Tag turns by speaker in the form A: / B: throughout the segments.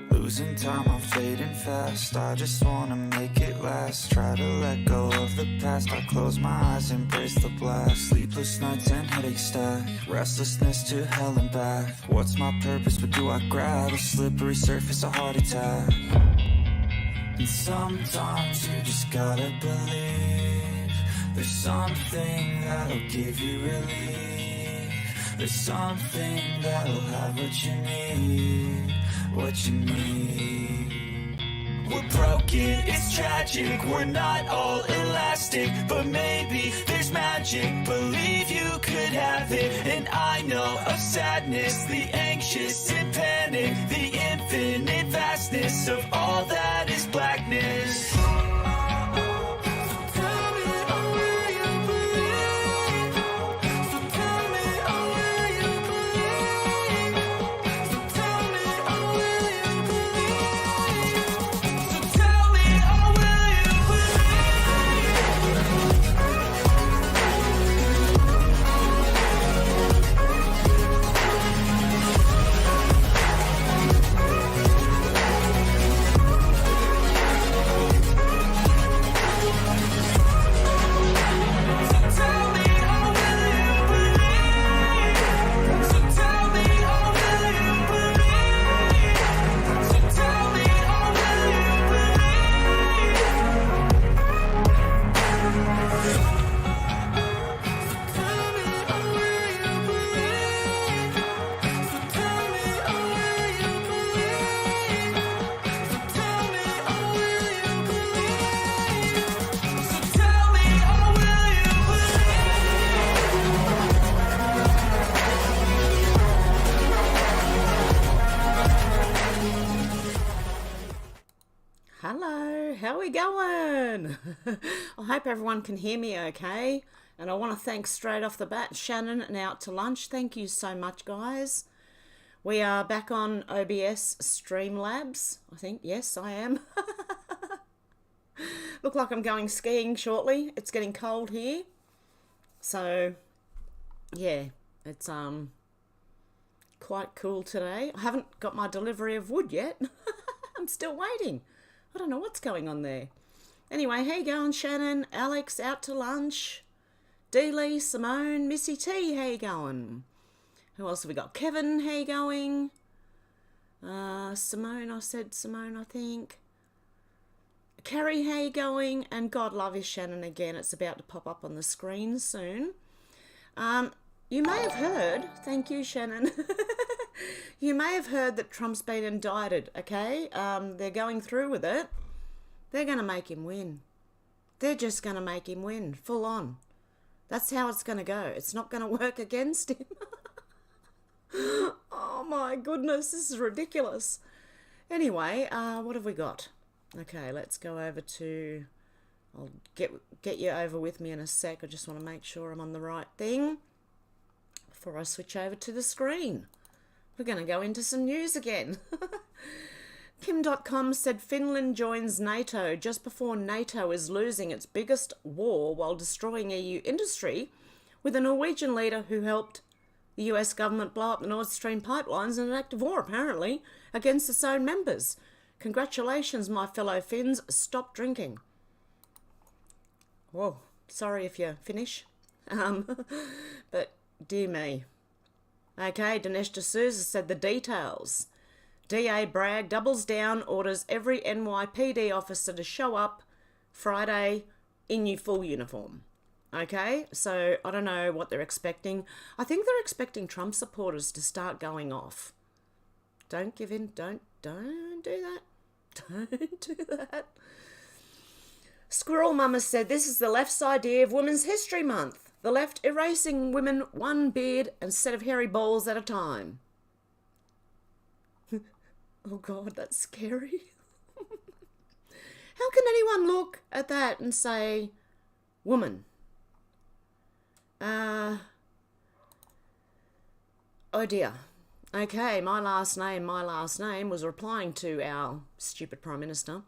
A: Losing time, I'm fading fast. I just wanna make it last. Try to let go of the past. I close my eyes, embrace the blast. Sleepless nights and headache stack. Restlessness to hell and back. What's my purpose? What do I grab? A slippery surface, a heart attack. And sometimes you just gotta believe there's something that'll give you relief. There's something that'll have what you need. What you need. We're broken, it's tragic. We're not all elastic, but maybe there's magic. Believe you could have it. And I know of sadness, the anxious and panic, the infinite vastness of all that is blackness.
B: How we going? I hope everyone can hear me okay. And I want to thank straight off the bat Shannon and Out to Lunch. Thank you so much, guys. We are back on OBS Streamlabs. I think, yes, I am. Look like I'm going skiing shortly. It's getting cold here. So, yeah, it's quite cool today. I haven't got my delivery of wood yet. I'm still waiting. I don't know what's going on there. Anyway, how you going, Shannon? Alex, Out to Lunch. Dealey, Simone, Missy T, how you going? Who else have we got? Kevin, how you going? Simone, I said Simone, I think. Carrie, how you going? And God love you, Shannon, again. It's about to pop up on the screen soon. You may have heard, thank you, Shannon. You may have heard that Trump's been indicted, okay? They're going through with it. They're going to make him win. They're just going to make him win, full on. That's how it's going to go. It's not going to work against him. Oh my goodness, this is ridiculous. Anyway, what have we got? Okay, let's go over to... I'll get you over with me in a sec. I just want to make sure I'm on the right thing before I switch over to the screen. We're going to go into some news again. Kim.com said Finland joins NATO just before NATO is losing its biggest war while destroying EU industry, with a Norwegian leader who helped the US government blow up the Nord Stream pipelines in an act of war, apparently, against its own members. Congratulations, my fellow Finns. Stop drinking. Whoa, sorry if you're Finnish. But dear me. Okay, Dinesh D'Souza said the details. DA Bragg doubles down, orders every NYPD officer to show up Friday in your full uniform. Okay, so I don't know what they're expecting. I think they're expecting Trump supporters to start going off. Don't give in. Don't do that. Don't do that. Squirrel Mama said this is the left's idea of Women's History Month. The left erasing women one beard and set of hairy balls at a time. Oh God, that's scary. How can anyone look at that and say, woman? Oh dear. Okay, my last name was replying to our stupid Prime Minister.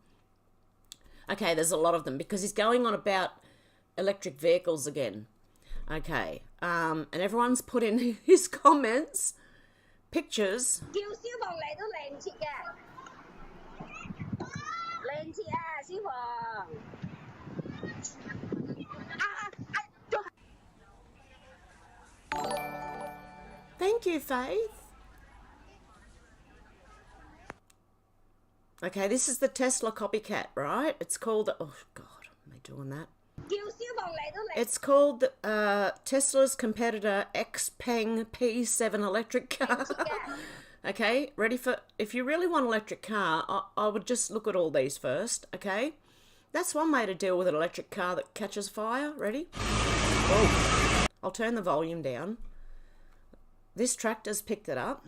B: Okay, there's a lot of them because he's going on about electric vehicles again. Okay, and everyone's put in his comments pictures.
C: 叫消防嚟都嚟唔切嘅，嚟唔切啊！消防。
B: Thank you, Faith. Okay, this is the Tesla copycat, right? It's called, oh God, am I doing that?
C: 叫消防嚟都嚟。
B: It's called Tesla's competitor Xpeng P7 electric car. Okay, ready for, if you really want an electric car, I would just look at all these first, okay? That's one way to deal with an electric car that catches fire. Ready? Oh, I'll turn the volume down. This tractor's picked it up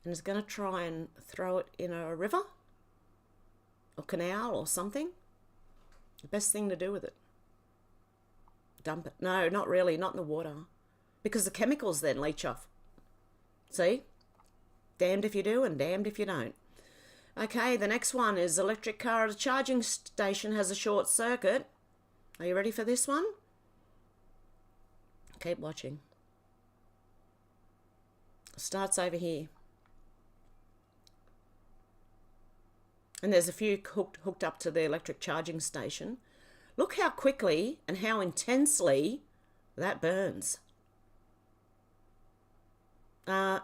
B: and is going to try and throw it in a river or canal or something. The best thing to do with it. Dump it. No, not really, not in the water. Because the chemicals then leach off. See? Damned if you do and damned if you don't. Okay, the next one is electric car at a charging station has a short circuit. Are you ready for this one? Keep watching. Starts over here. And there's a few hooked up to the electric charging station. Look how quickly and how intensely that burns. No,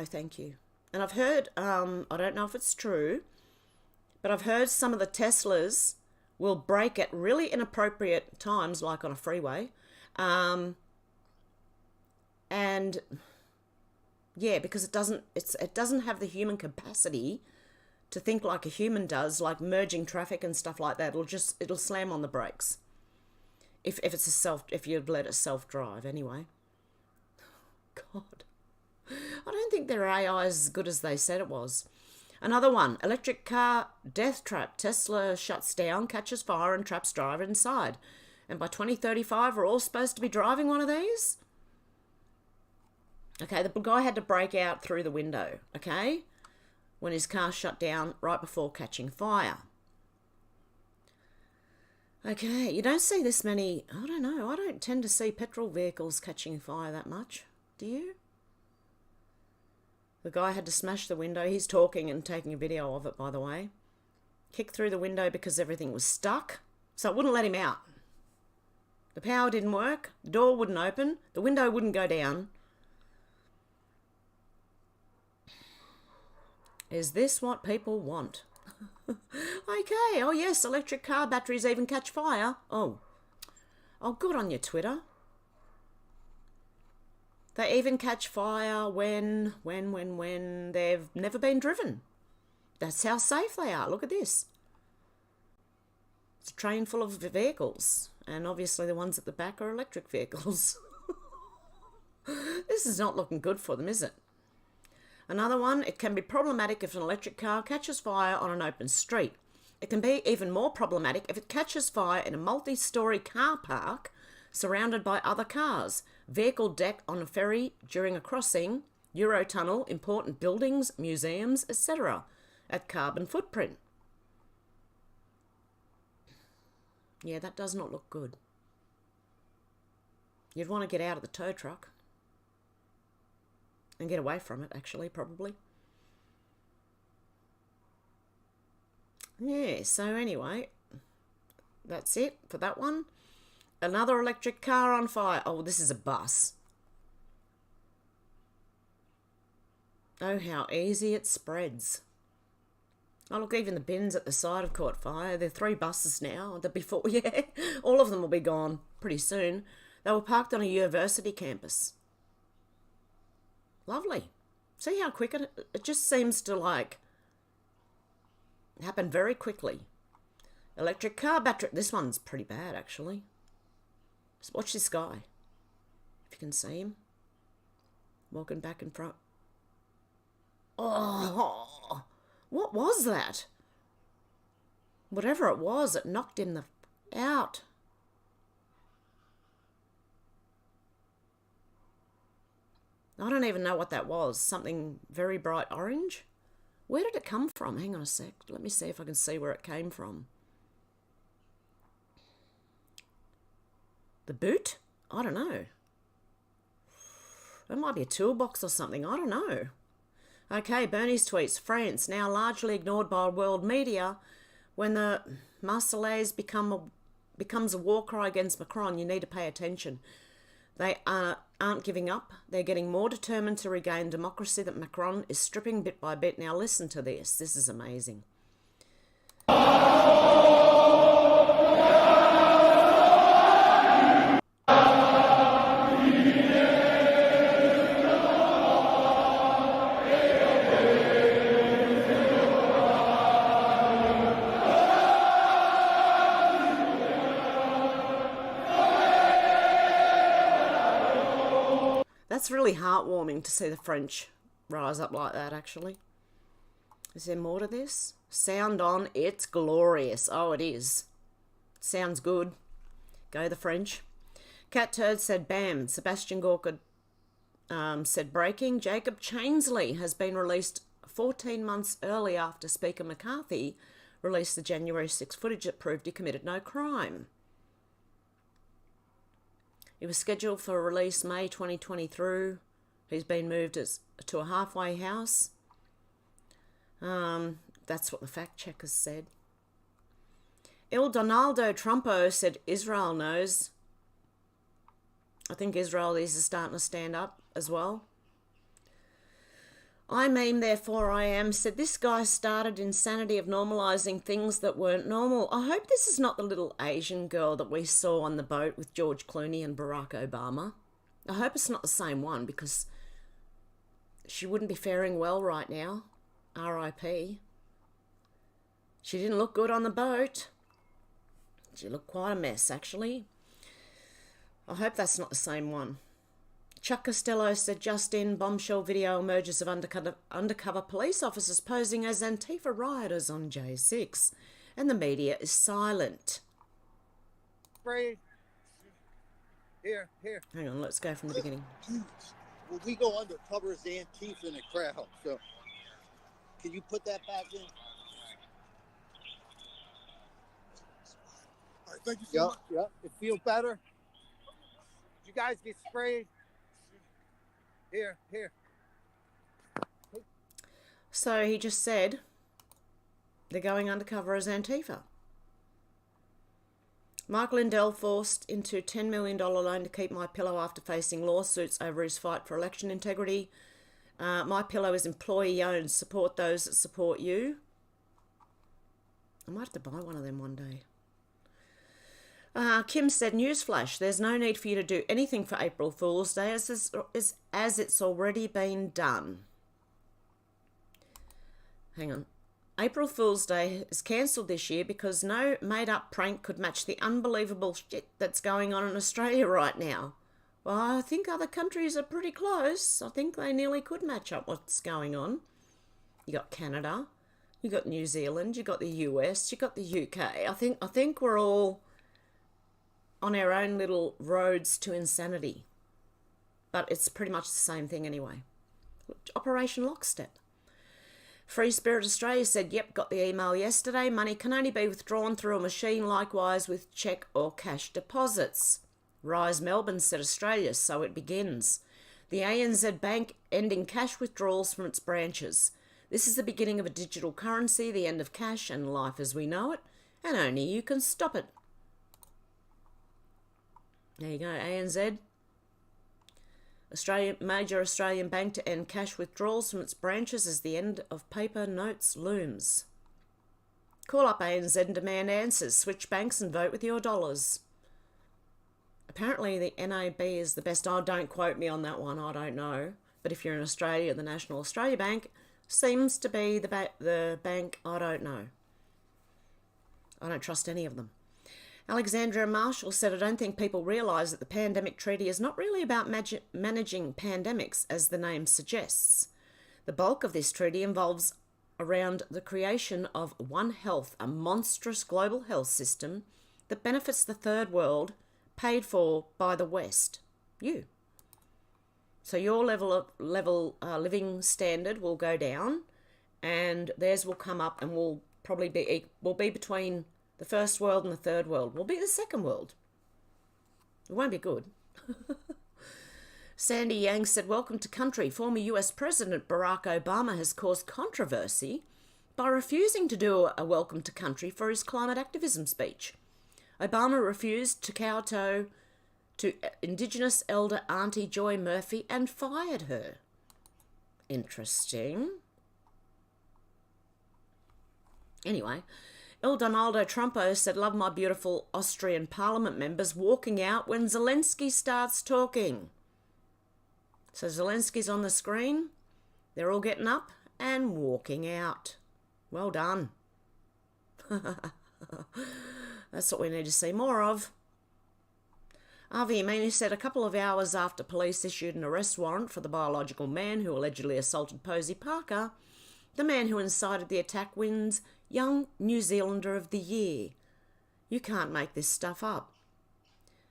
B: thank you. And I've heard, I don't know if it's true, but I've heard some of the Teslas will brake at really inappropriate times, like on a freeway. And yeah, because it doesn't have the human capacity to think like a human does, like merging traffic and stuff like that. It'll slam on the brakes. If you'd let it self-drive anyway. God. I don't think their AI is as good as they said it was. Another one, electric car death trap. Tesla shuts down, catches fire and traps driver inside. And by 2035, we're all supposed to be driving one of these? Okay, the guy had to break out through the window, okay? When his car shut down right before catching fire. Okay, you don't see this many, I don't know, I don't tend to see petrol vehicles catching fire that much. Do you? The guy had to smash the window. He's talking and taking a video of it, by the way. Kicked through the window because everything was stuck, so it wouldn't let him out. The power didn't work, the door wouldn't open, the window wouldn't go down. Is this what people want? Okay, oh yes, electric car batteries even catch fire. Oh, good on you, Twitter. They even catch fire when they've never been driven. That's how safe they are. Look at this. It's a train full of vehicles. And obviously the ones at the back are electric vehicles. This is not looking good for them, is it? Another one, it can be problematic if an electric car catches fire on an open street. It can be even more problematic if it catches fire in a multi-storey car park surrounded by other cars, vehicle deck on a ferry during a crossing, Eurotunnel, important buildings, museums, etc. at carbon footprint. Yeah, that does not look good. You'd want to get out of the tow truck. And get away from it, actually, probably. Yeah, so anyway, that's it for that one. Another electric car on fire. Oh, this is a bus. Oh, how easy it spreads. Oh, look, even the bins at the side have caught fire. There are 3 buses now. The before, yeah, all of them will be gone pretty soon. They were parked on a university campus. Lovely. See how quick it just seems to, like, happen very quickly. Electric car battery. This one's pretty bad, actually. Just watch this guy. If you can see him. Walking back in front. Oh, what was that? Whatever it was, it knocked him out. I don't even know what that was. Something very bright orange? Where did it come from? Hang on a sec. Let me see if I can see where it came from. The boot? I don't know. It might be a toolbox or something. I don't know. Okay, Bernie's tweets. France, now largely ignored by world media. When the Marseillaise becomes a war cry against Macron, you need to pay attention. They aren't giving up. They're getting more determined to regain democracy that Macron is stripping bit by bit. Now listen to this. This is amazing. That's really heartwarming to see the French rise up like that, actually. Is there more to this? Sound on, it's glorious. Oh, it is. Sounds good. Go the French. Cat Turd said bam. Sebastian Gorka said breaking. Jacob Chainsley has been released 14 months early after Speaker McCarthy released the January 6 footage that proved he committed no crime. He was scheduled for release May 2023. He's been moved to a halfway house. That's what the fact checkers said. Il Donaldo Trumpo said Israel knows. I think Israelis are starting to stand up as well. I meme, therefore I am, said this guy started insanity of normalising things that weren't normal. I hope this is not the little Asian girl that we saw on the boat with George Clooney and Barack Obama. I hope it's not the same one, because she wouldn't be faring well right now. R.I.P. She didn't look good on the boat. She looked quite a mess, actually. I hope that's not the same one. Chuck Costello said, just in, bombshell video emerges of undercover police officers posing as Antifa rioters on J6, and the media is silent.
D: Spray. Here.
B: Hang on, let's go from the beginning.
D: Well, we go undercover as Antifa in a crowd, so can you put that back in? All right, thank you so much. Yep, it feels better. Did you guys get sprayed? Here.
B: So he just said they're going undercover as Antifa. Mark Lindell forced into $10 million loan to keep My Pillow after facing lawsuits over his fight for election integrity. My Pillow is employee owned. Support those that support you. I might have to buy one of them one day. Kim said, newsflash, there's no need for you to do anything for April Fool's Day as it's already been done. Hang on. April Fool's Day is cancelled this year because no made-up prank could match the unbelievable shit that's going on in Australia right now. Well, I think other countries are pretty close. I think they nearly could match up what's going on. You got Canada, you got New Zealand, you got the US, you got the UK. I think we're all on our own little roads to insanity. But it's pretty much the same thing anyway. Operation Lockstep. Free Spirit Australia said, yep, got the email yesterday. Money can only be withdrawn through a machine, likewise with cheque or cash deposits. Rise Melbourne said Australia, so it begins. The ANZ Bank ending cash withdrawals from its branches. This is the beginning of a digital currency, the end of cash and life as we know it, and only you can stop it. There you go, ANZ. Major Australian bank to end cash withdrawals from its branches as the end of paper notes looms. Call up ANZ and demand answers. Switch banks and vote with your dollars. Apparently the NAB is the best. Oh, don't quote me on that one. I don't know. But if you're in Australia, the National Australia Bank seems to be the bank. I don't know. I don't trust any of them. Alexandria Marshall said, I don't think people realise that the pandemic treaty is not really about managing pandemics, as the name suggests. The bulk of this treaty involves around the creation of One Health, a monstrous global health system that benefits the third world, paid for by the West. You. So your living standard will go down, and theirs will come up, and will be between the first world and the third world. Will be the second world. It won't be good. Sandy Yang said, welcome to country. Former US President Barack Obama has caused controversy by refusing to do a welcome to country for his climate activism speech. Obama refused to kowtow to Indigenous elder Auntie Joy Murphy and fired her. Interesting. Anyway, Il Donaldo Trumpo said, love my beautiful Austrian parliament members walking out when Zelensky starts talking. So Zelensky's on the screen. They're all getting up and walking out. Well done. That's what we need to see more of. Avi Amini said a couple of hours after police issued an arrest warrant for the biological man who allegedly assaulted Posey Parker, the man who incited the attack wins Young New Zealander of the Year. You can't make this stuff up.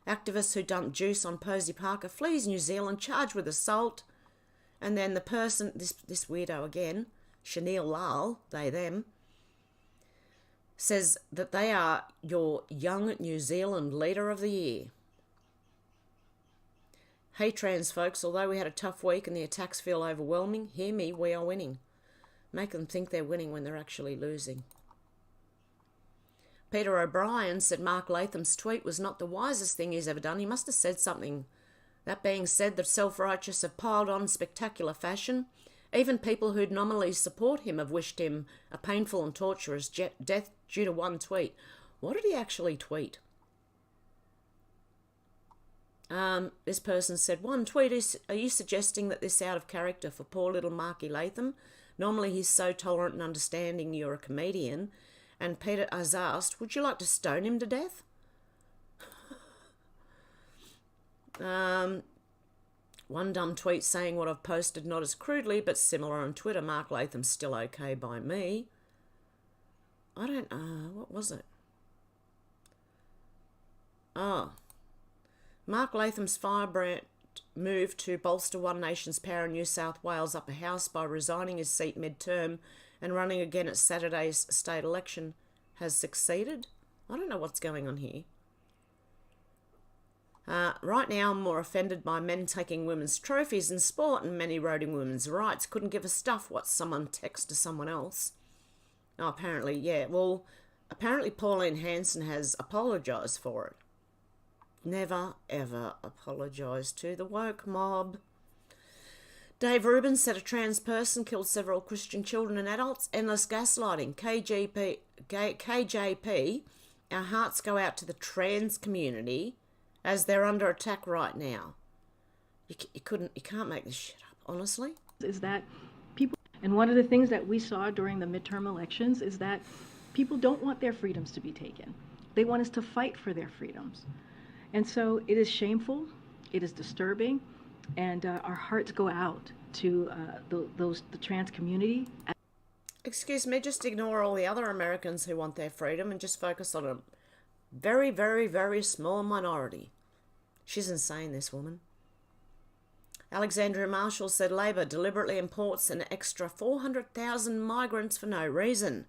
B: Activist who dumped juice on Posey Parker flees New Zealand charged with assault. And then the person, this weirdo again, Chanel Lal, they, them, says that they are your Young New Zealand Leader of the Year. Hey trans folks, although we had a tough week and the attacks feel overwhelming, hear me, we are winning. Make them think they're winning when they're actually losing. Peter O'Brien said Mark Latham's tweet was not the wisest thing he's ever done. He must have said something. That being said, the self-righteous have piled on in spectacular fashion. Even people who'd nominally support him have wished him a painful and torturous death due to one tweet. What did he actually tweet? This person said, one tweet is, are you suggesting that this out of character for poor little Marky Latham? Normally he's so tolerant and understanding you're a comedian. And Peter has asked, would you like to stone him to death? One dumb tweet saying what I've posted, not as crudely, but similar on Twitter. Mark Latham's still okay by me. I don't, what was it? Oh. Mark Latham's firebrand move to bolster One Nation's power in New South Wales upper house by resigning his seat mid-term and running again at Saturday's state election has succeeded. I don't know what's going on here. Right now, I'm more offended by men taking women's trophies in sport and men eroding women's rights. Couldn't give a stuff what someone texts to someone else. Oh, apparently, yeah. Well, apparently Pauline Hanson has apologised for it. Never, ever apologise to the woke mob. Dave Rubin said a trans person killed several Christian children and adults. Endless gaslighting. KJP, our hearts go out to the trans community as they're under attack right now. You can't make this shit up, honestly.
E: Is that people, and one of the things that we saw during the midterm elections is that people don't want their freedoms to be taken. They want us to fight for their freedoms. And so it is shameful, it is disturbing, and our hearts go out to the trans community.
B: Excuse me, just ignore all the other Americans who want their freedom and just focus on a very, very, very small minority. She's insane, this woman. Alexandria Marshall said Labor deliberately imports an extra 400,000 migrants for no reason.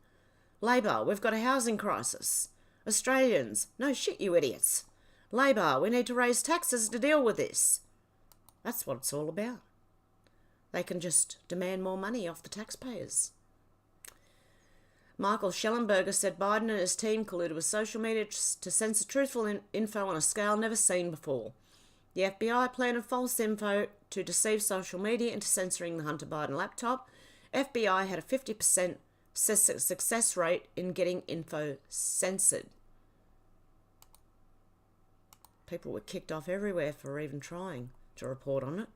B: Labor, we've got a housing crisis. Australians, no shit, you idiots. Labor, we need to raise taxes to deal with this. That's what it's all about. They can just demand more money off the taxpayers. Michael Schellenberger said Biden and his team colluded with social media to censor truthful info on a scale never seen before. The FBI planted false info to deceive social media into censoring the Hunter Biden laptop. FBI had a 50% success rate in getting info censored. People were kicked off everywhere for even trying to report on it.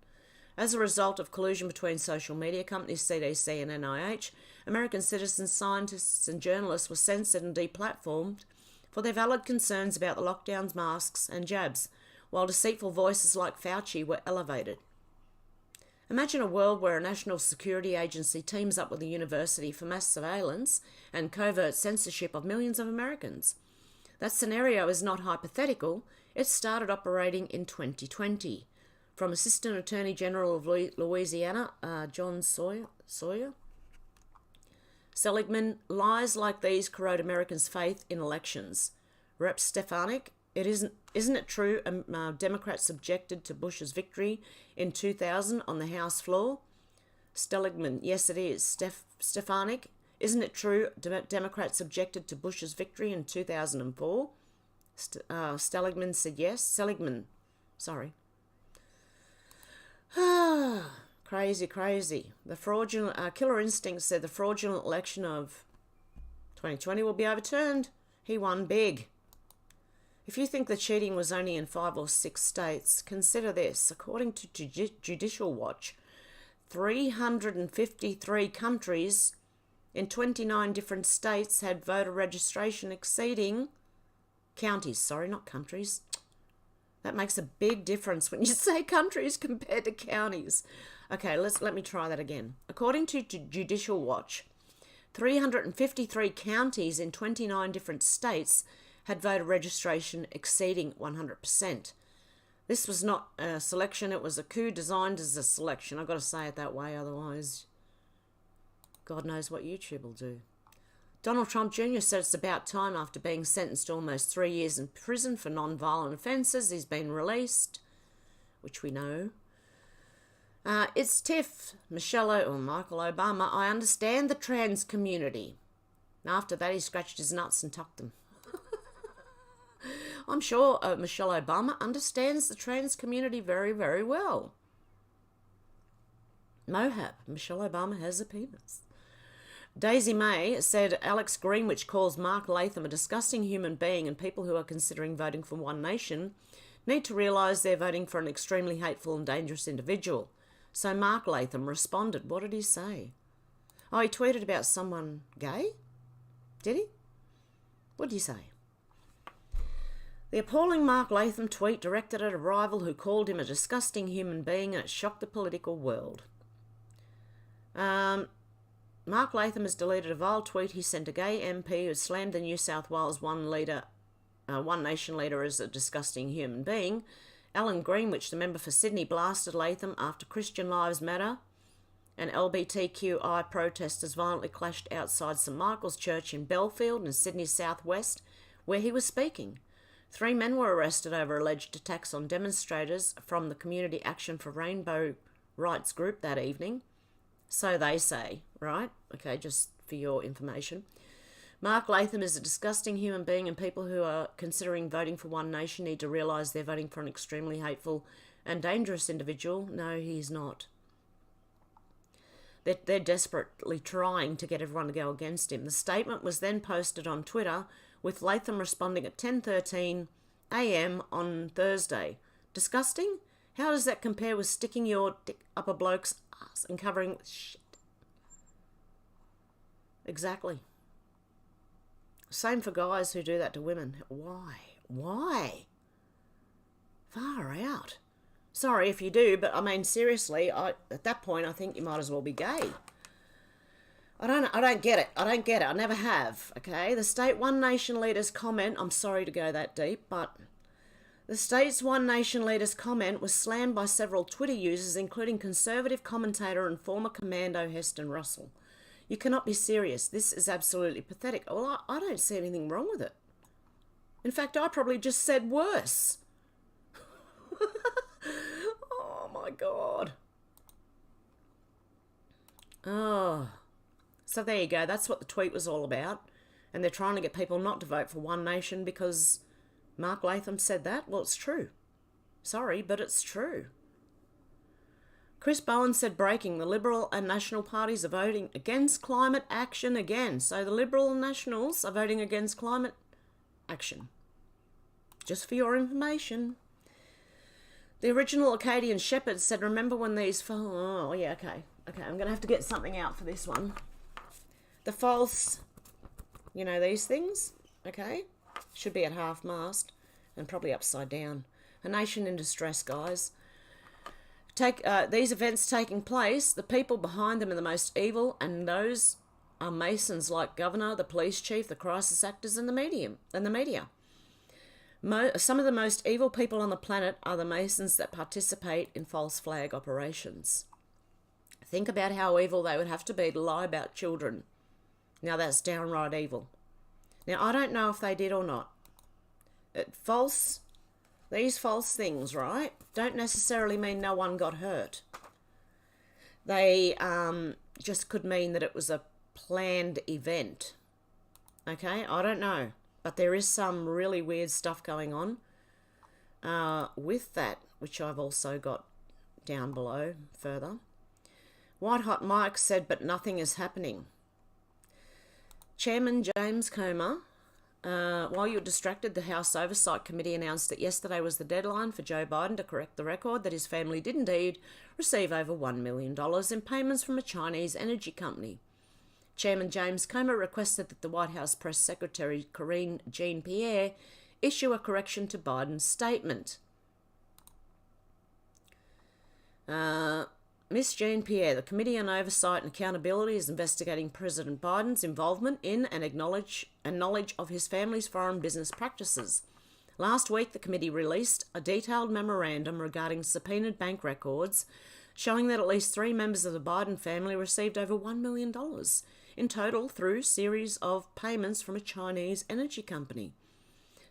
B: As a result of collusion between social media companies, CDC and NIH, American citizens, scientists and journalists were censored and deplatformed for their valid concerns about the lockdowns, masks and jabs, while deceitful voices like Fauci were elevated. Imagine a world where a national security agency teams up with a university for mass surveillance and covert censorship of millions of Americans. That scenario is not hypothetical. It started operating in 2020. From Assistant Attorney General of Louisiana, John Sawyer. Seligman, lies like these corrode Americans' faith in elections. Rep. Stefanik, Isn't it true Democrats objected to Bush's victory in 2000 on the House floor? Steligman, yes it is. Stefanik, isn't it true Democrats objected to Bush's victory in 2004? Steligman said yes. Seligman, sorry. Crazy. The fraudulent Killer Instinct said the fraudulent election of 2020 will be overturned. He won big. If you think the cheating was only in 5 or 6 states, consider this. According to Judicial Watch, 353 countries in 29 different states had voter registration exceeding counties. Sorry, not countries. That makes a big difference when you say countries compared to counties. Okay, let me try that again. According to Judicial Watch, 353 counties in 29 different states had voter registration exceeding 100%. This was not a selection, it was a coup designed as a selection. I've got to say it that way, otherwise God knows what YouTube will do. Donald Trump Jr. said it's about time. After being sentenced to almost 3 years in prison for non-violent offences, he's been released, which we know. It's Tiff, Michael Obama. I understand the trans community. And after that, he scratched his nuts and tucked them. I'm sure Michelle Obama understands the trans community very, very well. Mohab, Michelle Obama has a penis. Daisy May said Alex Greenwich calls Mark Latham a disgusting human being, and people who are considering voting for One Nation need to realise they're voting for an extremely hateful and dangerous individual. So Mark Latham responded. What did he say? Oh, he tweeted about someone gay? Did he? What did he say? The appalling Mark Latham tweet directed at a rival who called him a disgusting human being, and it shocked the political world. Mark Latham has deleted a vile tweet he sent a gay MP who slammed the New South Wales One Nation leader as a disgusting human being. Alan Greenwich, the member for Sydney, blasted Latham after Christian Lives Matter and LBTQI protesters violently clashed outside St Michael's Church in Belfield in Sydney's southwest, where he was speaking. 3 men were arrested over alleged attacks on demonstrators from the Community Action for Rainbow Rights group that evening. So they say, right? Okay, just for your information. Mark Latham is a disgusting human being, and people who are considering voting for One Nation need to realise they're voting for an extremely hateful and dangerous individual. No, he's not. They're desperately trying to get everyone to go against him. The statement was then posted on Twitter, with Latham responding at 10:13 a.m. on Thursday. Disgusting? How does that compare with sticking your dick up a bloke's ass and covering with shit? Exactly. Same for guys who do that to women. Why? Far out. Sorry if you do, but I mean, seriously, at that point, I think you might as well be gay. I don't get it. I never have, okay? The state One Nation leader's comment, I'm sorry to go that deep, but the state's One Nation leader's comment was slammed by several Twitter users, including conservative commentator and former commando Heston Russell. You cannot be serious. This is absolutely pathetic. Well, I don't see anything wrong with it. In fact, I probably just said worse. Oh, my God. Oh. So there you go. That's what the tweet was all about. And they're trying to get people not to vote for One Nation because Mark Latham said that. Well, it's true. Sorry, but it's true. Chris Bowen said, breaking, the Liberal and National parties are voting against climate action again. So the Liberal and Nationals are voting against climate action. Just for your information. The original Acadian Shepherd said, remember when these... Oh, yeah, okay. Okay, I'm going to have to get something out for this one. The false, you know, these things, okay, should be at half-mast and probably upside down. A nation in distress, guys. These events taking place, the people behind them are the most evil, and those are Masons like Governor, the police chief, the crisis actors, and the media. Some of the most evil people on the planet are the Masons that participate in false flag operations. Think about how evil they would have to be to lie about children. Now that's downright evil. Now I don't know if they did or not. False. These false things, right, don't necessarily mean no one got hurt. They just could mean that it was a planned event. Okay, I don't know. But there is some really weird stuff going on with that, which I've also got down below further. White Hot Mike said, but nothing is happening. Chairman James Comer, while you were distracted, the House Oversight Committee announced that yesterday was the deadline for Joe Biden to correct the record that his family did indeed receive over $1 million in payments from a Chinese energy company. Chairman James Comer requested that the White House Press Secretary Karine Jean-Pierre issue a correction to Biden's statement. Ms. Jean-Pierre, the Committee on Oversight and Accountability is investigating President Biden's involvement in and knowledge of his family's foreign business practices. Last week, the committee released a detailed memorandum regarding subpoenaed bank records showing that at least 3 members of the Biden family received over $1 million in total through series of payments from a Chinese energy company,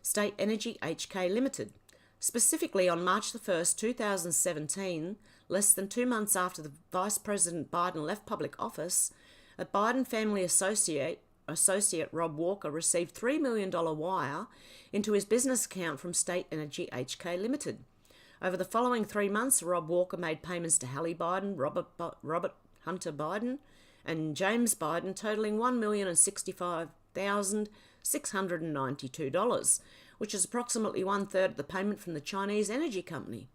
B: State Energy HK Limited. Specifically, on March the 1st, 2017, less than 2 months after the Vice President Biden left public office, a Biden family associate Rob Walker received $3 million wire into his business account from State Energy HK Limited. Over the following 3 months, Rob Walker made payments to Hallie Biden, Robert Hunter Biden, and James Biden, totaling $1,065,692, which is approximately 1/3 of the payment from the Chinese energy company.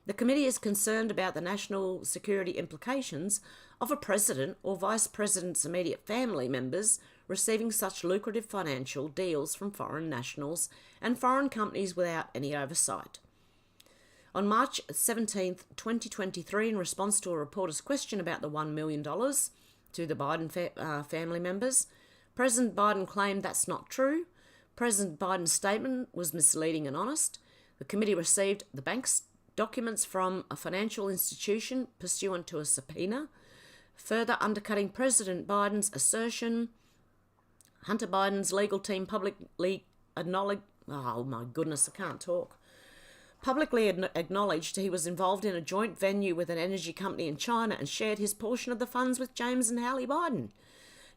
B: The committee is concerned about the national security implications of a president or vice president's immediate family members receiving such lucrative financial deals from foreign nationals and foreign companies without any oversight. On March 17, 2023, in response to a reporter's question about the $1 million to the Biden family members, President Biden claimed that's not true. President Biden's statement was misleading and honest. The committee received the bank's documents from a financial institution pursuant to a subpoena, further undercutting President Biden's assertion. Hunter Biden's legal team publicly acknowledged, publicly acknowledged he was involved in a joint venture with an energy company in China and shared his portion of the funds with James and Hallie Biden.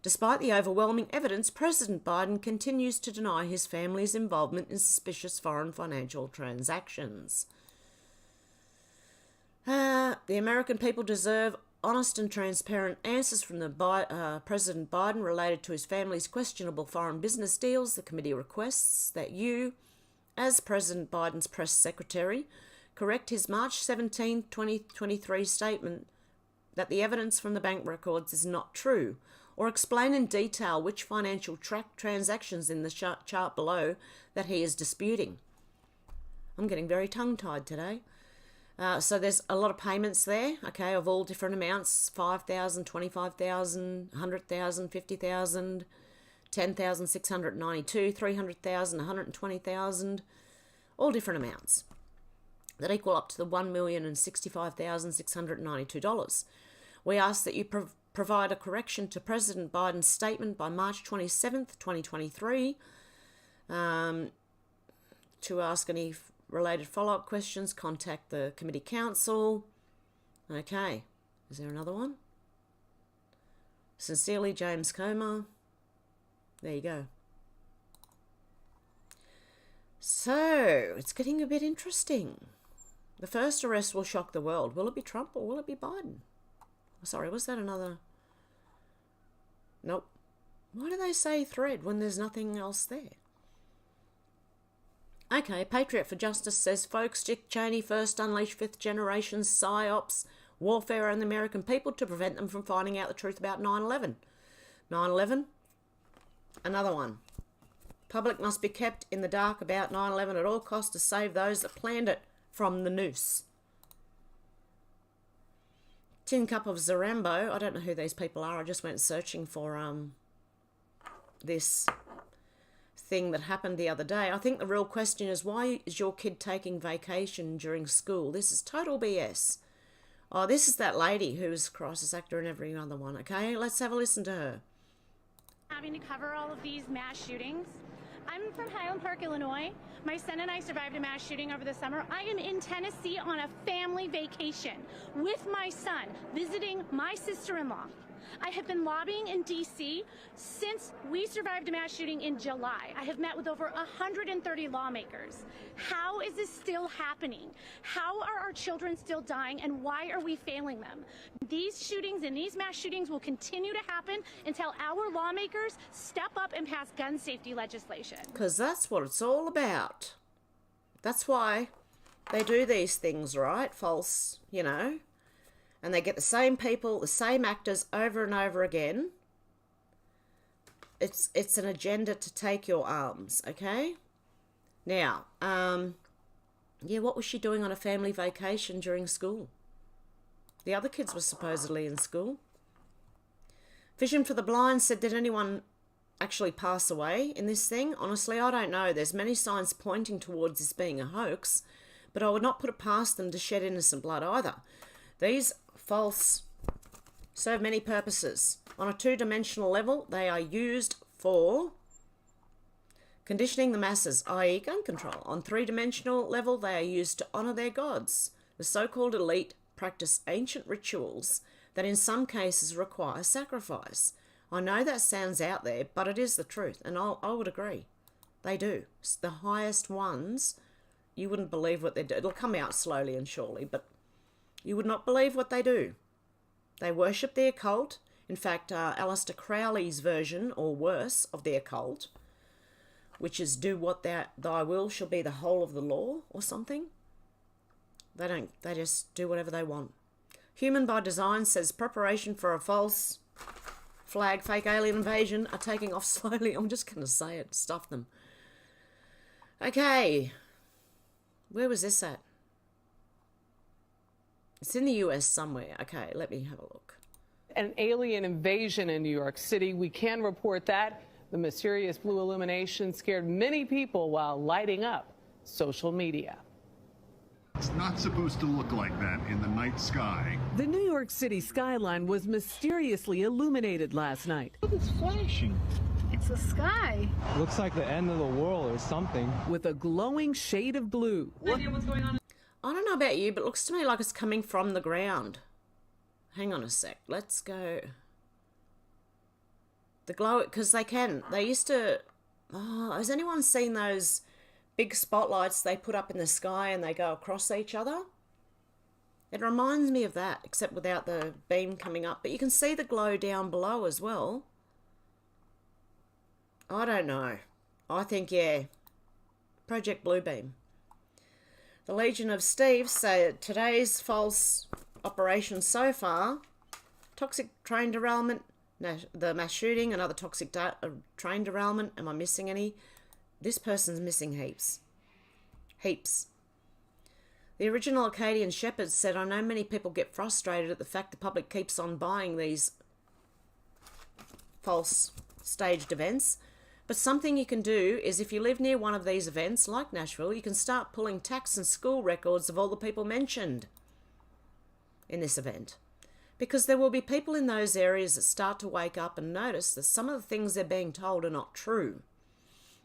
B: Despite the overwhelming evidence, President Biden continues to deny his family's involvement in suspicious foreign financial transactions. The American people deserve honest and transparent answers from President Biden related to his family's questionable foreign business deals. The committee requests that you, as President Biden's press secretary, correct his March 17, 2023 statement that the evidence from the bank records is not true, or explain in detail which financial transactions in the chart below that he is disputing. I'm getting very tongue-tied today. So there's a lot of payments there, okay, of all different amounts: $5,000, $25,000, $100,000, $50,000, $10,692, $300,000, $120,000, all different amounts that equal up to the $1,065,692. We ask that you provide a correction to President Biden's statement by March 27th, 2023. To ask any related follow-up questions, contact the committee counsel. Okay, is there another one? Sincerely, James Comer. There you go. So, it's getting a bit interesting. The first arrest will shock the world. Will it be Trump or will it be Biden? Sorry, was that another? Nope. Why do they say thread when there's nothing else there? Okay, Patriot for Justice says, folks, Dick Cheney first unleashed fifth-generation psyops warfare on the American people to prevent them from finding out the truth about 9/11. 9/11, another one. Public must be kept in the dark about 9/11 at all costs to save those that planned it from the noose. Tin Cup of Zarambo, I don't know who these people are. I just went searching for this thing that happened the other day. I think the real question is, why is your kid taking vacation during school? This is total BS. Oh, this is that lady who's a crisis actor and every other one. Okay, let's have a listen to her.
F: Having to cover all of these mass shootings, I'm from Highland Park, Illinois. My son and I survived a mass shooting over the summer. I am in Tennessee on a family vacation with my son, visiting my sister-in-law. I have been lobbying in D.C. since we survived a mass shooting in July. I have met with over 130 lawmakers. How is this still happening? How are our children still dying, and why are we failing them? These shootings and these mass shootings will continue to happen until our lawmakers step up and pass gun safety legislation.
B: Because that's what it's all about. That's why they do these things, right? False, you know. And they get the same people, the same actors over and over again. It's an agenda to take your arms, okay? Now, yeah, what was she doing on a family vacation during school? The other kids were supposedly in school. Vision for the Blind said, did anyone actually pass away in this thing? Honestly, I don't know. There's many signs pointing towards this being a hoax, but I would not put it past them to shed innocent blood either. These false serve many purposes. On a two-dimensional level, they are used for conditioning the masses, i.e. gun control. On three-dimensional level, they are used to honour their gods. The so-called elite practice ancient rituals that in some cases require sacrifice. I know that sounds out there, but it is the truth, and I would agree. They do. The highest ones, you wouldn't believe what they do. It'll come out slowly and surely, but you would not believe what they do. They worship the occult. In fact, Aleister Crowley's version, or worse, of the occult, which is do what thy will shall be the whole of the law, or something. They just do whatever they want. Human by Design says preparation for a false flag fake alien invasion are taking off slowly. I'm just going to say it. Stuff them. Okay. Where was this at? It's in the US somewhere. Okay, let me have a look.
G: An alien invasion in New York City. We can report that. The mysterious blue illumination scared many people while lighting up social media.
H: It's not supposed to look like that in the night sky.
I: The New York City skyline was mysteriously illuminated last night.
H: It's flashing.
J: It's the sky.
K: Looks like the end of the world or something.
I: With a glowing shade of blue.
J: No idea what's going on.
B: I don't know about you, but it looks to me like it's coming from the ground. Hang on a sec. Let's go. The glow, because they used to, oh, has anyone seen those big spotlights they put up in the sky and they go across each other? It reminds me of that, except without the beam coming up. But you can see the glow down below as well. I don't know. I think, yeah, Project Bluebeam. The Legion of Steve say today's false operation so far, toxic train derailment, the mass shooting, another toxic train derailment. Am I missing any? This person's missing heaps. Heaps. The original Acadian Shepherds said, I know many people get frustrated at the fact the public keeps on buying these false staged events. But something you can do is if you live near one of these events, like Nashville, you can start pulling tax and school records of all the people mentioned in this event. Because there will be people in those areas that start to wake up and notice that some of the things they're being told are not true.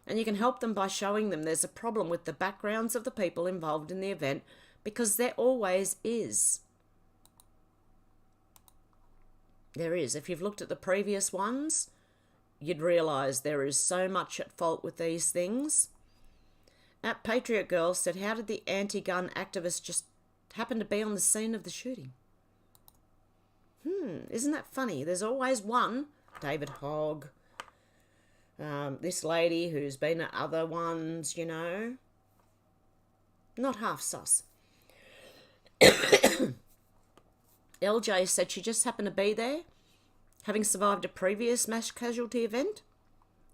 B: And you can help them by showing them there's a problem with the backgrounds of the people involved in the event, because there always is. There is. If you've looked at the previous ones, you'd realise there is so much at fault with these things. At Patriot Girl said, how did the anti-gun activists just happen to be on the scene of the shooting? Isn't that funny? There's always one, David Hogg, this lady who's been at other ones, you know. Not half sus. LJ said she just happened to be there, having survived a previous mass casualty event,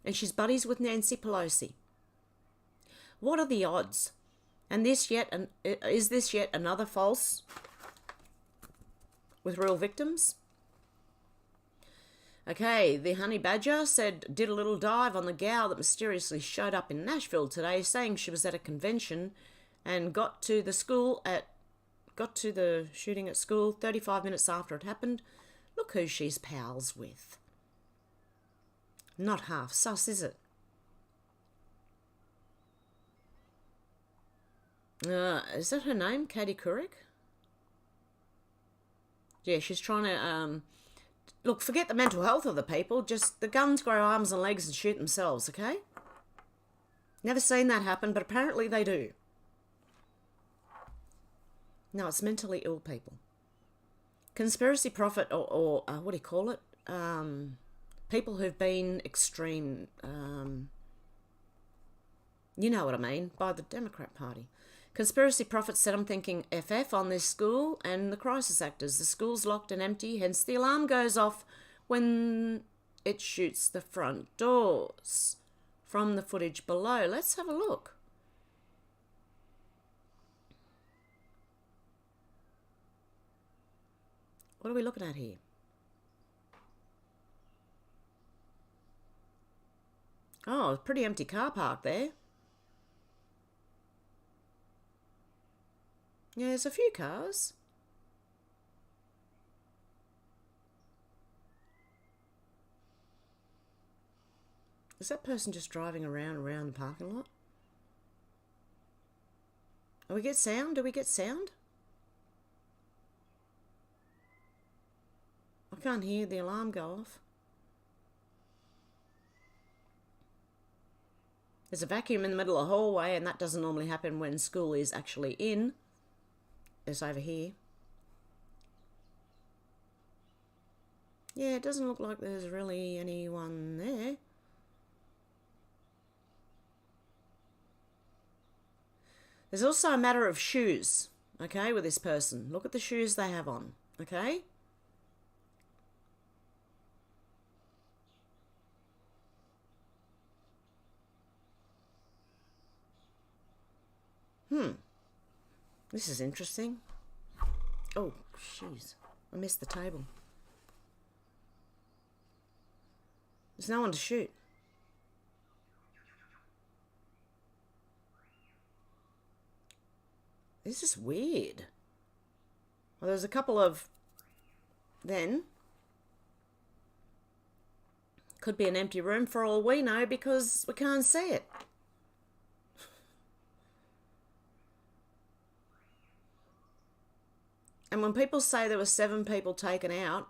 B: and she's buddies with Nancy Pelosi. What are the odds? And is this yet another false with real victims? Okay, the Honey Badger said, did a little dive on the gal that mysteriously showed up in Nashville today, saying she was at a convention and got to the shooting at school 35 minutes after it happened. Look who she's pals with. Not half sus, is it? Is that her name? Katie Couric? Yeah, she's trying to, look, forget the mental health of the people. Just the guns grow arms and legs and shoot themselves, okay? Never seen that happen, but apparently they do. No, it's mentally ill people. Conspiracy prophet, or what do you call it? People who've been extreme, you know what I mean, by the Democrat Party. Conspiracy prophet said, I'm thinking FF on this school and the crisis actors. The school's locked and empty, hence the alarm goes off when it shoots the front doors. From the footage below. Let's have a look. What are we looking at here? Oh, pretty empty car park there. Yeah, there's a few cars. Is that person just driving around the parking lot? Do we get sound? Do we get sound? I can't hear the alarm go off. There's a vacuum in the middle of the hallway, and that doesn't normally happen when school is actually in. It's over here. Yeah, it doesn't look like there's really anyone there. There's also a matter of shoes, okay, with this person. Look at the shoes they have on, okay? This is interesting. Oh, jeez. I missed the table. There's no one to shoot. This is weird. Well, there's a couple of... Then... Could be an empty room for all we know because we can't see it. And when people say there were 7 people taken out,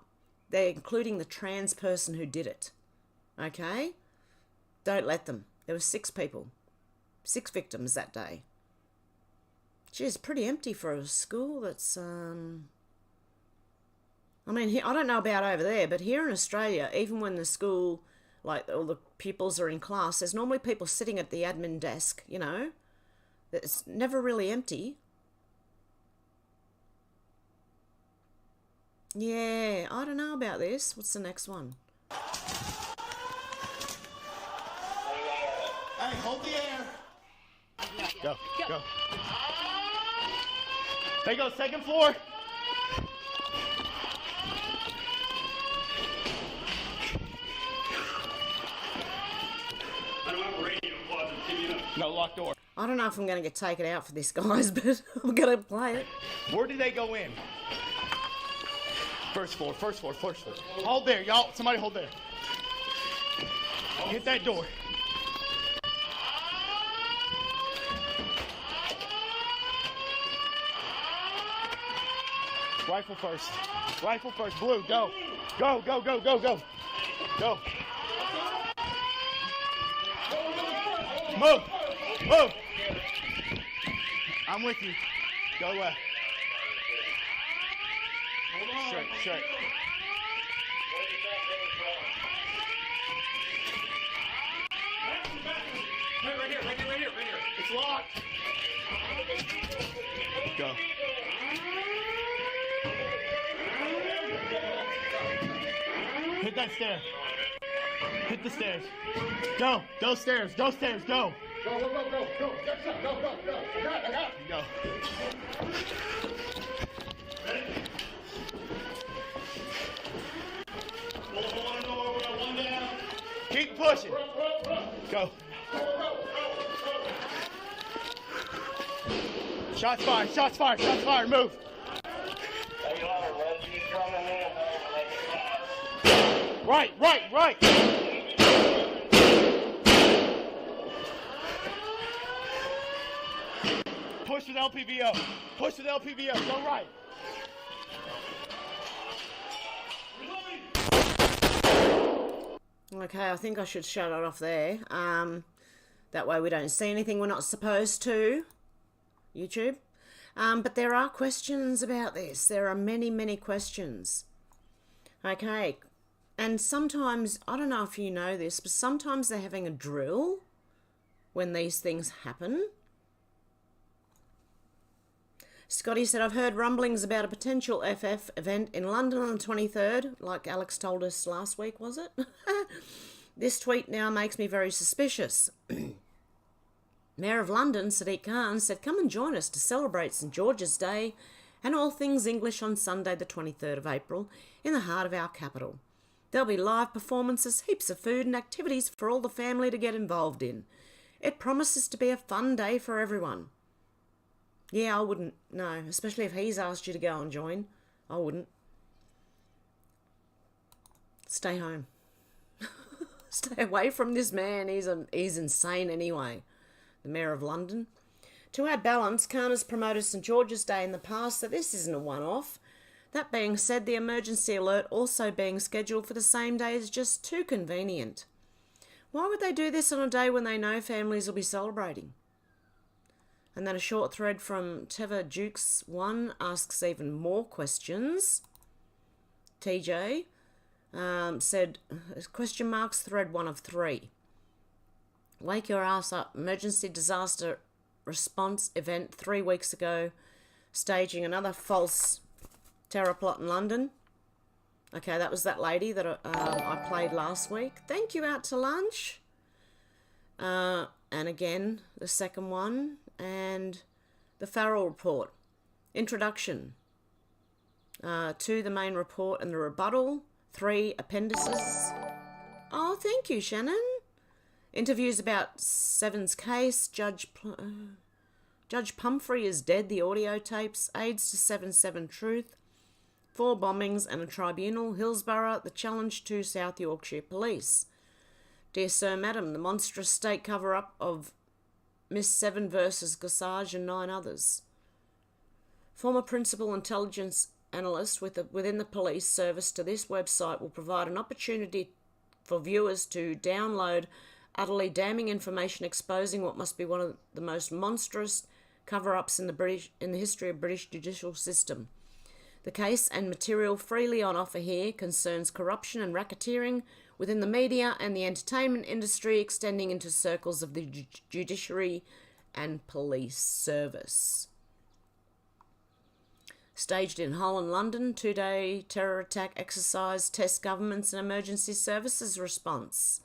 B: they're including the trans person who did it. Okay? Don't let them. There were 6 people. 6 victims that day. Gee, it's pretty empty for a school that's, I mean, I don't know about over there, but here in Australia, even when the school, like, all the pupils are in class, there's normally people sitting at the admin desk, you know? It's never really empty. Yeah, I don't know about this. What's the next one?
L: Hey, hold the air. Go, go. There you go, 2nd floor. I don't have a radio closet. No, locked door.
B: I don't know if I'm going to get taken out for this, guys, but I'm going to play it.
L: Where did they go in? 1st floor, 1st floor, 1st floor. Hold there, y'all. Somebody hold there. Hit that door. Rifle first. Rifle first. Blue, go. Go, go, go, go, go. Go. Move. Move. I'm with you. Go left. Straight, straight. Right here. It's locked. Go. Hit that stair. Hit the stairs. Go. Those stairs. Those stairs. Go. Go, go, go, go, go. Go, go, go. I got it. Go. Ready? One down. Keep pushing. Go. Shots fired. Shots fired. Shots fired. Move. Right. Push to the LPVO. Push to the LPVO. Go right.
B: Okay, I think I should shut it off there. That way we don't see anything we're not supposed to. YouTube. But there are questions about this. There are many, many questions. Okay. And sometimes, I don't know if you know this, but sometimes they're having a drill when these things happen. Scotty said, I've heard rumblings about a potential FF event in London on the 23rd, like Alex told us last week, was it? This tweet now makes me very suspicious. Mayor of London, Sadiq Khan, said, come and join us to celebrate St George's Day and all things English on Sunday the 23rd of April in the heart of our capital. There'll be live performances, heaps of food and activities for all the family to get involved in. It promises to be a fun day for everyone. Yeah, I wouldn't. No, especially if he's asked you to go and join. I wouldn't. Stay home. Stay away from this man. He's insane anyway. The Mayor of London. To add balance, Khan has promoted St George's Day in the past, so this isn't a one-off. That being said, the emergency alert also being scheduled for the same day is just too convenient. Why would they do this on a day when they know families will be celebrating? And then a short thread from Teva Jukes 1 asks even more questions. TJ said, question marks, thread 1 of 3. Wake your ass up. Emergency disaster response event 3 weeks ago. Staging another false terror plot in London. Okay, that was that lady that I played last week. Thank you, out to lunch. And again, the second one. And the Farrell report. Introduction to the main report and the rebuttal. 3 appendices. Oh, thank you, Shannon. Interviews about Seven's case. Judge Pumphrey is dead. The audio tapes. Aids to 7/7 Truth. 4 bombings and a tribunal. Hillsborough. The challenge to South Yorkshire Police. Dear Sir, Madam, the monstrous state cover-up of Miss Seven versus Gossage and 9 others. Former principal intelligence analyst within the police service to this website will provide an opportunity for viewers to download utterly damning information exposing what must be one of the most monstrous cover-ups in the history of British judicial system. The case and material freely on offer here concerns corruption and racketeering within the media and the entertainment industry, extending into circles of the judiciary and police service. Staged in Holland, London, 2-day terror attack exercise, test governments and emergency services response.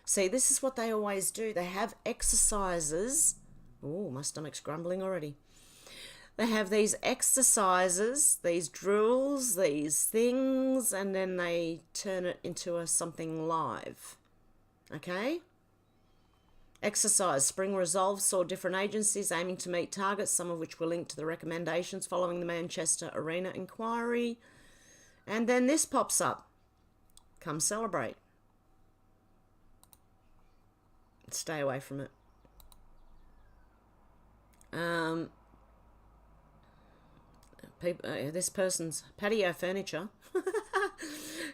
B: See, this is what they always do. They have exercises. Oh, my stomach's grumbling already. They have these exercises, these drills, these things, and then they turn it into something live. Okay? Exercise. Spring Resolve saw different agencies aiming to meet targets, some of which were linked to the recommendations following the Manchester Arena inquiry. And then this pops up. Come celebrate. Stay away from it. This person's patio furniture.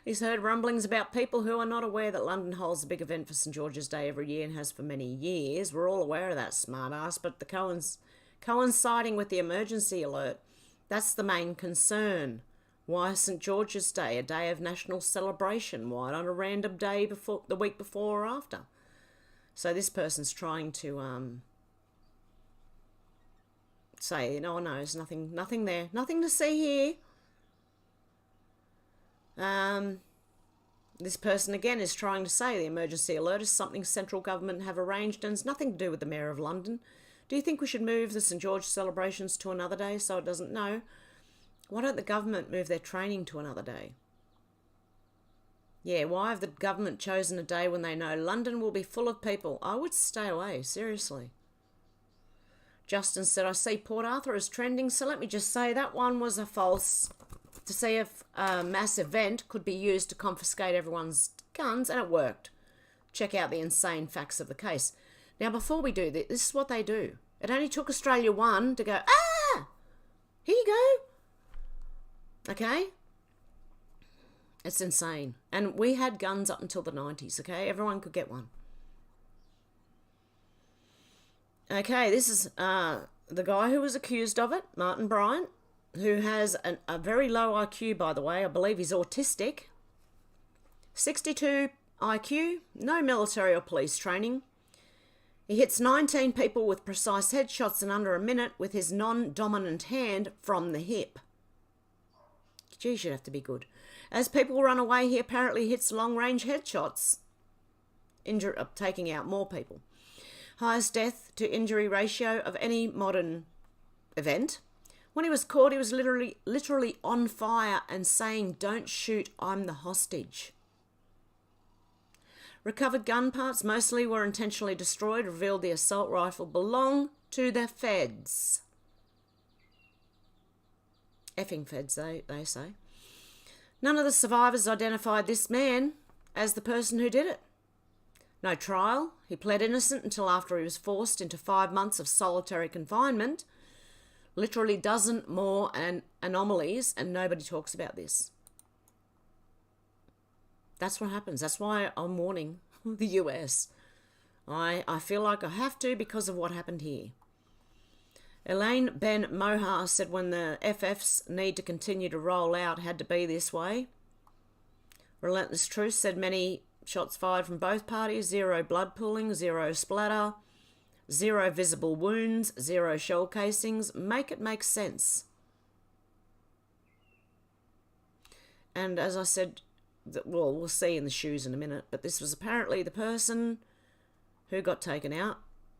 B: He's heard rumblings about people who are not aware that London holds a big event for St George's Day every year and has for many years. We're all aware of that, smartass, but the coinciding with the emergency alert, that's the main concern. Why St George's Day, a day of national celebration? Why not a random day before, the week before or after? So this person's trying to say, no, there's nothing there, nothing to see here. This person again is trying to say the emergency alert is something central government have arranged and has nothing to do with the Mayor of London. Do you think we should move the St George celebrations to another day so it doesn't know? Why don't the government move their training to another day? Yeah, why have the government chosen a day when they know London will be full of people? I would stay away, seriously. Justin said, I see Port Arthur is trending, so let me just say that one was a false. To see if a mass event could be used to confiscate everyone's guns, and it worked. Check out the insane facts of the case. Now, before we do this is what they do. It only took Australia 1 to go, ah, here you go. Okay? It's insane. And we had guns up until the 90s, okay? Everyone could get one. Okay, this is the guy who was accused of it, Martin Bryant, who has a very low IQ, by the way. I believe he's autistic. 62 IQ, no military or police training. He hits 19 people with precise headshots in under a minute with his non-dominant hand from the hip. Geez, you'd have to be good. As people run away, he apparently hits long-range headshots, taking out more people. Highest death to injury ratio of any modern event. When he was caught, he was literally on fire and saying, "Don't shoot, I'm the hostage." Recovered gun parts, mostly were intentionally destroyed, revealed the assault rifle belonged to the feds. Effing feds, they say. None of the survivors identified this man as the person who did it. No trial. He pled innocent until after he was forced into 5 months of solitary confinement. Literally dozen more anomalies, and nobody talks about this. That's what happens. That's why I'm warning the US. I feel like I have to because of what happened here. Elaine Ben Mohar said when the FFs need to continue to roll out had to be this way. Relentless Truth said many shots fired from both parties, 0 blood pooling, 0 splatter, 0 visible wounds, 0 shell casings. Make it make sense. And as I said, well, we'll see in the shoes in a minute, but this was apparently the person who got taken out.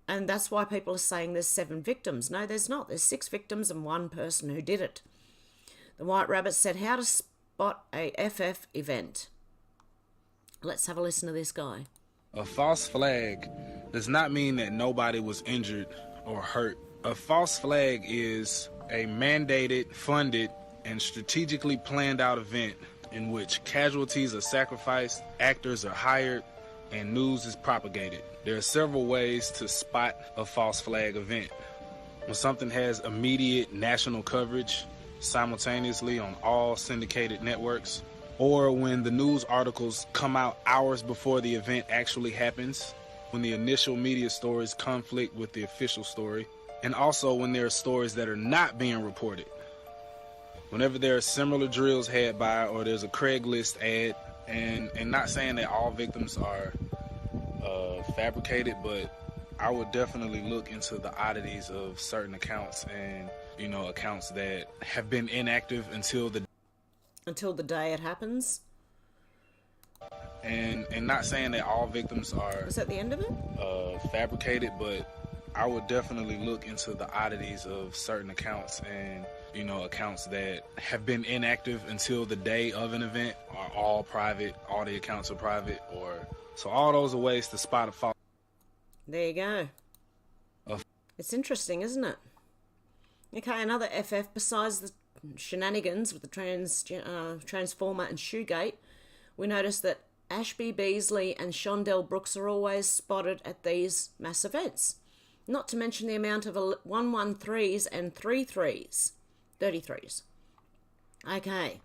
B: And that's why people are saying there's 7 victims. No, there's not. There's 6 victims and 1 person who did it. The White Rabbit said how to spot a FF event. Let's have a listen to this guy.
M: A false flag does not mean that nobody was injured or hurt. A false flag is a mandated, funded, and strategically planned out event in which casualties are sacrificed, actors are hired, and news is propagated. There are several ways to spot a false flag event. When something has immediate national coverage simultaneously on all syndicated networks, or when the news articles come out hours before the event actually happens, when the initial media stories conflict with the official story, and also when there are stories that are not being reported. Whenever there are similar drills had by, or there's a Craigslist ad, and not saying that all victims are fabricated, but I would definitely look into the oddities of certain accounts and, accounts that have been inactive until the
B: day it happens.
M: And not saying that all victims are...
B: Is that the end of it?
M: Fabricated, but I would definitely look into the oddities of certain accounts and, accounts that have been inactive until the day of an event are all private, all the accounts are private, so all those are ways to spot a false...
B: There you go. It's interesting, isn't it? Okay, another FF besides the shenanigans with the Transformer and Shoegate, we noticed that Ashby Beasley and Shondell Brooks are always spotted at these mass events. Not to mention the amount of 113s and 33s. Okay.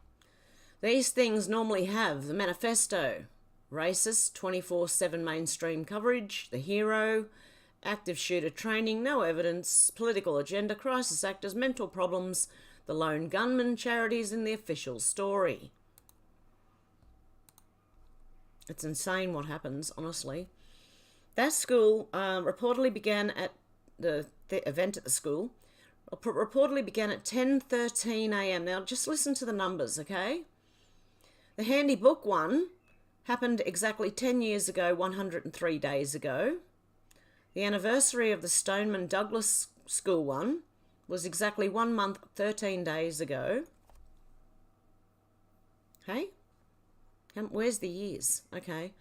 B: These things normally have the manifesto, racist, 24/7 mainstream coverage, the hero, active shooter training, no evidence, political agenda, crisis actors, mental problems, the lone gunman, charities in the official story. It's insane what happens, honestly. That school reportedly began at the event at the school, reportedly began at 10:13 a.m. Now, just listen to the numbers, okay? The Handy Book one happened exactly 10 years ago, 103 days ago. The anniversary of the Stoneman Douglas School one was exactly 1 month, 13 days ago. Okay? Where's the years? Okay.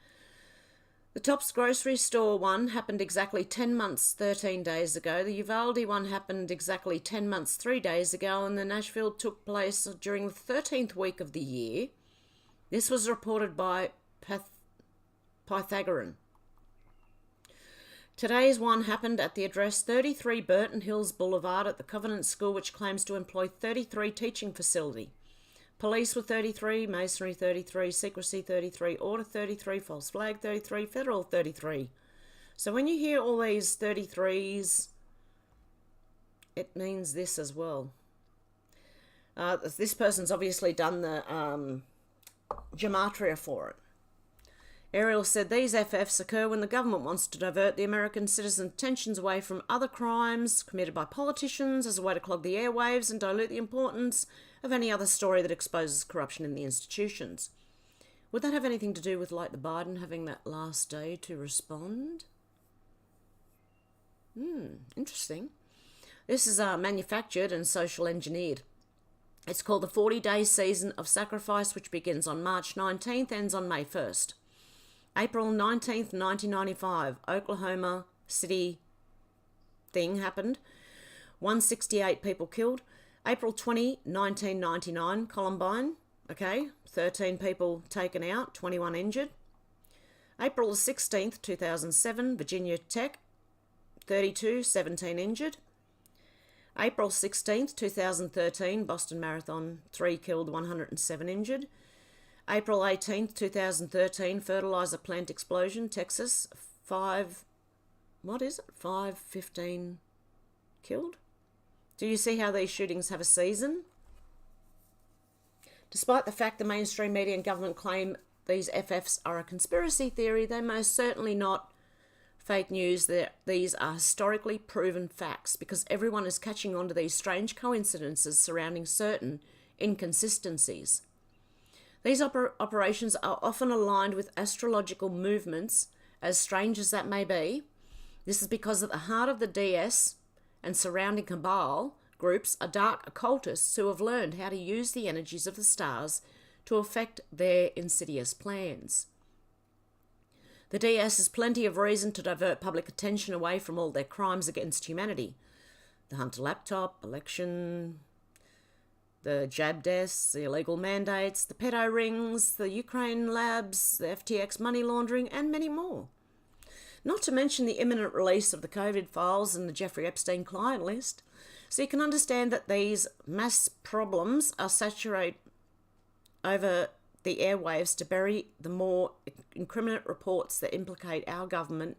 B: The Tops Grocery Store one happened exactly 10 months, 13 days ago. The Uvalde one happened exactly 10 months, 3 days ago. And the Nashville took place during the 13th week of the year. This was reported by Pythagorean. Today's one happened at the address 33 Burton Hills Boulevard at the Covenant School, which claims to employ 33 teaching facility. Police were 33, Masonry 33, Secrecy 33, Order 33, False Flag 33, Federal 33. So when you hear all these 33s, it means this as well. This person's obviously done the gematria for it. Ariel said these FFs occur when the government wants to divert the American citizens' attentions away from other crimes committed by politicians as a way to clog the airwaves and dilute the importance of any other story that exposes corruption in the institutions. Would that have anything to do with, like, the Biden having that last day to respond? Interesting. This is manufactured and social engineered. It's called the 40-day season of sacrifice, which begins on March 19th, ends on May 1st. April 19th, 1995, Oklahoma City thing happened. 168 people killed. April 20, 1999, Columbine, 13 people taken out, 21 injured. April 16th, 2007, Virginia Tech, 32, 17 injured. April 16th, 2013, Boston Marathon, 3 killed, 107 injured. April 18th, 2013, fertilizer plant explosion, Texas, 515 killed? Do you see how these shootings have a season? Despite the fact the mainstream media and government claim these FFs are a conspiracy theory, they're most certainly not fake news. These are historically proven facts because everyone is catching on to these strange coincidences surrounding certain inconsistencies. These operations are often aligned with astrological movements, as strange as that may be. This is because at the heart of the DS and surrounding cabal groups are dark occultists who have learned how to use the energies of the stars to affect their insidious plans. The DS has plenty of reason to divert public attention away from all their crimes against humanity. The Hunter laptop, election, the jab deaths, the illegal mandates, the pedo rings, the Ukraine labs, the FTX money laundering, and many more. Not to mention the imminent release of the COVID files and the Jeffrey Epstein client list. So you can understand that these mass problems are saturated over the airwaves to bury the more incriminate reports that implicate our government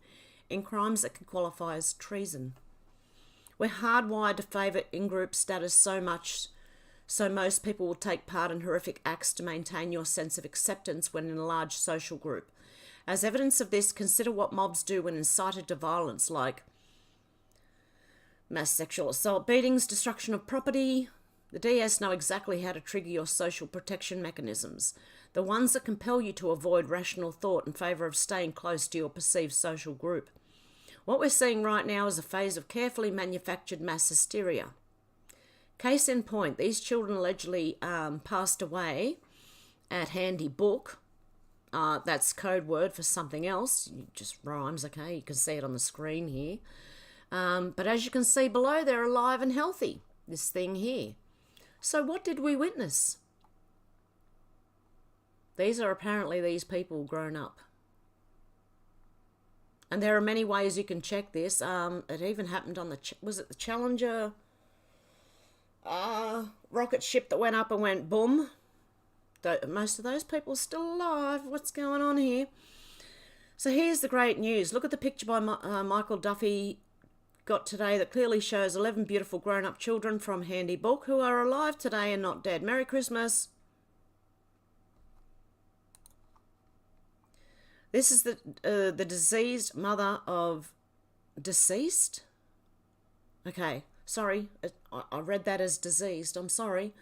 B: in crimes that can qualify as treason. We're hardwired to favour in-group status so much so most people will take part in horrific acts to maintain your sense of acceptance when in a large social group. As evidence of this, consider what mobs do when incited to violence, like mass sexual assault, beatings, destruction of property. The DS know exactly how to trigger your social protection mechanisms, the ones that compel you to avoid rational thought in favour of staying close to your perceived social group. What we're seeing right now is a phase of carefully manufactured mass hysteria. Case in point, these children allegedly passed away at Handy Book. That's code word for something else. It just rhymes, okay? You can see it on the screen here. But as you can see below, they're alive and healthy, this thing here. So what did we witness? These are apparently these people grown up. And there are many ways you can check this. It even happened on the, was it the Challenger rocket ship that went up and went boom? Most of those people are still alive. What's going on here? So here's the great news. Look at the picture by Michael Duffy got today that clearly shows 11 beautiful grown-up children from Handy Book who are alive today and not dead. Merry Christmas. This is the deceased mother of deceased? Okay, sorry. I read that as diseased. I'm sorry.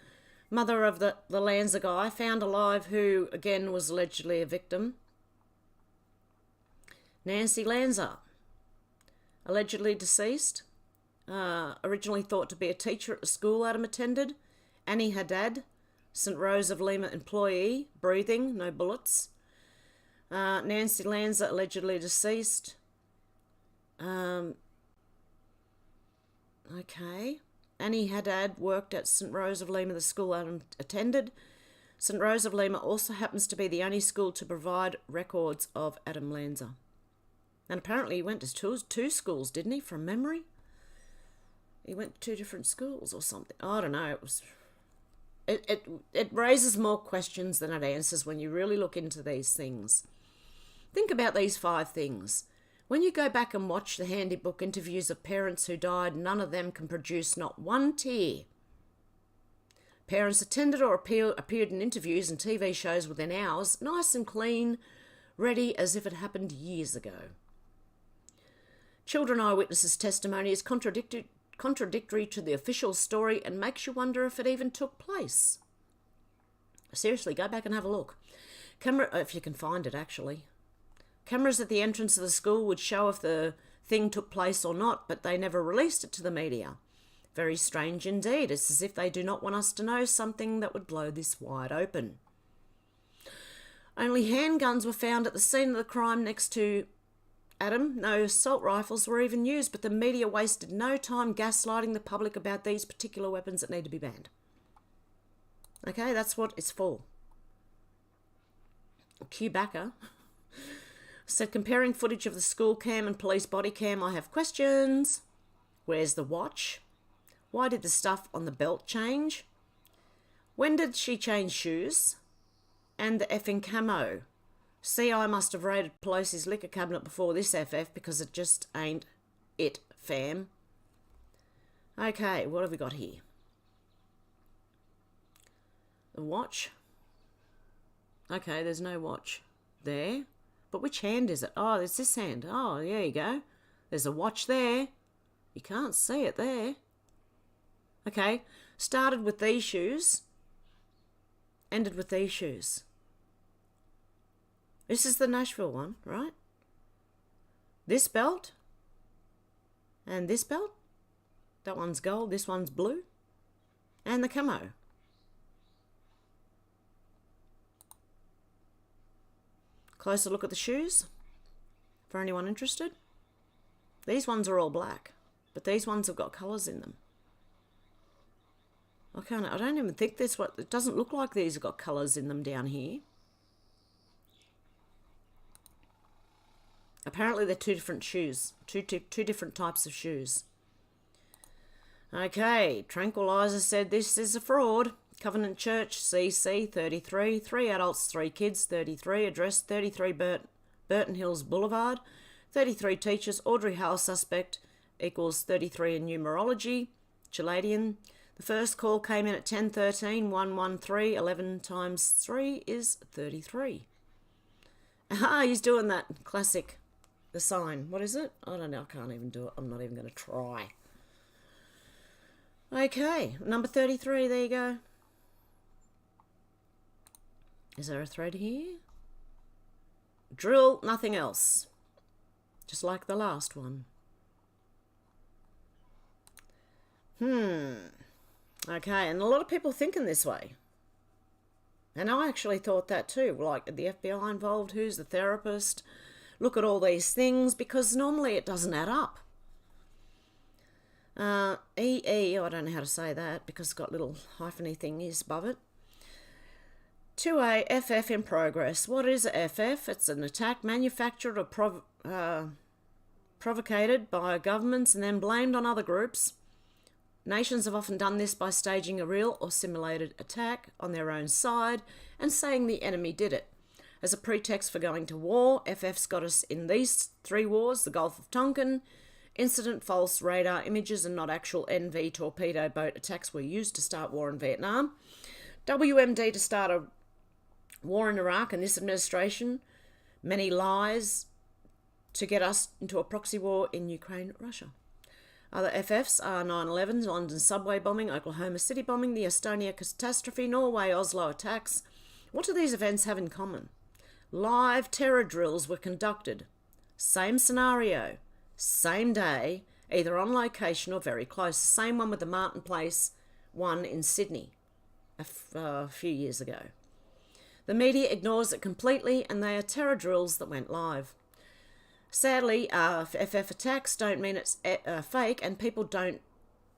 B: Mother of the Lanza guy, found alive, who, again, was allegedly a victim. Nancy Lanza, allegedly deceased. Originally thought to be a teacher at the school Adam attended. Annie Haddad, St. Rose of Lima employee, breathing, no bullets. Nancy Lanza, allegedly deceased. Okay. Annie Haddad worked at St. Rose of Lima, the school Adam attended. St. Rose of Lima also happens to be the only school to provide records of Adam Lanza. And apparently he went to two schools, didn't he, from memory? He went to 2 different schools or something. I don't know. It raises more questions than it answers when you really look into these things. Think about these 5 things. When you go back and watch the handybook interviews of parents who died, none of them can produce not one tear. Parents attended or appeared in interviews and TV shows within hours, nice and clean, ready as if it happened years ago. Children eyewitnesses' testimony is contradictory to the official story and makes you wonder if it even took place. Seriously, go back and have a look. If you can find it, actually. Cameras at the entrance of the school would show if the thing took place or not, but they never released it to the media. Very strange indeed. It's as if they do not want us to know something that would blow this wide open. Only handguns were found at the scene of the crime next to Adam. No assault rifles were even used, but the media wasted no time gaslighting the public about these particular weapons that need to be banned. Okay, that's what it's for. Quebecer said, comparing footage of the school cam and police body cam, I have questions. Where's the watch? Why did the stuff on the belt change? When did she change shoes? And the effing camo. See, I must have raided Pelosi's liquor cabinet before this FF because it just ain't it, fam. Okay, what have we got here? The watch. Okay, there's no watch there. But which hand is it? Oh, there's this hand. Oh, there you go. There's a watch there. You can't see it there. Okay, started with these shoes. Ended with these shoes. This is the Nashville one, right? This belt. And this belt. That one's gold, this one's blue. And the camo. Closer look at the shoes, for anyone interested. These ones are all black, but these ones have got colours in them. I don't even think it doesn't look like these have got colours in them down here. Apparently they're 2 different shoes, two different types of shoes. Okay, Tranquilizer said this is a fraud. Covenant Church, CC, 33, 3 adults, 3 kids, 33, address 33 Burton Hills Boulevard, 33 teachers, Audrey Hale suspect, equals 33 in numerology, Chiladian. The first call came in at 10:13, 113, 11 times 3 is 33. Aha, he's doing that classic, the sign. What is it? I don't know, I can't even do it. I'm not even going to try. Okay, number 33, there you go. Is there a thread here? Drill, nothing else. Just like the last one. Okay, and a lot of people thinking this way. And I actually thought that too. Like, the FBI involved, who's the therapist? Look at all these things, because normally it doesn't add up. EE, I don't know how to say that, because it's got little hypheny thingies above it. 2A, FF in progress. What is a FF? It's an attack manufactured or provocated by governments and then blamed on other groups. Nations have often done this by staging a real or simulated attack on their own side and saying the enemy did it. As a pretext for going to war, FF's got us in these 3 wars, the Gulf of Tonkin. Incident, false radar images and not actual NV torpedo boat attacks were used to start war in Vietnam. WMD to start a war in Iraq and this administration. Many lies to get us into a proxy war in Ukraine, Russia. Other FFs are 9/11, London subway bombing, Oklahoma City bombing, the Estonia catastrophe, Norway, Oslo attacks. What do these events have in common? Live terror drills were conducted. Same scenario, same day, either on location or very close. The same one with the Martin Place one in Sydney a few years ago. The media ignores it completely, and they are terror drills that went live. Sadly, FF attacks don't mean it's fake, and people don't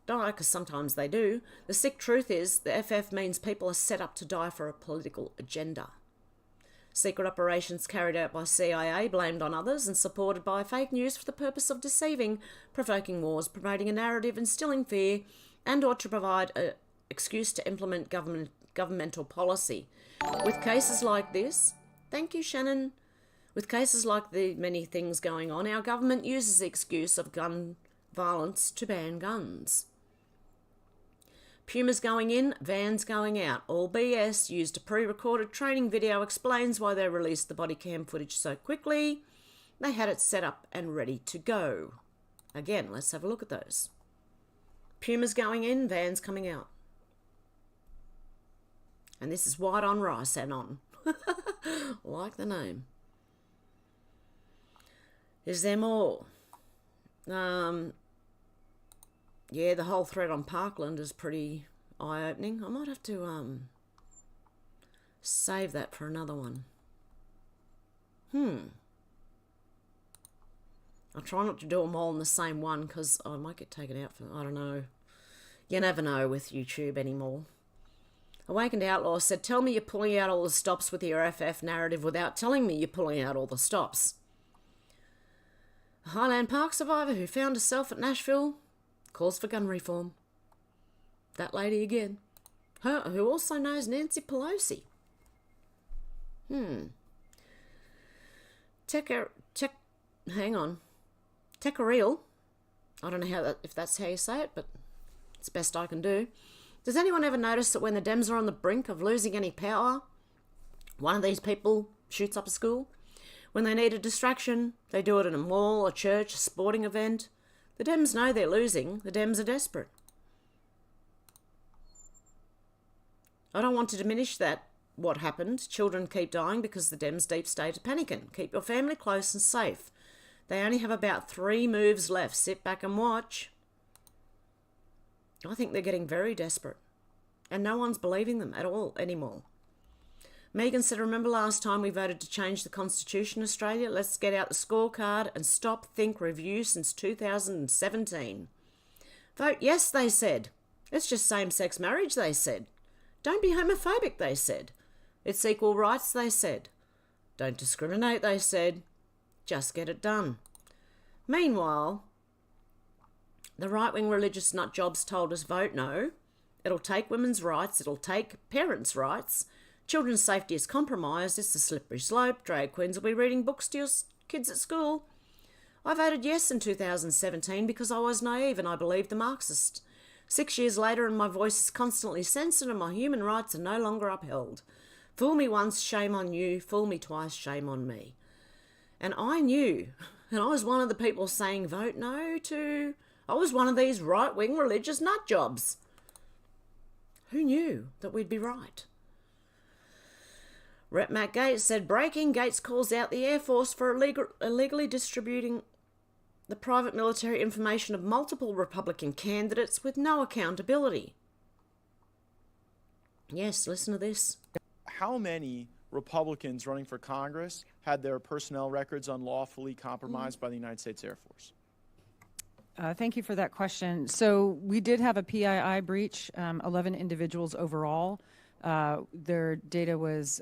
B: die, because sometimes they do. The sick truth is the FF means people are set up to die for a political agenda. Secret operations carried out by CIA, blamed on others and supported by fake news for the purpose of deceiving, provoking wars, promoting a narrative, instilling fear, and or to provide an excuse to implement governmental policy. With cases like this, thank you, Shannon. With cases like the many things going on, our government uses the excuse of gun violence to ban guns. Pumas going in, vans going out. All BS. Used a pre-recorded training video explains why they released the body cam footage so quickly. They had it set up and ready to go. Again, let's have a look at those. Pumas going in, vans coming out. And this is white on rice and on. Like the name. Is there more? Yeah, the whole thread on Parkland is pretty eye-opening. I might have to save that for another one. I'll try not to do them all in the same one because I might get taken out for, I don't know. You never know with YouTube anymore. Awakened Outlaw said, tell me you're pulling out all the stops with your FF narrative without telling me you're pulling out all the stops. A Highland Park survivor who found herself at Nashville calls for gun reform. That lady again. Her, who also knows Nancy Pelosi. Hang on. Tekareel. I don't know if that's how you say it, but it's best I can do. Does anyone ever notice that when the Dems are on the brink of losing any power, one of these people shoots up a school? When they need a distraction, they do it in a mall, a church, a sporting event. The Dems know they're losing. The Dems are desperate. I don't want to diminish that, what happened. Children keep dying because the Dems deep state are panicking. Keep your family close and safe. They only have about 3 moves left. Sit back and watch. I think they're getting very desperate. And no one's believing them at all anymore. Megan said, remember last time we voted to change the Constitution, Australia? Let's get out the scorecard and stop, think, review since 2017. Vote yes, they said. It's just same-sex marriage, they said. Don't be homophobic, they said. It's equal rights, they said. Don't discriminate, they said. Just get it done. Meanwhile, the right-wing religious nutjobs told us vote no. It'll take women's rights. It'll take parents' rights. Children's safety is compromised. It's a slippery slope. Drag queens will be reading books to your kids at school. I voted yes in 2017 because I was naive and I believed the Marxist. 6 years later and my voice is constantly censored and my human rights are no longer upheld. Fool me once, shame on you. Fool me twice, shame on me. And I knew, and I was one of the people saying vote no to... I was one of these right-wing religious nutjobs. Who knew that we'd be right? Rep Matt Gates said, breaking, Gates calls out the Air Force for illegally distributing the private military information of multiple Republican candidates with no accountability. Yes, listen to this.
N: How many Republicans running for Congress had their personnel records unlawfully compromised by the United States Air Force?
O: Thank you for that question. So we did have a PII breach, 11 individuals overall. Their data was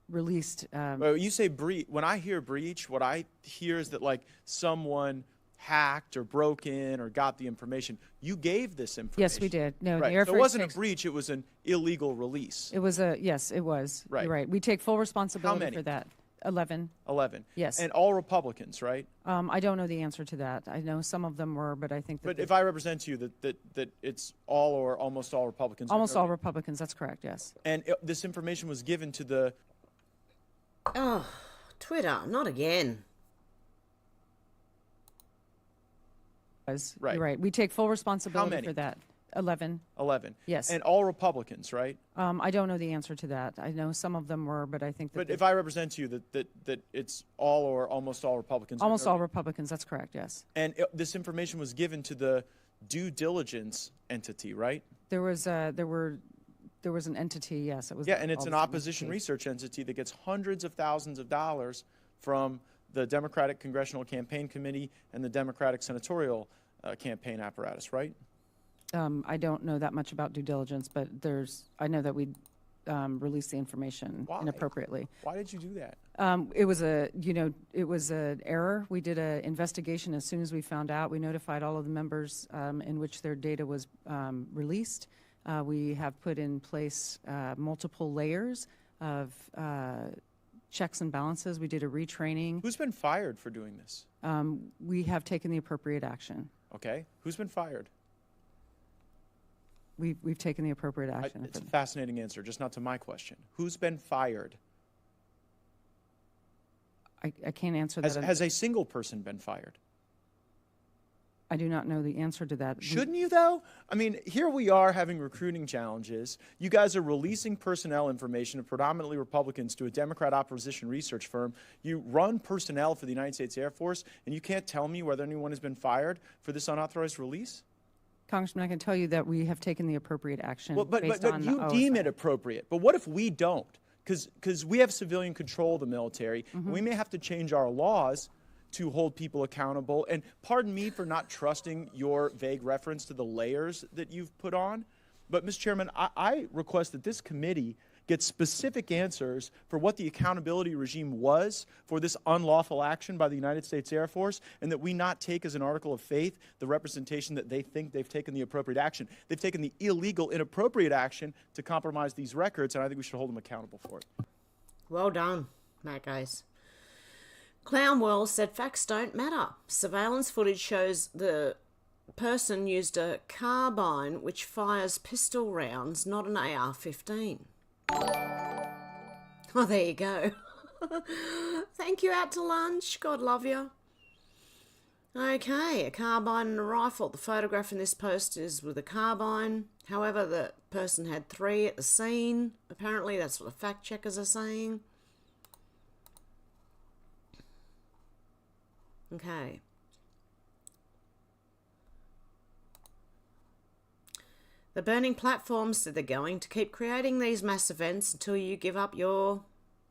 O: released.
N: Well, you say breach. When I hear breach, what I hear is that like someone hacked or broke in or got the information. You gave this information.
O: Yes, we did. No,
N: right.
O: the Air
N: So
O: Force
N: it wasn't a breach. It was an illegal release.
O: It was a, yes, it was.
N: Right.
O: You're right. We take full responsibility
N: How many?
O: for that. 11.
N: 11.
O: Yes.
N: And all Republicans, right?
O: I don't know the answer to that. I know some of them were, but I think that...
N: But if I represent to you that it's all or almost all Republicans...
O: Almost all Republicans, that's correct, yes.
N: And this information was given to the...
B: Oh, Twitter, not again.
N: Right.
O: You're right. We take full responsibility
N: How many?
O: for that. 11.
N: 11.
O: Yes.
N: And all Republicans, right?
O: I don't know the answer to that. I know some of them were, but I think that...
N: But if I represent to you that it's all or almost all Republicans...
O: Almost all Republicans, that's correct, yes.
N: And this information was given to the due diligence entity, right?
O: There was an entity, yes. It was.
N: Yeah, and it's an
O: all
N: opposition research entity that gets hundreds of thousands of dollars from the Democratic Congressional Campaign Committee and the Democratic Senatorial campaign apparatus, right?
O: I don't know that much about due diligence, but I know that we released the information inappropriately.
N: Why did you do that?
O: It was an error. We did an investigation as soon as we found out. We notified all of the members in which their data was released. We have put in place multiple layers of checks and balances. We did a retraining.
N: Who's been fired for doing this?
O: We have taken the appropriate action.
N: Okay. Who's been fired?
O: We've taken the appropriate action.
N: It's a fascinating answer, just not to my question. Who's been fired?
O: I can't answer that.
N: Has a single person been fired?
O: I do not know the answer to that.
N: Shouldn't you, though? I mean, here we are having recruiting challenges. You guys are releasing personnel information of predominantly Republicans to a Democrat opposition research firm. You run personnel for the United States Air Force, and you can't tell me whether anyone has been fired for this unauthorized release?
O: Congressman, I can tell you that we have taken the appropriate action
N: But you deem it appropriate. But what if we don't? Because we have civilian control of the military, and we may have to change our laws to hold people accountable. And pardon me for not trusting your vague reference to the layers that you've put on. But, Mr. Chairman, I request that this committee get specific answers for what the accountability regime was for this unlawful action by the United States Air Force, and that we not take as an article of faith the representation that they think they've taken the appropriate action. They've taken the illegal, inappropriate action to compromise these records, and I think we should hold them accountable for it.
B: Well done, Matt Gaze. Clownwell said facts don't matter. Surveillance footage shows the person used a carbine which fires pistol rounds, not an AR-15. Oh, there you go. Thank you, out to lunch. God love you. Okay, a carbine and a rifle. The photograph in this post is with a carbine. However, the person had 3 at the scene. Apparently, that's what the fact checkers are saying. Okay. The burning platform said they're going to keep creating these mass events until you give up your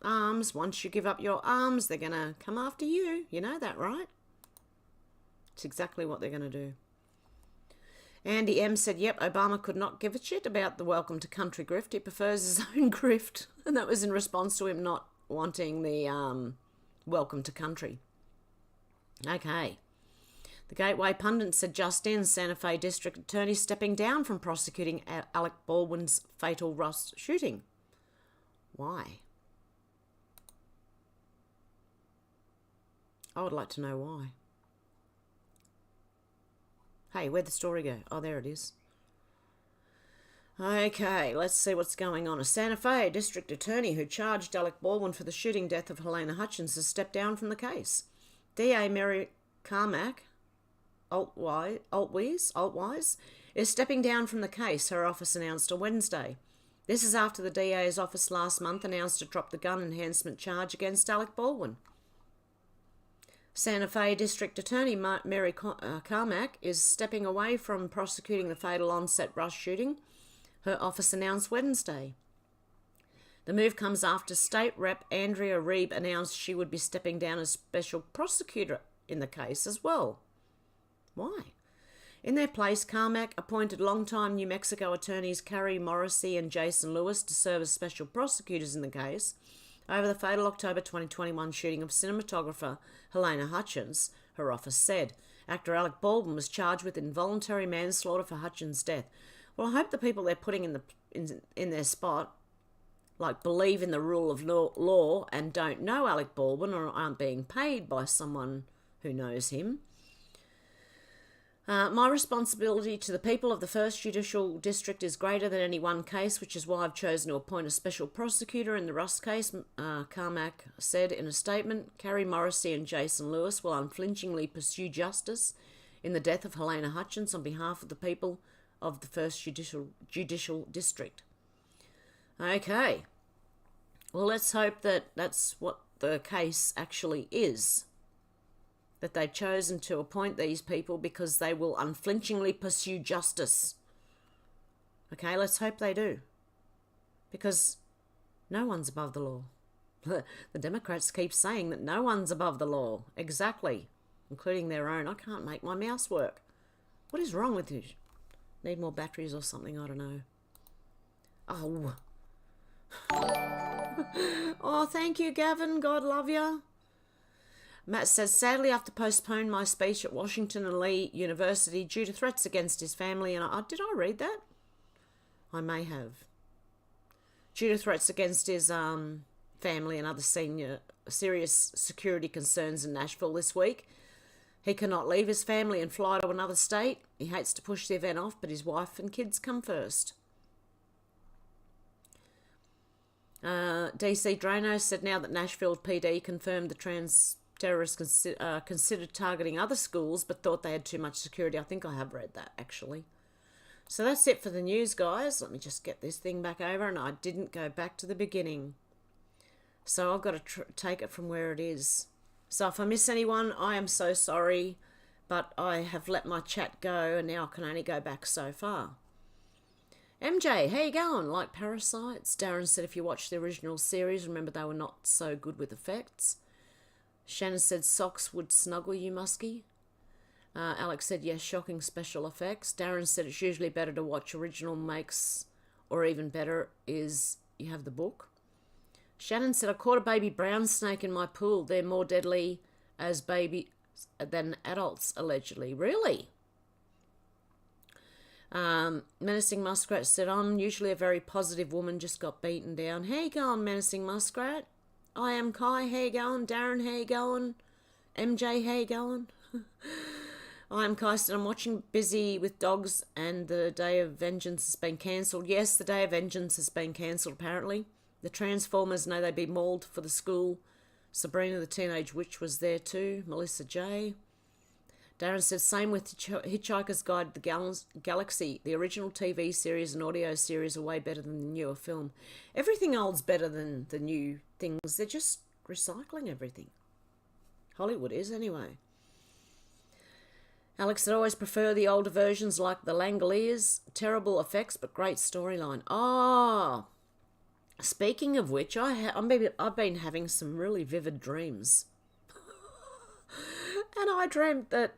B: arms. Once you give up your arms, they're going to come after you. You know that, right? It's exactly what they're going to do. Andy M said, yep, Obama could not give a shit about the welcome to country grift. He prefers his own grift. And that was in response to him not wanting the welcome to country. Okay. The Gateway pundit said just in, Santa Fe District Attorney stepping down from prosecuting Alec Baldwin's fatal Ross shooting. Why? I would like to know why. Hey, where'd the story go? Oh, there it is. Okay, let's see what's going on. A Santa Fe District Attorney who charged Alec Baldwin for the shooting death of Helena Hutchins has stepped down from the case. DA Mary Carmack, Altwise, is stepping down from the case, her office announced on Wednesday. This is after the DA's office last month announced to drop the gun enhancement charge against Alec Baldwin. Santa Fe District Attorney Mary Carmack is stepping away from prosecuting the fatal onset Rush shooting, her office announced Wednesday. The move comes after State Rep Andrea Reeb announced she would be stepping down as special prosecutor in the case as well. Why? In their place, Carmack appointed longtime New Mexico attorneys Carrie Morrissey and Jason Lewis to serve as special prosecutors in the case over the fatal October 2021 shooting of cinematographer Helena Hutchins, her office said. Actor Alec Baldwin was charged with involuntary manslaughter for Hutchins' death. Well, I hope the people they're putting in their spot believe in the rule of law and don't know Alec Baldwin or aren't being paid by someone who knows him. My responsibility to the people of the 1st Judicial District is greater than any one case, which is why I've chosen to appoint a special prosecutor in the Russ case, Carmack said in a statement. Carrie Morrissey and Jason Lewis will unflinchingly pursue justice in the death of Helena Hutchins on behalf of the people of the 1st Judicial District. Okay. Well, let's hope that that's what the case actually is. That they've chosen to appoint these people because they will unflinchingly pursue justice. Okay, let's hope they do. Because no one's above the law. The Democrats keep saying that no one's above the law. Exactly. Including their own. I can't make my mouse work. What is wrong with you? Need more batteries or something? I don't know. Oh. Oh, thank you, Gavin. God love you. Matt says, sadly, I have to postpone my speech at Washington and Lee University due to threats against his family. And did I read that? I may have. Due to threats against his family and other serious security concerns in Nashville this week. He cannot leave his family and fly to another state. He hates to push the event off, but his wife and kids come first. DC Drano said now that Nashville PD confirmed the trans terrorists considered targeting other schools but thought they had too much security. I think I have read that, actually. So that's it for the news, guys. Let me just get this thing back over, and I didn't go back to the beginning. So I've got to take it from where it is. So if I miss anyone, I am so sorry, but I have let my chat go, and now I can only go back so far. MJ, how you going? Like Parasites? Darren said if you watched the original series, remember they were not so good with effects. Shannon said socks would snuggle you, Muskie. Alex said yes, shocking special effects. Darren said it's usually better to watch original makes, or even better is you have the book. Shannon said I caught a baby brown snake in my pool. They're more deadly as babies than adults, allegedly. Really? Menacing Muskrat said, I'm usually a very positive woman, just got beaten down. How you going, Menacing Muskrat? I am Kai, how you going? Darren, how you going? MJ, how you going? I am Kai, said I'm watching Busy with Dogs and the Day of Vengeance has been cancelled. Yes, the Day of Vengeance has been cancelled, apparently. The Transformers know they'd be mauled for the school. Sabrina the Teenage Witch was there too. Melissa J. Darren said, same with Hitchhiker's Guide to the Galaxy. The original TV series and audio series are way better than the newer film. Everything old's better than the new things. They're just recycling everything. Hollywood is, anyway. Alex said, I always prefer the older versions like the Langoliers. Terrible effects, but great storyline. Oh, speaking of which, I've been having some really vivid dreams. And I dreamt that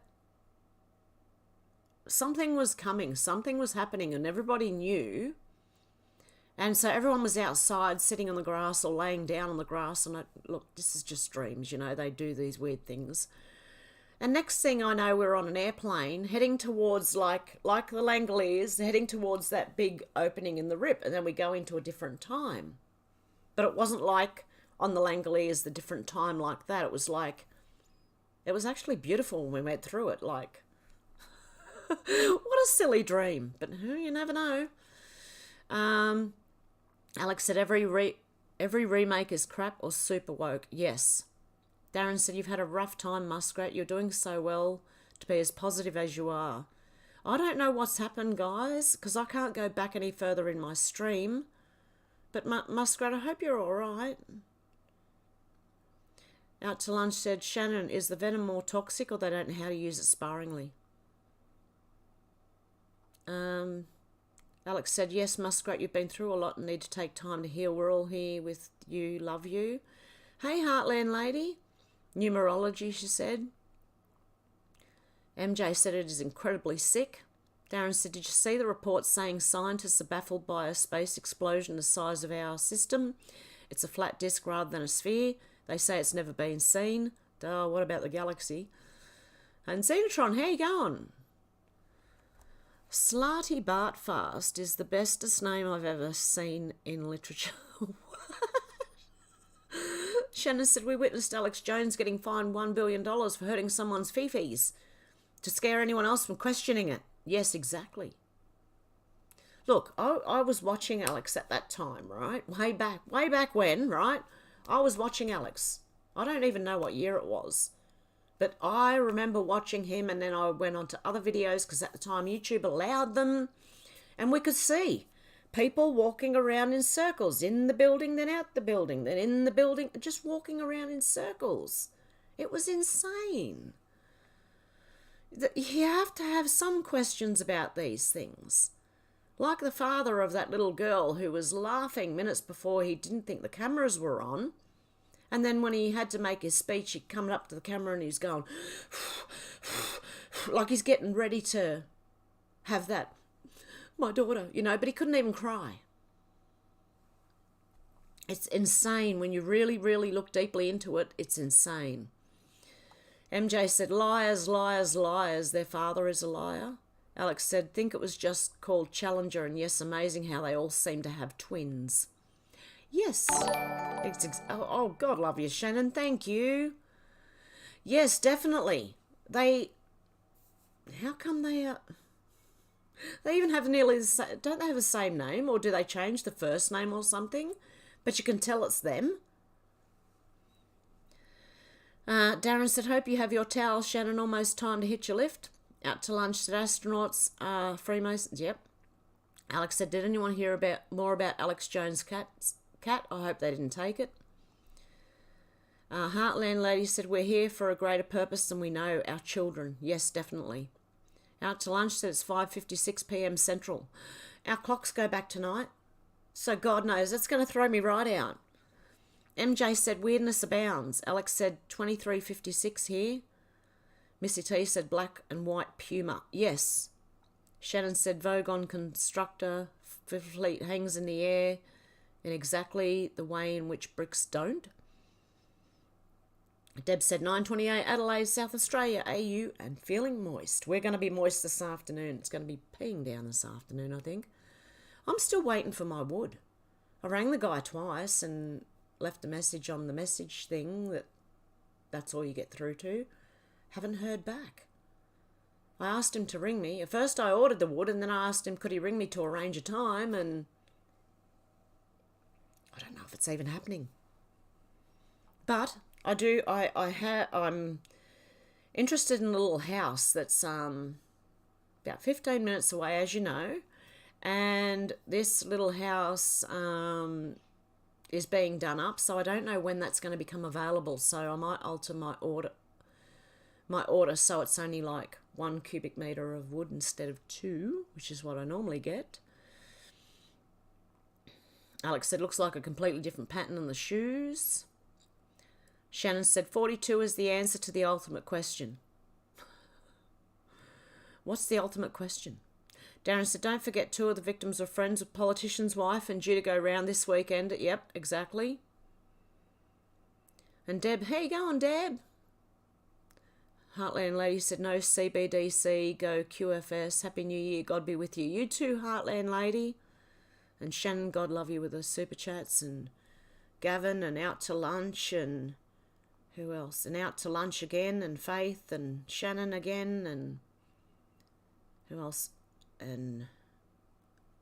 B: something was coming, something was happening, and everybody knew. And so everyone was outside sitting on the grass or laying down on the grass. And look, this is just dreams, you know, they do these weird things. And next thing I know, we're on an airplane heading towards, like the Langoliers, heading towards that big opening in the rip. And then we go into a different time. But it wasn't like on the Langoliers, the different time like that. It was like, it was actually beautiful when we went through it. Like, what a silly dream. But you never know. Alex said every remake is crap or super woke. Yes. Darren said, you've had a rough time, Muskrat. You're doing so well to be as positive as you are. I don't know what's happened, guys, because I can't go back any further in my stream. But Muskrat, I hope you're all right. Out to Lunch said, Shannon, is the venom more toxic or they don't know how to use it sparingly? Alex said, yes, Muskrat, you've been through a lot and need to take time to heal. We're all here with you, love you. Hey, Heartland lady. Numerology, she said. MJ said it is incredibly sick. Darren said, did you see the report saying scientists are baffled by a space explosion the size of our system? It's a flat disk rather than a sphere. They say it's never been seen. Oh, what about the galaxy? And Xenotron, how you going? Slarty Bartfast is the bestest name I've ever seen in literature. Shannon said, we witnessed Alex Jones getting fined $1 billion for hurting someone's fifis to scare anyone else from questioning it. Yes, exactly. Look, I was watching Alex at that time, right? Way back when, right? I was watching Alex. I don't even know what year it was. But I remember watching him, and then I went on to other videos because at the time YouTube allowed them. And we could see people walking around in circles, in the building, then out the building, then in the building, just walking around in circles. It was insane. You have to have some questions about these things. Like the father of that little girl who was laughing minutes before he didn't think the cameras were on. And then when he had to make his speech, he come up to the camera and he's going, like he's getting ready to have that, my daughter, you know, but he couldn't even cry. It's insane. When you really, really look deeply into it, it's insane. MJ said, liars, liars, liars. Their father is a liar. Alex said, think it was just called Challenger, and yes, amazing how they all seem to have twins. Yes. Oh, God love you, Shannon. Thank you. Yes, definitely. How come they even have nearly the same, don't they have the same name, or do they change the first name or something? But you can tell it's them. Darren said, hope you have your towel, Shannon. Almost time to hit your lift. Out to lunch, said astronauts, Freemasons. Yep. Alex said, did anyone hear more about Alex Jones' cat? I hope they didn't take it. Heartland lady said, we're here for a greater purpose than we know, our children. Yes, definitely. Out to lunch, said it's 5:56 p.m. Central. Our clocks go back tonight. So God knows, that's going to throw me right out. MJ said, weirdness abounds. Alex said, 23:56 here. Missy T said, black and white puma. Yes. Shannon said, Vogon constructor, fleet hangs in the air in exactly the way in which bricks don't. Deb said, 9:28 Adelaide, South Australia, AU, and feeling moist. We're going to be moist this afternoon. It's going to be peeing down this afternoon, I think. I'm still waiting for my wood. I rang the guy twice and left a message on the message thing that's all you get through to. Haven't heard back. I asked him to ring me. At first I ordered the wood, and then I asked him could he ring me to arrange a time, and I don't know if it's even happening. But I'm interested in a little house that's about 15 minutes away, as you know, and this little house is being done up, so I don't know when that's going to become available, so I might alter my order so it's only like 1 cubic metre of wood instead of 2, which is what I normally get. Alex said, looks like a completely different pattern on the shoes. Shannon said, 42 is the answer to the ultimate question. What's the ultimate question? Darren said, don't forget 2 of the victims are friends with politician's wife and due to go round this weekend. Yep, exactly. And Deb, how you going, Deb? Heartland lady said, no CBDC, go QFS. Happy New Year, God be with you. You too, Heartland lady. And Shannon, God love you with the super chats. And Gavin, and out to lunch, and who else? And out to lunch again, and Faith, and Shannon again, and who else? And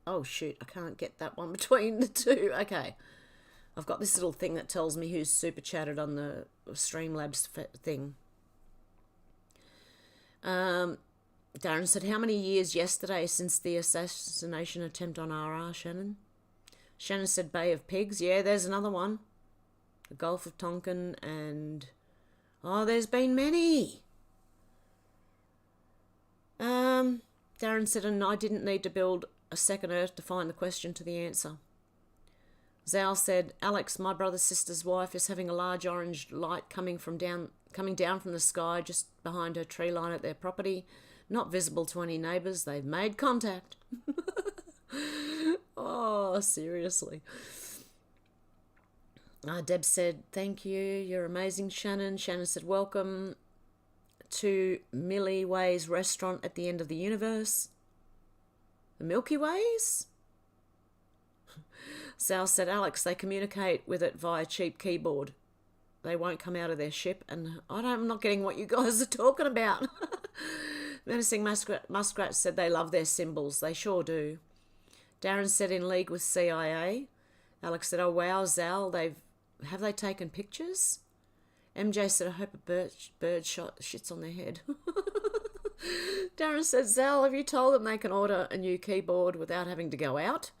B: oh shoot, I can't get that one between the 2. Okay, I've got this little thing that tells me who's super chatted on the Streamlabs thing. Darren said, how many years yesterday since the assassination attempt on RR, Shannon? Shannon said Bay of Pigs. Yeah, there's another one. The Gulf of Tonkin, and oh, there's been many. Darren said, and I didn't need to build a second Earth to find the question to the answer. Zal said, Alex, my brother's sister's wife is having a large orange light coming down from the sky just behind her tree line at their property. Not visible to any neighbours. They've made contact. Oh, seriously. Deb said, thank you. You're amazing, Shannon. Shannon said, welcome to Millie Way's restaurant at the end of the universe. The Milky Ways? Sal said, Alex, they communicate with it via cheap keyboard. They won't come out of their ship, and I'm not getting what you guys are talking about. Menacing Muskrat said they love their symbols. They sure do. Darren said in league with CIA. Alex said, oh wow, Zal, have they taken pictures? MJ said, I hope a bird shits on their head. Darren said, Zal, have you told them they can order a new keyboard without having to go out?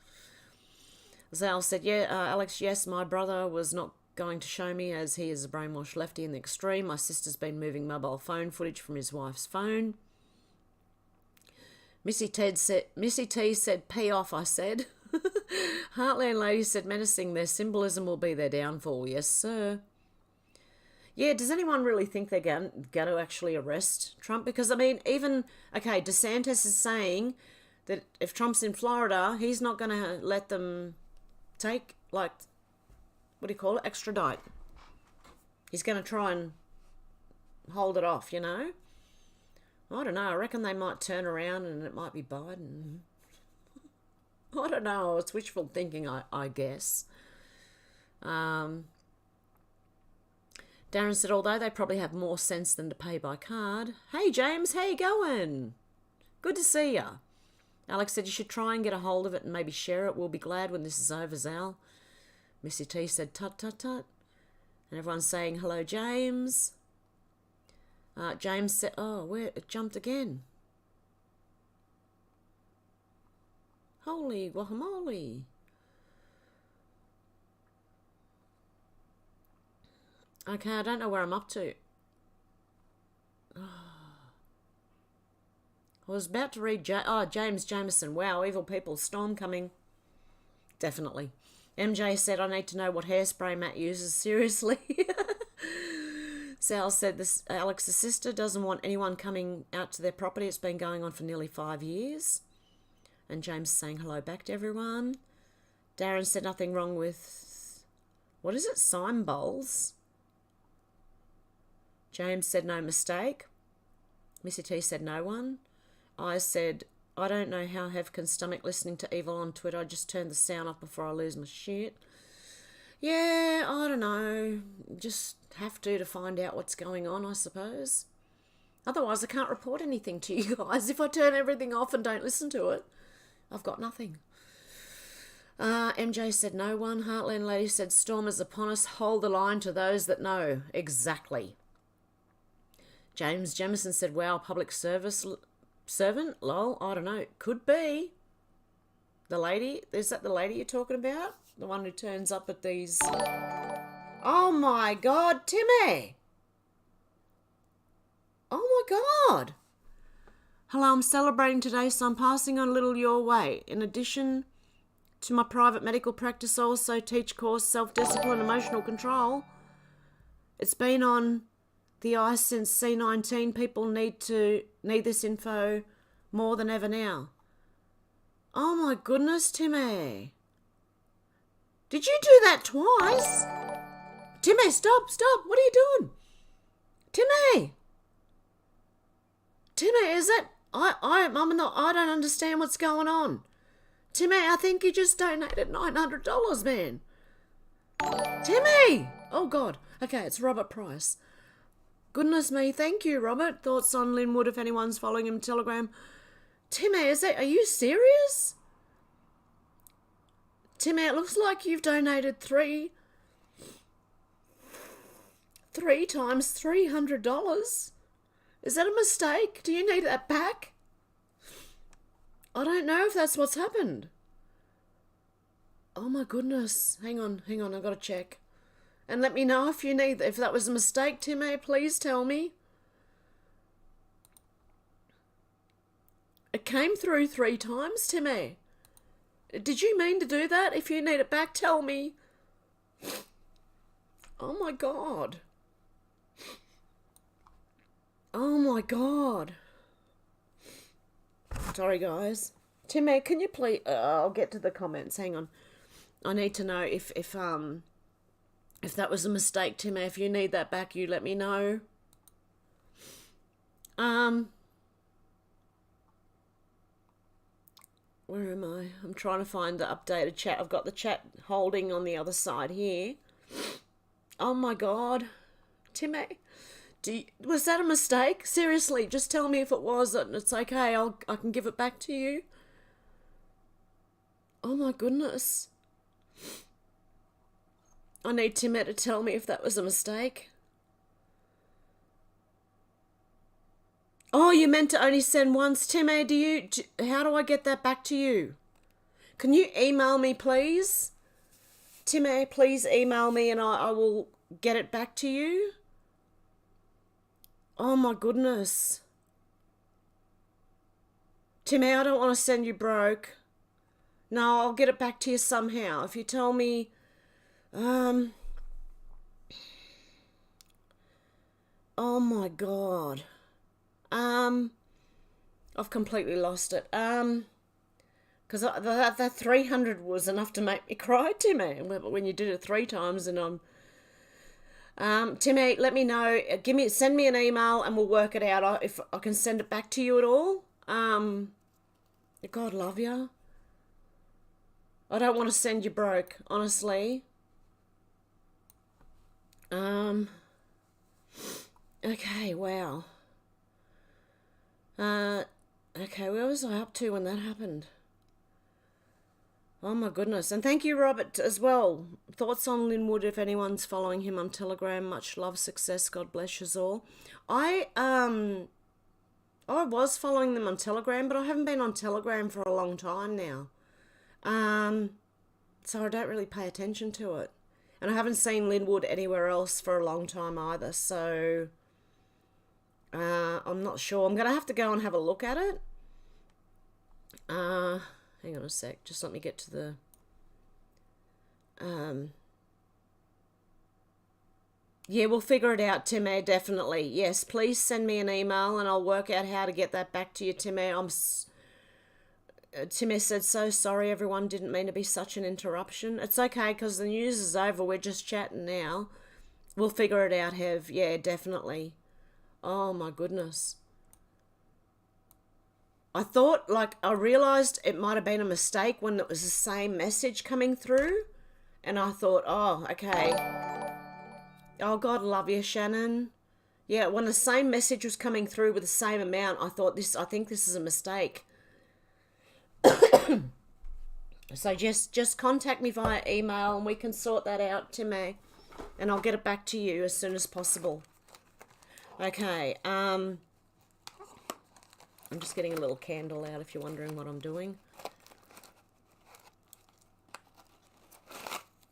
B: Zal said, yeah, Alex, yes, my brother was not going to show me as he is a brainwashed lefty in the extreme. My sister's been moving mobile phone footage from his wife's phone. Missy T said, pee off, I said. Heartland lady said, menacing, their symbolism will be their downfall. Yes, sir. Yeah, does anyone really think they're going to actually arrest Trump? Because, I mean, even, okay, DeSantis is saying that if Trump's in Florida, he's not going to let them take, like, what do you call it, extradite. He's going to try and hold it off, you know. I don't know. I reckon they might turn around and it might be Biden. I don't know. It's wishful thinking, I guess. Darren said, although they probably have more sense than to pay by card. Hey, James, how you going? Good to see ya. Alex said you should try and get a hold of it and maybe share it. We'll be glad when this is over, Zal. Missy T said, tut, tut, tut. And everyone's saying, hello, James. James said, oh, where it jumped again. Holy guacamole. Okay, I don't know where I'm up to. I was about to read James Jameson. Wow, evil people, storm coming. Definitely. MJ said, I need to know what hairspray Matt uses. Seriously. Sal said, this Alex's sister doesn't want anyone coming out to their property. It's been going on for nearly 5 years. And James is saying hello back to everyone. Darren said nothing wrong with, what is it, Sign bowls? James said no mistake. Missy T said no one. I said, I don't know how Hev can stomach listening to evil on Twitter. I just turned the sound off before I lose my shit. Yeah, I don't know. Just have to find out what's going on, I suppose. Otherwise, I can't report anything to you guys. If I turn everything off and don't listen to it, I've got nothing. MJ said no one. Heartland Lady said storm is upon us. Hold the line to those that know. Exactly. James Jemison said, wow, public service servant? Lol, I don't know. Could be. The lady? Is that the lady you're talking about? The one who turns up at these... Oh my God, Timmy! Oh my God! Hello, I'm celebrating today, so I'm passing on a little your way. In addition to my private medical practice, I also teach course self-discipline, emotional control. It's been on the ice since C19. People need this info more than ever now. Oh my goodness, Timmy. Did you do that twice? Timmy, stop. What are you doing? Timmy, is that... I don't understand what's going on. Timmy, I think you just donated $900, man. Timmy! Oh, God. Okay, it's Robert Price. Goodness me, thank you, Robert. Thoughts on Linwood if anyone's following him on Telegram. Timmy, are you serious? Timmy, it looks like you've donated three times $300. Is that a mistake? Do you need that back? I don't know if that's what's happened. Oh my goodness. Hang on, I've got to check. And let me know if if that was a mistake, Timmy, please tell me. It came through 3 times, Timmy. Did you mean to do that? If you need it back, tell me. Oh my God. Oh my God. Sorry, guys. Timmy, can you please... I'll get to the comments. Hang on. I need to know if that was a mistake, Timmy. If you need that back, you let me know. Where am I? I'm trying to find the updated chat. I've got the chat holding on the other side here. Oh my God. Timmy, was that a mistake? Seriously, just tell me if it was and it's okay. I can give it back to you. Oh my goodness. I need Timmy to tell me if that was a mistake. Oh, you meant to only send once, Timmy. How do I get that back to you? Can you email me, please? Timmy, please email me and I will get it back to you. Oh my goodness. Timmy, I don't want to send you broke. No, I'll get it back to you somehow. If you tell me... Oh my God. I've completely lost it. Because that 300 was enough to make me cry, Timmy. When you did it 3 times, and Timmy, let me know. Send me an email, and we'll work it out. If I can send it back to you at all. God love you. I don't want to send you broke, honestly. Okay, wow. Okay, where was I up to when that happened? Oh my goodness. And thank you, Robert, as well. Thoughts on Linwood, if anyone's following him on Telegram. Much love, success, God bless you all. I was following them on Telegram, but I haven't been on Telegram for a long time now. So I don't really pay attention to it. And I haven't seen Linwood anywhere else for a long time either, so I'm not sure. I'm going to have to go and have a look at it. Hang on a sec. Just let me get to the... Yeah, we'll figure it out, Timmy, definitely. Yes, please send me an email and I'll work out how to get that back to you, Timmy. Timmy said, so sorry, everyone. Didn't mean to be such an interruption. It's okay, because the news is over. We're just chatting now. We'll figure it out, Hev. Yeah, definitely. Oh, my goodness. I thought, I realised it might have been a mistake when it was the same message coming through. And I thought, oh, okay. Oh, God love you, Shannon. Yeah, when the same message was coming through with the same amount, I think this is a mistake. So just contact me via email and we can sort that out, Timmy. And I'll get it back to you as soon as possible. Okay, I'm just getting a little candle out if you're wondering what I'm doing.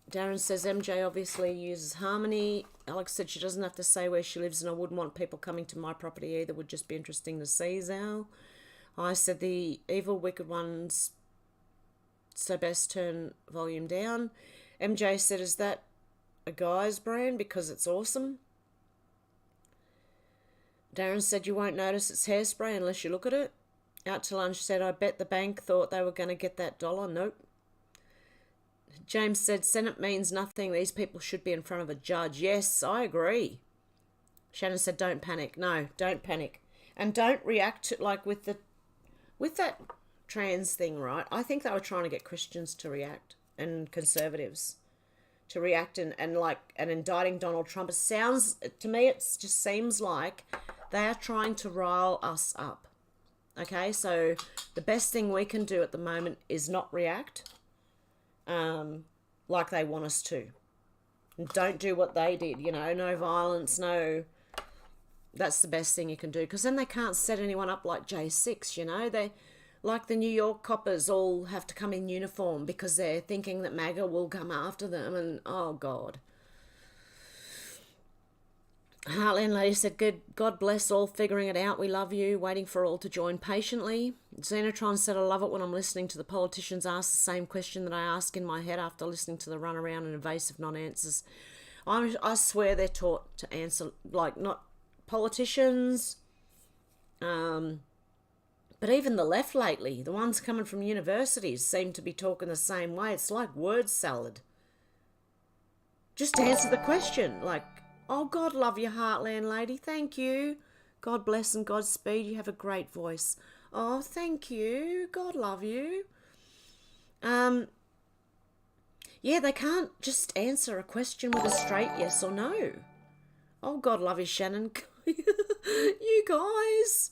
B: Darren says MJ obviously uses harmony. Alex said she doesn't have to say where she lives and I wouldn't want people coming to my property either. Would just be interesting to see, Zal. I said the evil wicked ones, so best turn volume down. MJ said, is that a guy's brand because it's awesome? Darren said you won't notice it's hairspray unless you look at it. Out to lunch said, I bet the bank thought they were going to get that $1. Nope. James said, Senate means nothing. These people should be in front of a judge. Yes, I agree. Shannon said, don't panic. No, don't panic. And don't react to, with that trans thing, right? I think they were trying to get Christians to react and conservatives to react and indicting Donald Trump. It sounds, to me, it just seems like they are trying to rile us up. Okay, so the best thing we can do at the moment is not react like they want us to. And don't do what they did, no violence, no... That's the best thing you can do, because then they can't set anyone up like J6, They, like the New York coppers, all have to come in uniform because they're thinking that MAGA will come after them, and oh God. Heartland Lady said, good, God bless all figuring it out. We love you. Waiting for all to join patiently. Xenotron said, I love it when I'm listening to the politicians ask the same question that I ask in my head after listening to the runaround and evasive non-answers. I swear they're taught to answer, not politicians, but even the left lately, the ones coming from universities seem to be talking the same way. It's like word salad. Just answer the question, oh, God love you, Heartland Lady. Thank you. God bless and Godspeed. You have a great voice. Oh, thank you. God love you. Yeah, they can't just answer a question with a straight yes or no. Oh, God love you, Shannon. You guys.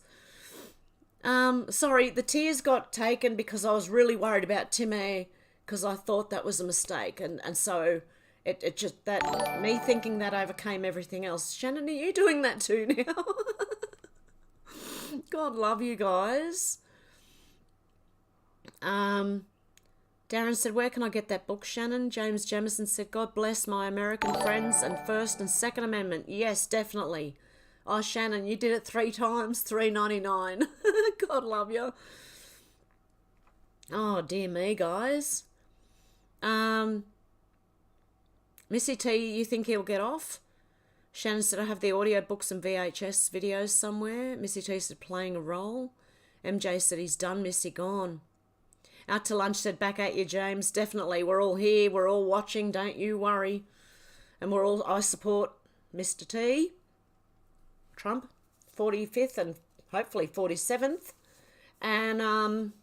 B: Sorry, the tears got taken because I was really worried about Timmy because I thought that was a mistake. And so... It just, that, me thinking that overcame everything else. Shannon, are you doing that too now? God love you guys. Darren said, where can I get that book, Shannon? James Jamison said, God bless my American friends and First and Second Amendment. Yes, definitely. Oh, Shannon, you did it 3 times, $3.99. God love you. Oh, dear me, guys. Missy T, you think he'll get off? Shannon said, I have the audio books and VHS videos somewhere. Missy T said, playing a role. MJ said, he's done, Missy, gone. Out to lunch said, back at you, James. Definitely. We're all here. We're all watching. Don't you worry. And I support Mr. T, Trump, 45th and hopefully 47th. And,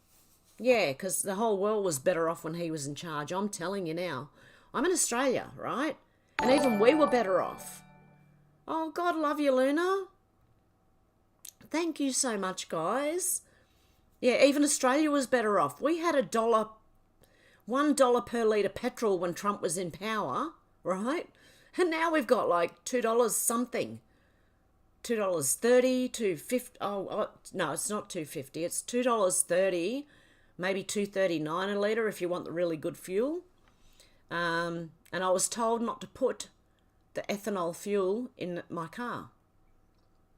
B: yeah, because the whole world was better off when he was in charge. I'm telling you now. I'm in Australia, right? And even we were better off. Oh, God love you, Luna. Thank you so much, guys. Yeah, even Australia was better off. We had $1 per litre petrol when Trump was in power, right? And now we've got like $2 something. $2.30 to $2.50. Oh, no, it's not $2.50. It's $2.30, maybe $2.39 a litre if you want the really good fuel. And I was told not to put the ethanol fuel in my car.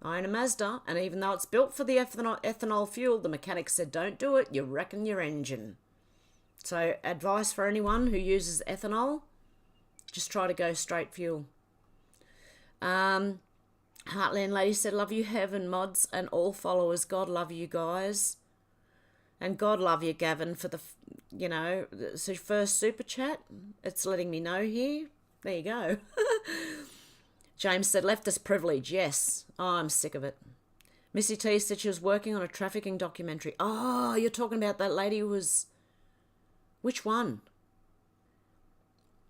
B: I own a Mazda, and even though it's built for the ethanol fuel, the mechanic said, don't do it, you wrecking your engine. So advice for anyone who uses ethanol, just try to go straight fuel. Heartland Lady said, love you, Heaven mods and all followers. God love you guys. And God love you, Gavin, for the first super chat. It's letting me know here. There you go. James said, leftist privilege, yes. Oh, I'm sick of it. Missy T said she was working on a trafficking documentary. Oh, you're talking about that lady who was... Which one?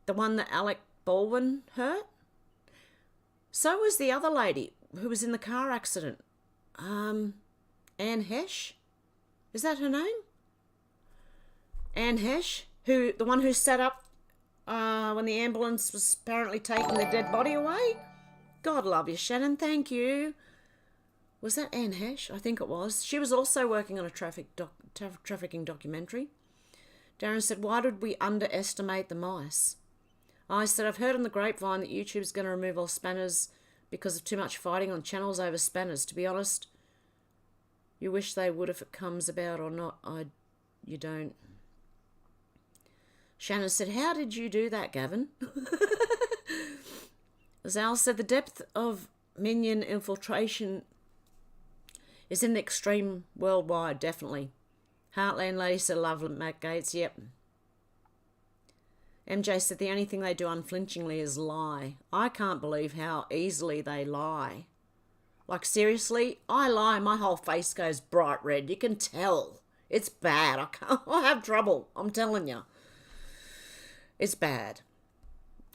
B: The one that Alec Baldwin hurt? So was the other lady who was in the car accident. Anne Hesh? Is that her name? Anne Hesh? The one who sat up when the ambulance was apparently taking the dead body away? God love you, Shannon. Thank you. Was that Anne Hesh? I think it was. She was also working on a trafficking documentary. Darren said, why did we underestimate the mice? I said, I've heard on the grapevine that YouTube's going to remove all spanners because of too much fighting on channels over spanners. To be honest, you wish they would if it comes about or not. You don't. Shannon said, how did you do that, Gavin? Zal said, the depth of minion infiltration is in the extreme worldwide, definitely. Heartland Lady said, love Matt Gates, yep. MJ said, the only thing they do unflinchingly is lie. I can't believe how easily they lie. Like, seriously, I lie, my whole face goes bright red. You can tell. It's bad. I have trouble, I'm telling you. It's bad.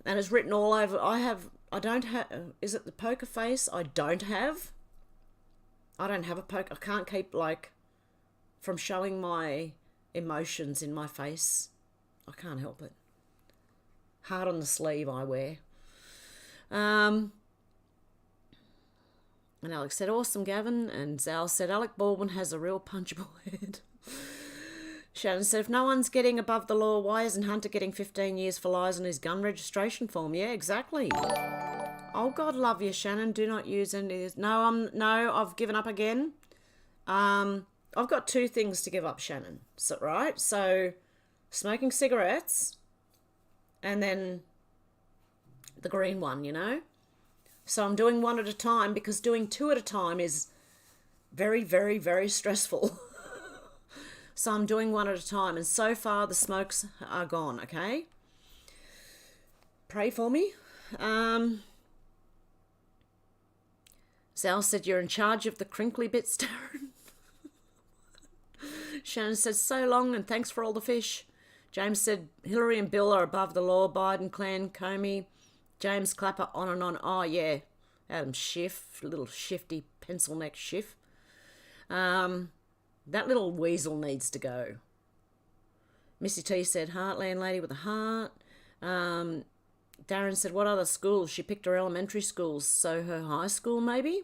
B: And it's written all over. I don't have, is it the poker face? I don't have a poker. I can't keep, from showing my emotions in my face. I can't help it. Heart on the sleeve I wear. And Alex said, awesome, Gavin. And Zal said, Alec Baldwin has a real punchable head. Shannon said, if no one's getting above the law, why isn't Hunter getting 15 years for lies on his gun registration form? Yeah, exactly. Oh, God love you, Shannon. Do not use any of this. No, I've given up again. I've got two things to give up, Shannon. So, right? So, smoking cigarettes and then the green one, So I'm doing one at a time because doing two at a time is very, very, very stressful. So I'm doing one at a time, and so far the smokes are gone, okay? Pray for me. Zal said, you're in charge of the crinkly bits, Darren. Shannon said, so long, and thanks for all the fish. James said, Hillary and Bill are above the law. Biden, clan, Comey, James Clapper, on and on. Oh, yeah. Adam Schiff, little shifty pencil neck Schiff. That little weasel needs to go. Missy T said, Heartland Lady with a heart. Darren said, what other schools? She picked her elementary schools, so her high school maybe?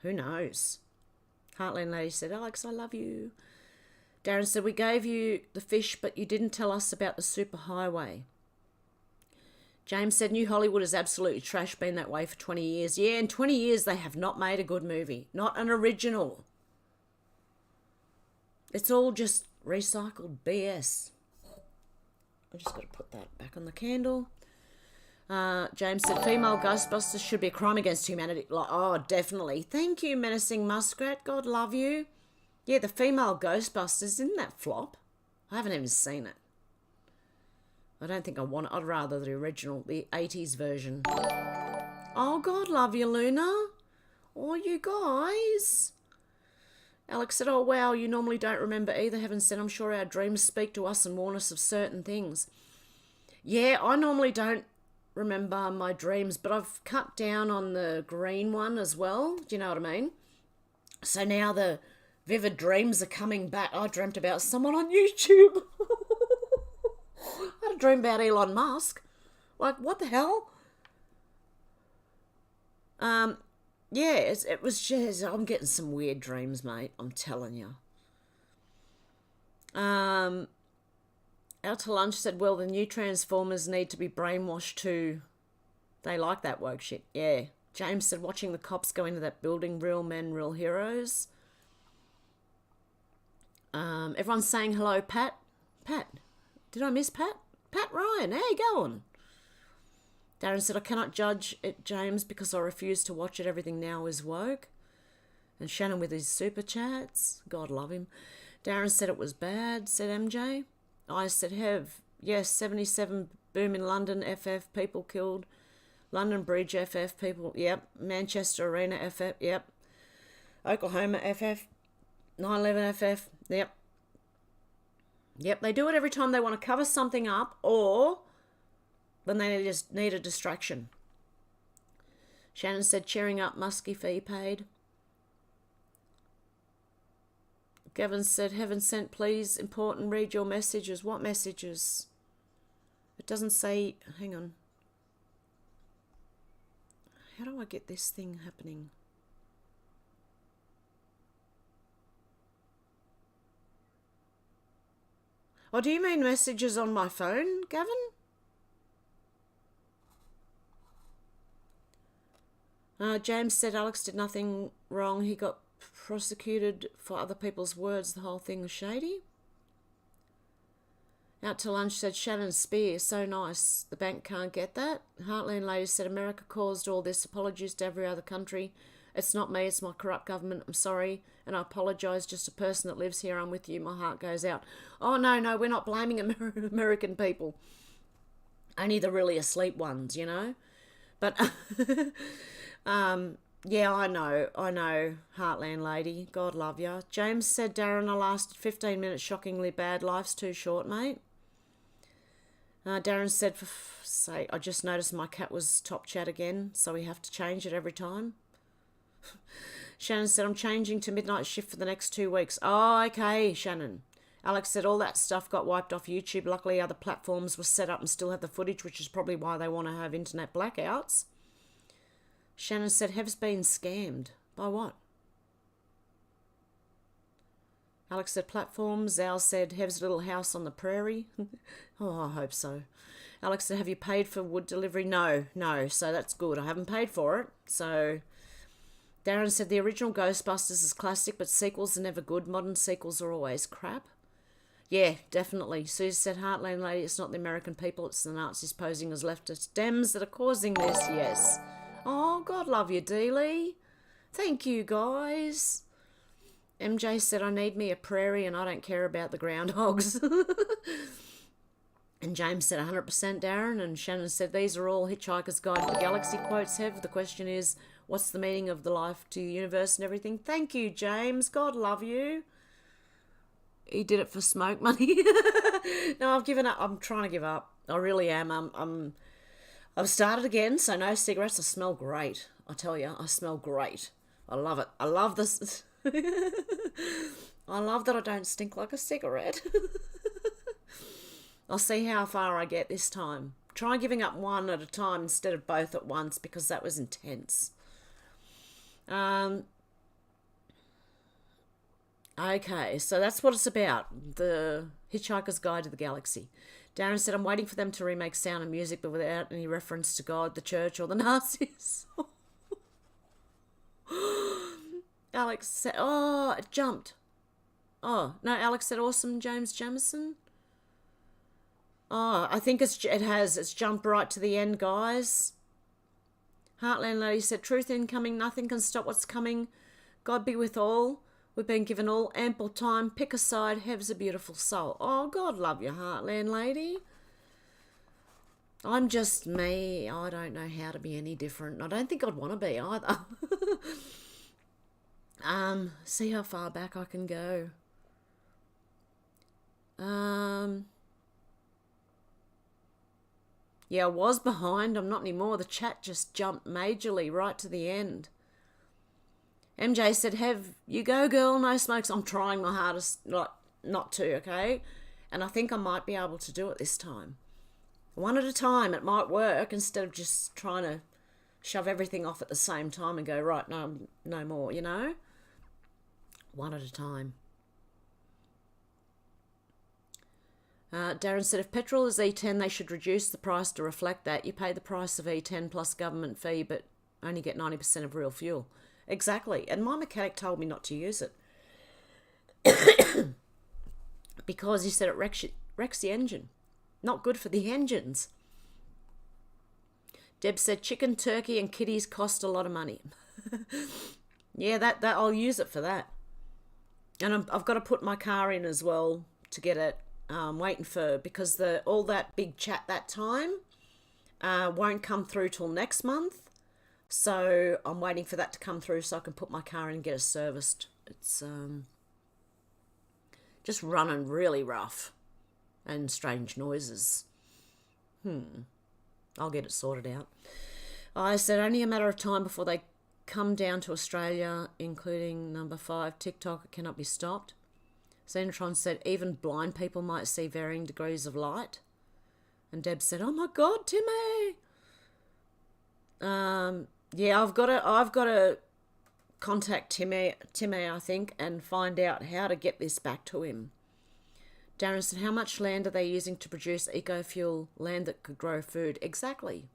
B: Who knows? Heartland Lady said, Alex, I love you. Darren said, we gave you the fish, but you didn't tell us about the superhighway. James said, New Hollywood is absolutely trash, been that way for 20 years. Yeah, in 20 years they have not made a good movie. Not an original. It's all just recycled BS. I just got to put that back on the candle. James said, female Ghostbusters should be a crime against humanity. Oh, definitely. Thank you, Menacing Muskrat. God love you. Yeah, the female Ghostbusters, isn't that flop? I haven't even seen it. I don't think I want it. I'd rather the original, the 80s version. Oh, God, love you, Luna. Oh, you guys. Alex said, oh, wow, you normally don't remember either. Heaven said, I'm sure our dreams speak to us and warn us of certain things. Yeah, I normally don't remember my dreams, but I've cut down on the green one as well. Do you know what I mean? So now the vivid dreams are coming back. I dreamt about someone on YouTube. I had a dream about Elon Musk. Like, what the hell? Yeah, it was just, I'm getting some weird dreams, mate. I'm telling you. Out to Lunch said, well, the new Transformers need to be brainwashed too. They like that woke shit. Yeah. James said, watching the cops go into that building, real men, real heroes. Everyone's saying hello, Pat. Pat. Did I miss Pat? Pat Ryan, how you going? Darren said, I cannot judge it, James, because I refuse to watch it. Everything now is woke. And Shannon with his super chats. God love him. Darren said it was bad, said MJ. I said, Hev, yes, 77 boom in London, FF, people killed. London Bridge, FF, people, yep. Manchester Arena, FF, yep. Oklahoma, FF. 9/11, FF, yep. Yep, they do it every time they want to cover something up or when they just need a distraction. Shannon said, cheering up, Muskie fee paid. Gavin said, heaven sent, please, important, read your messages. What messages? It doesn't say, hang on. How do I get this thing happening? Oh, do you mean messages on my phone, Gavin? James said Alex did nothing wrong. He got prosecuted for other people's words. The whole thing was shady. Out to Lunch said Shannon Spear, so nice. The bank can't get that. Heartland Lady said America caused all this. Apologies to every other country. It's not me, it's my corrupt government. I'm sorry, and I apologise. Just a person that lives here. I'm with you. My heart goes out. Oh, no, we're not blaming American people. Only the really asleep ones, you know. But, yeah, I know, Heartland Lady. God love you. James said, Darren, I lasted 15 minutes. Shockingly bad. Life's too short, mate. Darren said, for say, I just noticed my cat was top chat again, so we have to change it every time. Shannon said, I'm changing to midnight shift for the next 2 weeks. Oh, okay, Shannon. Alex said, all that stuff got wiped off YouTube. Luckily, other platforms were set up and still have the footage, which is probably why they want to have internet blackouts. Shannon said, Hev's been scammed. By what? Alex said, platforms. Al said, Hev's little house on the prairie. Oh, I hope so. Alex said, have you paid for wood delivery? No, so that's good. I haven't paid for it, so... Darren said, the original Ghostbusters is classic, but sequels are never good. Modern sequels are always crap. Yeah, definitely. Susie said, Heartland Lady, it's not the American people, it's the Nazis posing as leftist Dems that are causing this, yes. Oh, God love you, Dealey. Thank you, guys. MJ said, I need me a prairie and I don't care about the groundhogs. And James said, 100% Darren. And Shannon said, these are all Hitchhiker's Guide to the Galaxy quotes, Hev. The question is, what's the meaning of the life to the universe and everything? Thank you, James. God love you. He did it for smoke money. No, I've given up. I'm trying to give up. I really am. I've started again, so no cigarettes. I smell great. I tell you, I smell great. I love it. I love this. I love that I don't stink like a cigarette. I'll see how far I get this time. Try giving up one at a time instead of both at once because that was intense. Okay, so that's what it's about. The Hitchhiker's Guide to the Galaxy. Darren said, I'm waiting for them to remake Sound and Music, but without any reference to God, the church, or the Nazis. Alex said, oh, it jumped. Oh, no, Alex said, awesome, James Jamison. Oh, I think it has. It's jumped right to the end, guys. Heartland Lady said, truth incoming, nothing can stop what's coming. God be with all. We've been given all ample time. Pick a side. Hev's a beautiful soul. Oh, God love your Heartland lady. I'm just me. I don't know how to be any different. I don't think I'd want to be either. See how far back I can go. Yeah, I was behind. I'm not anymore. The chat just jumped majorly right to the end. MJ said, Hev, you go, girl, no smokes. I'm trying my hardest not to, okay? And I think I might be able to do it this time. One at a time, it might work, instead of just trying to shove everything off at the same time and go, right, no more, you know? One at a time. Darren said, if petrol is E10, they should reduce the price to reflect that. You pay the price of E10 plus government fee, but only get 90% of real fuel. Exactly. And my mechanic told me not to use it. Because he said it wrecks the engine. Not good for the engines. Deb said, chicken, turkey and kitties cost a lot of money. Yeah, that I'll use it for that. And I've got to put my car in as well to get it. Waiting for, because all that big chat that time won't come through till next month. So I'm waiting for that to come through so I can put my car in and get it serviced. It's just running really rough and strange noises. I'll get it sorted out. I said only a matter of time before they come down to Australia, including number 5, TikTok. It cannot be stopped. Xenotron said even blind people might see varying degrees of light. And Deb said, oh my God, Timmy. Yeah, I've got to contact Timmy, I think, and find out how to get this back to him. Darren said, how much land are they using to produce eco-fuel, land that could grow food? Exactly.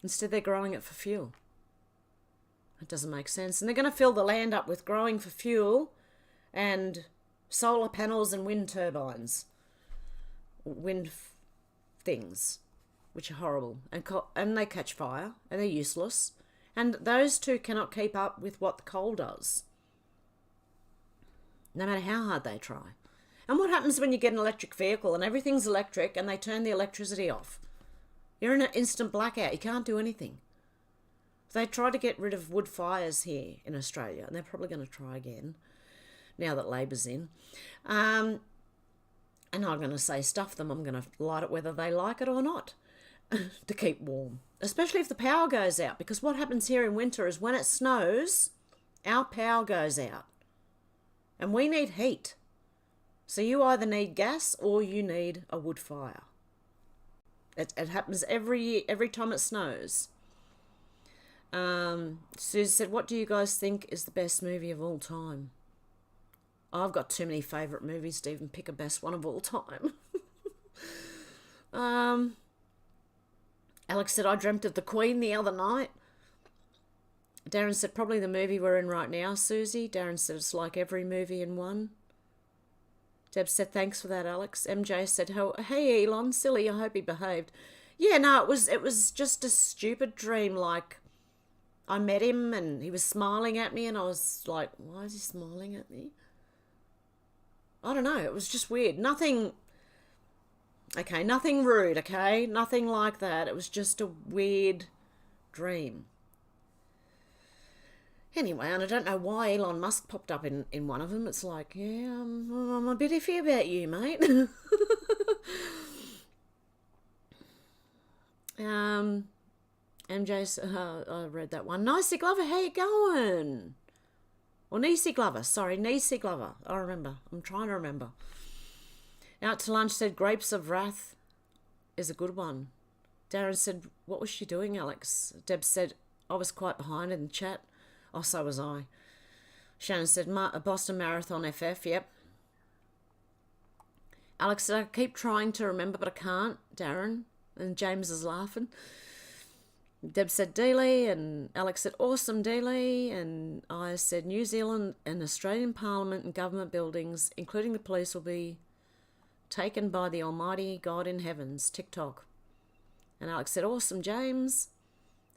B: Instead, they're growing it for fuel. It doesn't make sense. And they're going to fill the land up with growing for fuel and solar panels and wind turbines. Wind things, which are horrible. And they catch fire, and they're useless. And those two cannot keep up with what the coal does, no matter how hard they try. And what happens when you get an electric vehicle and everything's electric and they turn the electricity off? You're in an instant blackout. You can't do anything. They tried to get rid of wood fires here in Australia, and they're probably going to try again now that Labor's in. And I'm going to say stuff them. I'm going to light it whether they like it or not to keep warm, especially if the power goes out, because what happens here in winter is when it snows, our power goes out and we need heat. So you either need gas or you need a wood fire. It happens every time it snows. Susie said, what do you guys think is the best movie of all time? I've got too many favourite movies to even pick a best one of all time. Alex said, I dreamt of the Queen the other night. Darren said, probably the movie we're in right now, Susie. Darren said, it's like every movie in one. Deb said, thanks for that, Alex. MJ said, hey, Elon, silly, I hope he behaved. Yeah, no, it was just a stupid dream. Like, I met him and he was smiling at me and I was like, why is he smiling at me? I don't know, it was just weird. Nothing rude, okay? Nothing like that. It was just a weird dream. Anyway, and I don't know why Elon Musk popped up in one of them. It's like, yeah, I'm a bit iffy about you, mate. MJ, I read that one. Nicey Glover, how you going? Or Niecy Glover, sorry, Niecy Glover. I remember. I'm trying to remember. Out to lunch said, Grapes of Wrath is a good one. Darren said, what was she doing, Alex? Deb said, I was quite behind in the chat. Oh, so was I. Shannon said, Boston Marathon FF, yep. Alex said, I keep trying to remember, but I can't, Darren. And James is laughing. Deb said, Dealey, and Alex said, awesome, Dealey. And I said, New Zealand and Australian Parliament and government buildings, including the police, will be taken by the Almighty God in heavens, TikTok. And Alex said, awesome, James.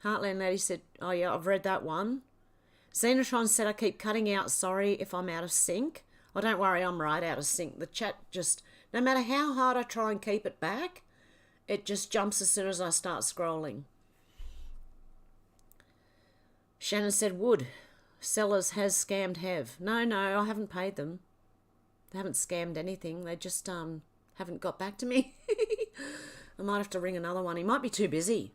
B: Heartland Lady said, oh yeah, I've read that one. Xenotron said I keep cutting out. Sorry if I'm out of sync. Oh, don't worry, I'm right out of sync. The chat just, no matter how hard I try and keep it back, it just jumps as soon as I start scrolling. Shannon said, Wood. Sellers has scammed Hev. No, I haven't paid them. They haven't scammed anything. They just haven't got back to me. I might have to ring another one. He might be too busy.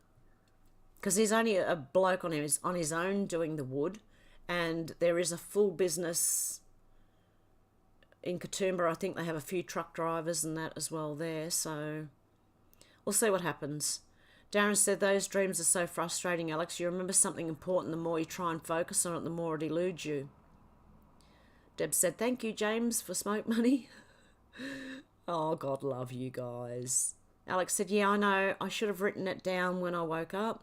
B: Because he's only a bloke on his own doing the wood. And there is a full business in Katoomba. I think they have a few truck drivers and that as well there. So we'll see what happens. Darren said, those dreams are so frustrating, Alex. You remember something important, the more you try and focus on it, the more it eludes you. Deb said, thank you, James, for smoke money. Oh, God love you guys. Alex said, yeah, I know. I should have written it down when I woke up.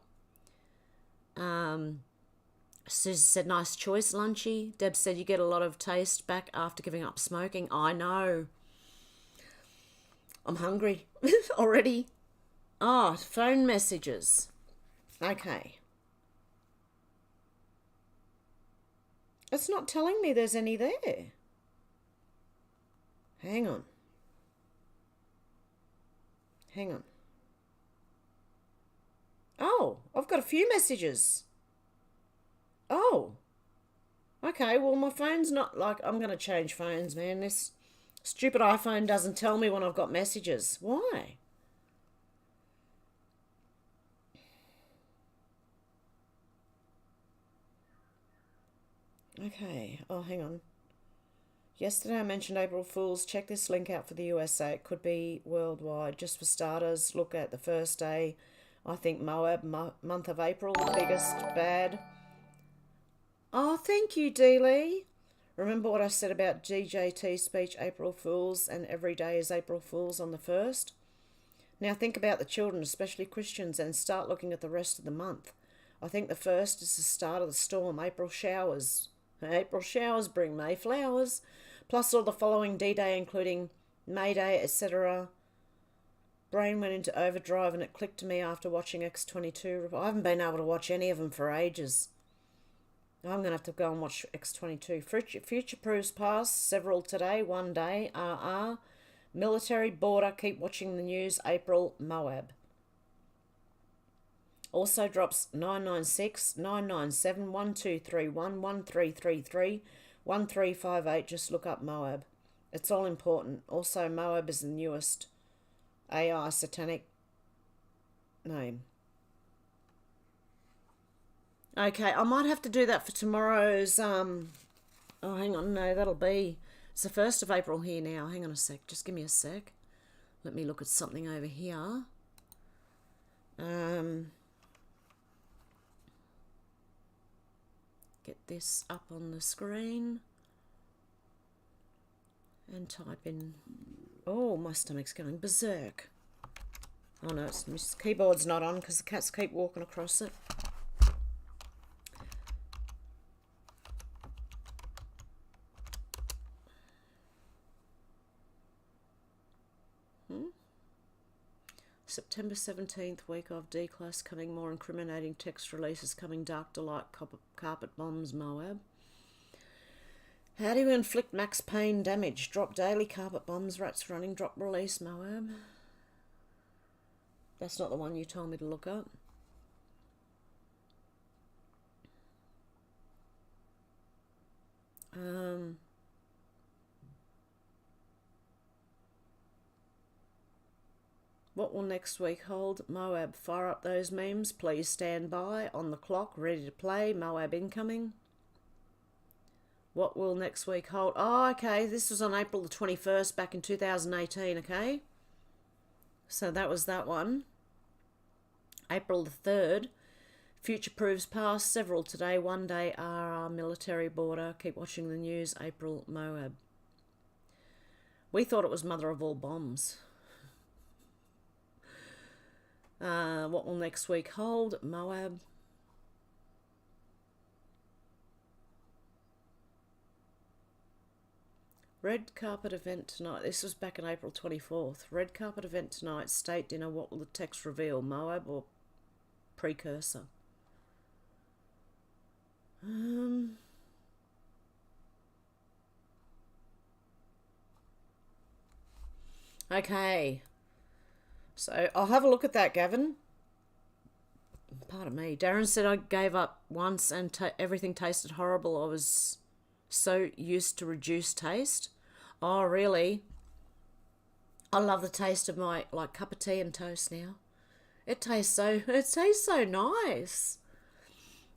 B: Susie said, nice choice, Lunchy. Deb said, you get a lot of taste back after giving up smoking. I know. I'm hungry already. Oh, phone messages. Okay. It's not telling me there's any there. Hang on. Oh, I've got a few messages. Oh. Okay, well, my phone's not like... I'm going to change phones, man. This stupid iPhone doesn't tell me when I've got messages. Why? Okay. Oh, hang on. Yesterday I mentioned April Fools. Check this link out for the USA. It could be worldwide. Just for starters, look at the first day. I think Moab, month of April, the biggest bad. Oh, thank you, Dealey. Remember what I said about GJT speech, April Fools, and every day is April Fools on the 1st? Now think about the children, especially Christians, and start looking at the rest of the month. I think the 1st is the start of the storm, April showers. April showers bring May flowers, plus all the following D-Day, including May Day, etc. Brain went into overdrive and it clicked to me after watching X22. I haven't been able to watch any of them for ages. I'm going to have to go and watch X22. Future Proofs Past, several today, one day, RR. Military, border, keep watching the news, April, Moab. Also drops 996, 997, 1231, 1333, 1358. Just look up Moab. It's all important. Also, Moab is the newest AI satanic name. Okay, I might have to do that for tomorrow's... Oh, hang on. No, that'll be... It's the 1st of April here now. Hang on a sec. Just give me a sec. Let me look at something over here. Get this up on the screen and type in... Oh, my stomach's going berserk. Oh no, my keyboard's not on because the cats keep walking across it. September 17th, week of D-Class coming, more incriminating text releases coming, dark delight, carpet bombs, Moab. How do you inflict max pain damage? Drop daily, carpet bombs, rats running, drop release, Moab. That's not the one you told me to look up. What will next week hold? Moab, fire up those memes. Please stand by. On the clock, ready to play. Moab incoming. What will next week hold? Oh, okay. This was on April the 21st back in 2018, okay? So that was that one. April the 3rd. Future Proofs Past. Several today. One day. RR military border. Keep watching the news. April Moab. We thought it was mother of all bombs. What will next week hold? Moab. Red carpet event tonight. This was back on April 24th. Red carpet event tonight. State dinner. What will the text reveal? Moab or precursor? Okay. So I'll have a look at that, Gavin. Pardon me. Darren said I gave up once and everything tasted horrible. I was so used to reduced taste. Oh, really? I love the taste of my cup of tea and toast now. It tastes so nice.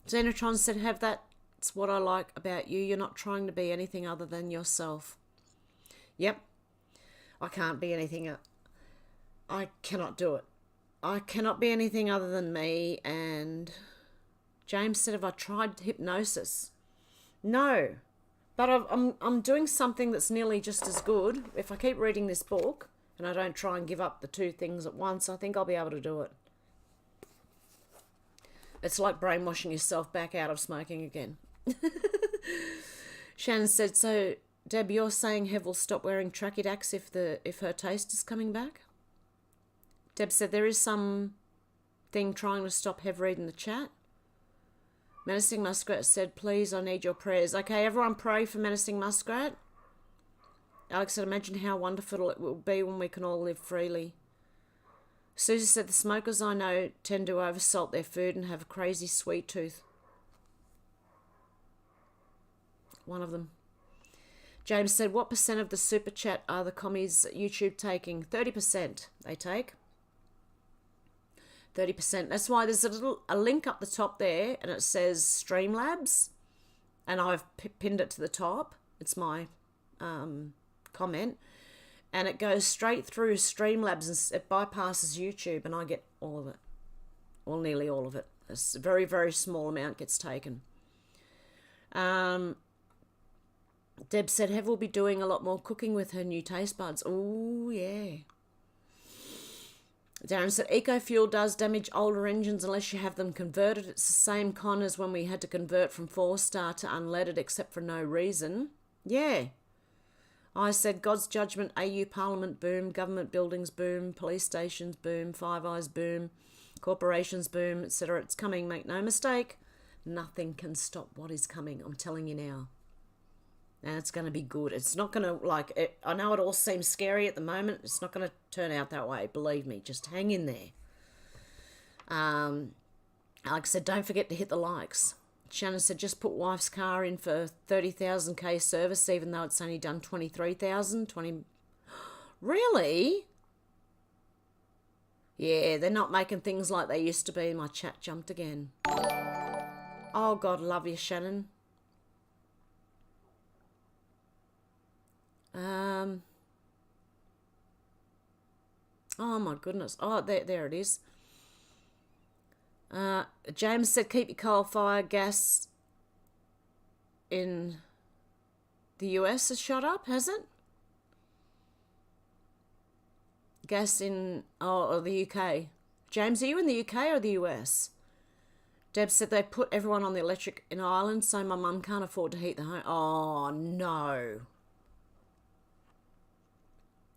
B: Xenotron said, "Have that's what I like about you. You're not trying to be anything other than yourself." Yep. I can't be anything. I cannot do it. I cannot be anything other than me. And James said, "Have I tried hypnosis?" No, but I'm doing something that's nearly just as good. If I keep reading this book and I don't try and give up the two things at once, I think I'll be able to do it. It's like brainwashing yourself back out of smoking again. Shannon said, "So Deb, you're saying Hev will stop wearing tracky dacks if her taste is coming back?" Deb said, "There is some thing trying to stop Hev reading the chat." Menacing Muskrat said, "Please, I need your prayers." Okay, everyone pray for Menacing Muskrat. Alex said, "Imagine how wonderful it will be when we can all live freely." Susie said, "The smokers I know tend to oversalt their food and have a crazy sweet tooth." One of them. James said, "What percent of the super chat are the commies at YouTube taking?" 30% they take. 30%. That's why there's a link up the top there and it says Streamlabs and I've pinned it to the top. It's my comment. And it goes straight through Streamlabs and it bypasses YouTube and I get all of it. Well, nearly all of it. A very, very small amount gets taken. Deb said, "Hev will be doing a lot more cooking with her new taste buds." Oh, yeah. Darren said, "Eco-fuel does damage older engines unless you have them converted. It's the same con as when we had to convert from 4-star to unleaded except for no reason." Yeah. I said, "God's judgment, AU Parliament, boom, government buildings, boom, police stations, boom, Five Eyes, boom, corporations, boom, etc. It's coming, make no mistake. Nothing can stop what is coming, I'm telling you now. And it's going to be good. It's not going to, I know it all seems scary at the moment. It's not going to turn out that way. Believe me. Just hang in there. Like I said, don't forget to hit the likes. Shannon said, "Just put wife's car in for 30,000k service, even though it's only done 23,000. 20. Really? Yeah, they're not making things like they used to be." My chat jumped again. Oh, God, love you, Shannon. Oh my goodness. Oh, there it is. James said, "Keep your coal-fired gas in the US has shot up, has it? Gas in, or the UK. James, are you in the UK or the US? Deb said they put everyone on the electric in Ireland, so my mum can't afford to heat the home. Oh, no.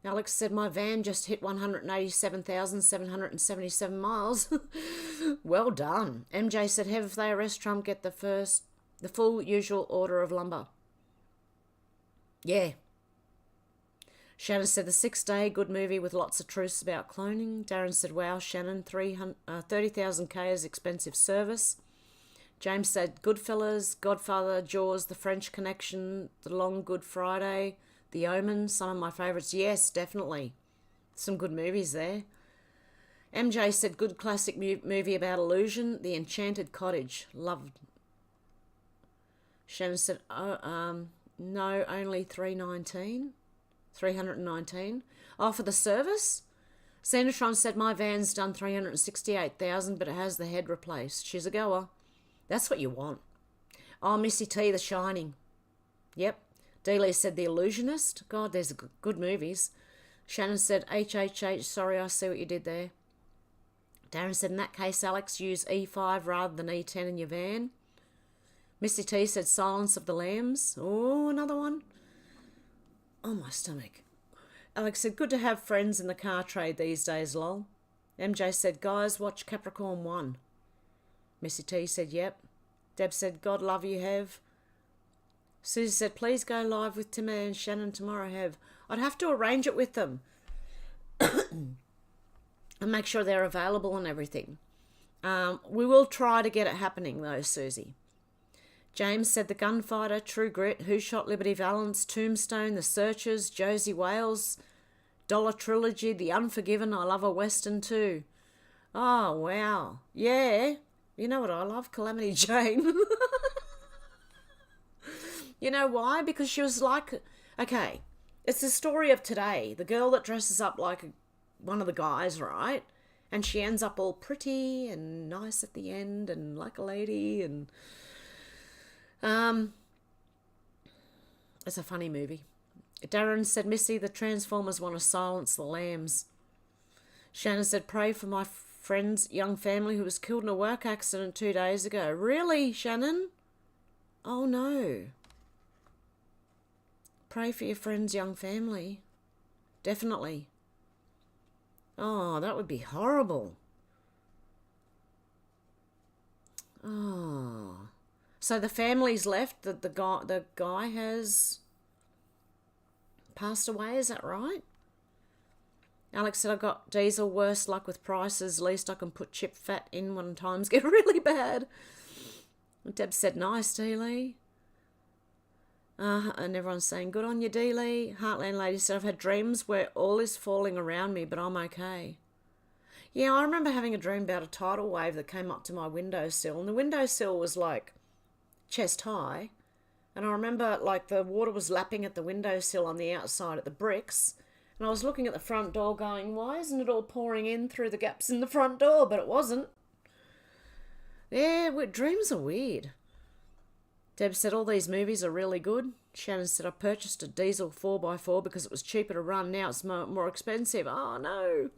B: Alex said, "My van just hit 187,777 miles. Well done." MJ said, "Hev, if they arrest Trump, get the full usual order of lumber." Yeah. Shannon said, "The 6 Day, good movie with lots of truths about cloning." Darren said, "Wow, Shannon, 30,000k is expensive service." James said, "Goodfellas, Godfather, Jaws, The French Connection, The Long Good Friday, The Omen, some of my favourites." Yes, definitely. Some good movies there. MJ said, "Good classic movie about illusion, The Enchanted Cottage." Loved. Shannon said, "No, only 319. Oh, for the service?" Xenotron said, "My van's done 368,000, but it has the head replaced. She's a goer." That's what you want. Oh, Missy T, The Shining. Yep. Dealey said, "The Illusionist." God, there's good movies. Shannon said, "HHH, sorry, I see what you did there." Darren said, "In that case, Alex, use E5 rather than E10 in your van." Missy T said, "Silence of the Lambs." Oh, another one. Oh, my stomach. Alex said, "Good to have friends in the car trade these days, lol." MJ said, "Guys, watch Capricorn 1. Missy T said, "Yep." Deb said, God love you, Hev. Susie said, please go live with Timmy and Shannon tomorrow, Hev. I'd have to arrange it with them and make sure they're available and everything. We will try to get it happening though, Susie. James said, The Gunfighter, True Grit, Who Shot Liberty Valance, Tombstone, The Searchers, Josie Wales, Dollar Trilogy, The Unforgiven. I love a Western too. Oh, wow. Yeah. You know what I love? Calamity Jane. You know why? Because she was like, okay, it's the story of today. The girl that dresses up like one of the guys, right? And she ends up all pretty and nice at the end and like a lady. And it's a funny movie. Darren said, Missy, the Transformers want to silence the lambs. Shannon said, pray for my friend's young family who was killed in a work accident 2 days ago. Really, Shannon? Oh, no. Pray for your friend's young family. Definitely. Oh, that would be horrible. Oh. So the family's left, that the guy has passed away, is that right? Alex said, I got diesel, worse luck with prices. Least I can put chip fat in when times get really bad. Deb said, nice, D-Lee. And everyone's saying, good on you, D-Lee. Heartland Lady said, I've had dreams where all is falling around me, but I'm okay. Yeah, I remember having a dream about a tidal wave that came up to my windowsill. And the windowsill was like chest high. And I remember like the water was lapping at the windowsill on the outside at the bricks. And I was looking at the front door going, why isn't it all pouring in through the gaps in the front door? But it wasn't. Yeah, dreams are weird. Deb said, all these movies are really good. Shannon said, I purchased a diesel 4x4 because it was cheaper to run. Now it's more expensive. Oh, no.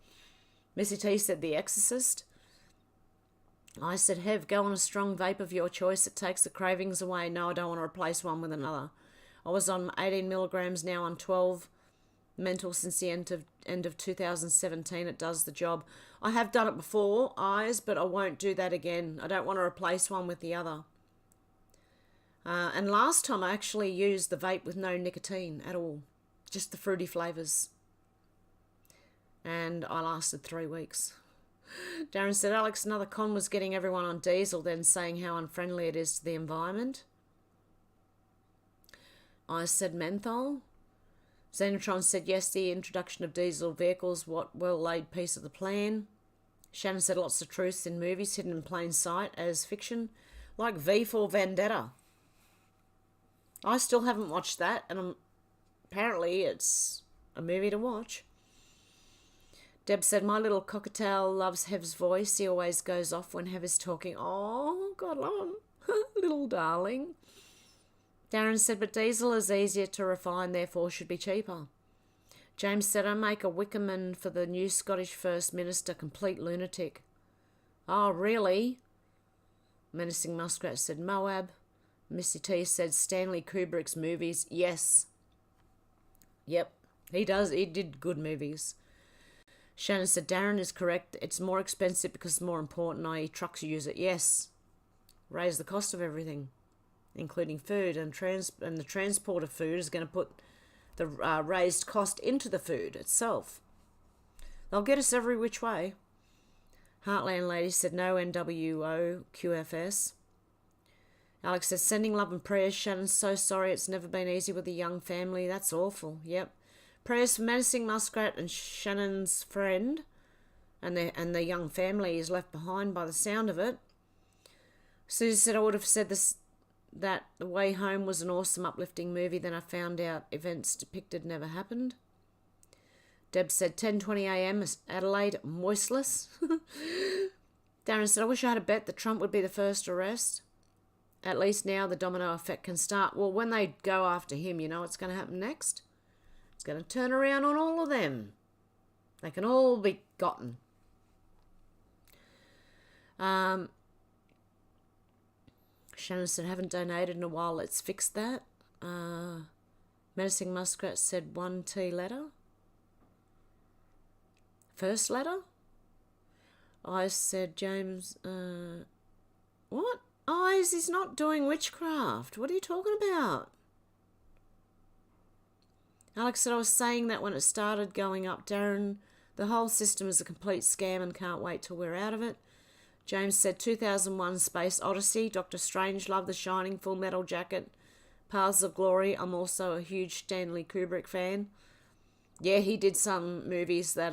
B: Missy T said, The Exorcist. I said, Hev, go on a strong vape of your choice. It takes the cravings away. No, I don't want to replace one with another. I was on 18 milligrams, now on 12 mental since the end of 2017. It does the job. I have done it before, eyes, but I won't do that again. I don't want to replace one with the other. And last time I actually used the vape with no nicotine at all. Just the fruity flavours. And I lasted 3 weeks. Darren said, Alex, another con was getting everyone on diesel, then saying how unfriendly it is to the environment. I said menthol. Xenotron said, yes, the introduction of diesel vehicles, what well-laid piece of the plan. Shannon said, lots of truths in movies hidden in plain sight as fiction, like V for Vendetta. I still haven't watched that, and apparently it's a movie to watch. Deb said, my little cockatiel loves Hev's voice. He always goes off when Hev is talking. Oh, God love him. Little darling. Darren said, but diesel is easier to refine, therefore should be cheaper. James said, I make a Wickerman for the new Scottish First Minister, complete lunatic. Oh, really? Menacing Muskrat said, Moab. Missy T said, Stanley Kubrick's movies. Yes. Yep, he does. He did good movies. Shannon said, Darren is correct. It's more expensive because it's more important, i.e. trucks use it. Yes. Raise the cost of everything, including food, and the transport of food is going to put the raised cost into the food itself. They'll get us every which way. Heartland Lady said, no NWO QFS. Alex says, sending love and prayers. Shannon's so sorry. It's never been easy with a young family. That's awful. Yep. Prayers for Menacing Muskrat and Shannon's friend, and the young family is left behind by the sound of it. Susie said, I would have said this, that The Way Home was an awesome, uplifting movie. Then I found out events depicted never happened. Deb said, 10:20 a.m. Adelaide, moistless. Darren said, I wish I had a bet that Trump would be the first arrest. At least now the domino effect can start. Well, when they go after him, you know what's going to happen next? It's going to turn around on all of them. They can all be gotten. Shannon said, haven't donated in a while. Let's fix that. Menacing Muskrat said 1T letter. First letter? I said, James, what? Eyes, he's not doing witchcraft. What are you talking about? Alex said, I was saying that when it started going up, Darren, the whole system is a complete scam and can't wait till we're out of it. James said, 2001 Space Odyssey, Doctor Strangelove, The Shining, Full Metal Jacket, Paths of Glory. I'm also a huge Stanley Kubrick fan. Yeah, he did some movies that,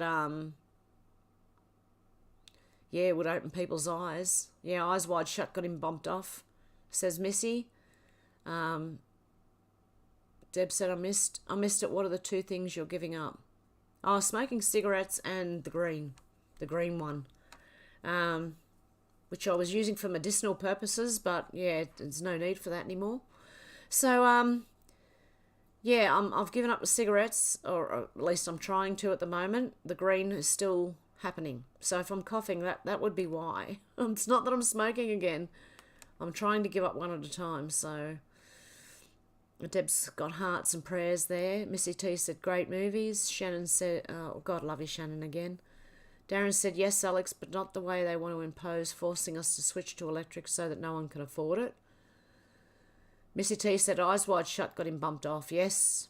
B: would open people's eyes. Yeah, Eyes Wide Shut got him bumped off, says Missy. Deb said, I missed it. What are the two things you're giving up? Oh, smoking cigarettes and the green one, which I was using for medicinal purposes, but yeah, there's no need for that anymore. So, I've given up the cigarettes, or at least I'm trying to at the moment. The green is still happening. So if I'm coughing, that would be why. It's not that I'm smoking again. I'm trying to give up one at a time, so... Deb's got hearts and prayers there. Missy T said, great movies. Shannon said, oh, God love you, Shannon, again. Darren said, yes, Alex, but not the way they want to impose, forcing us to switch to electric so that no one can afford it. Missy T said, Eyes Wide Shut got him bumped off. Yes.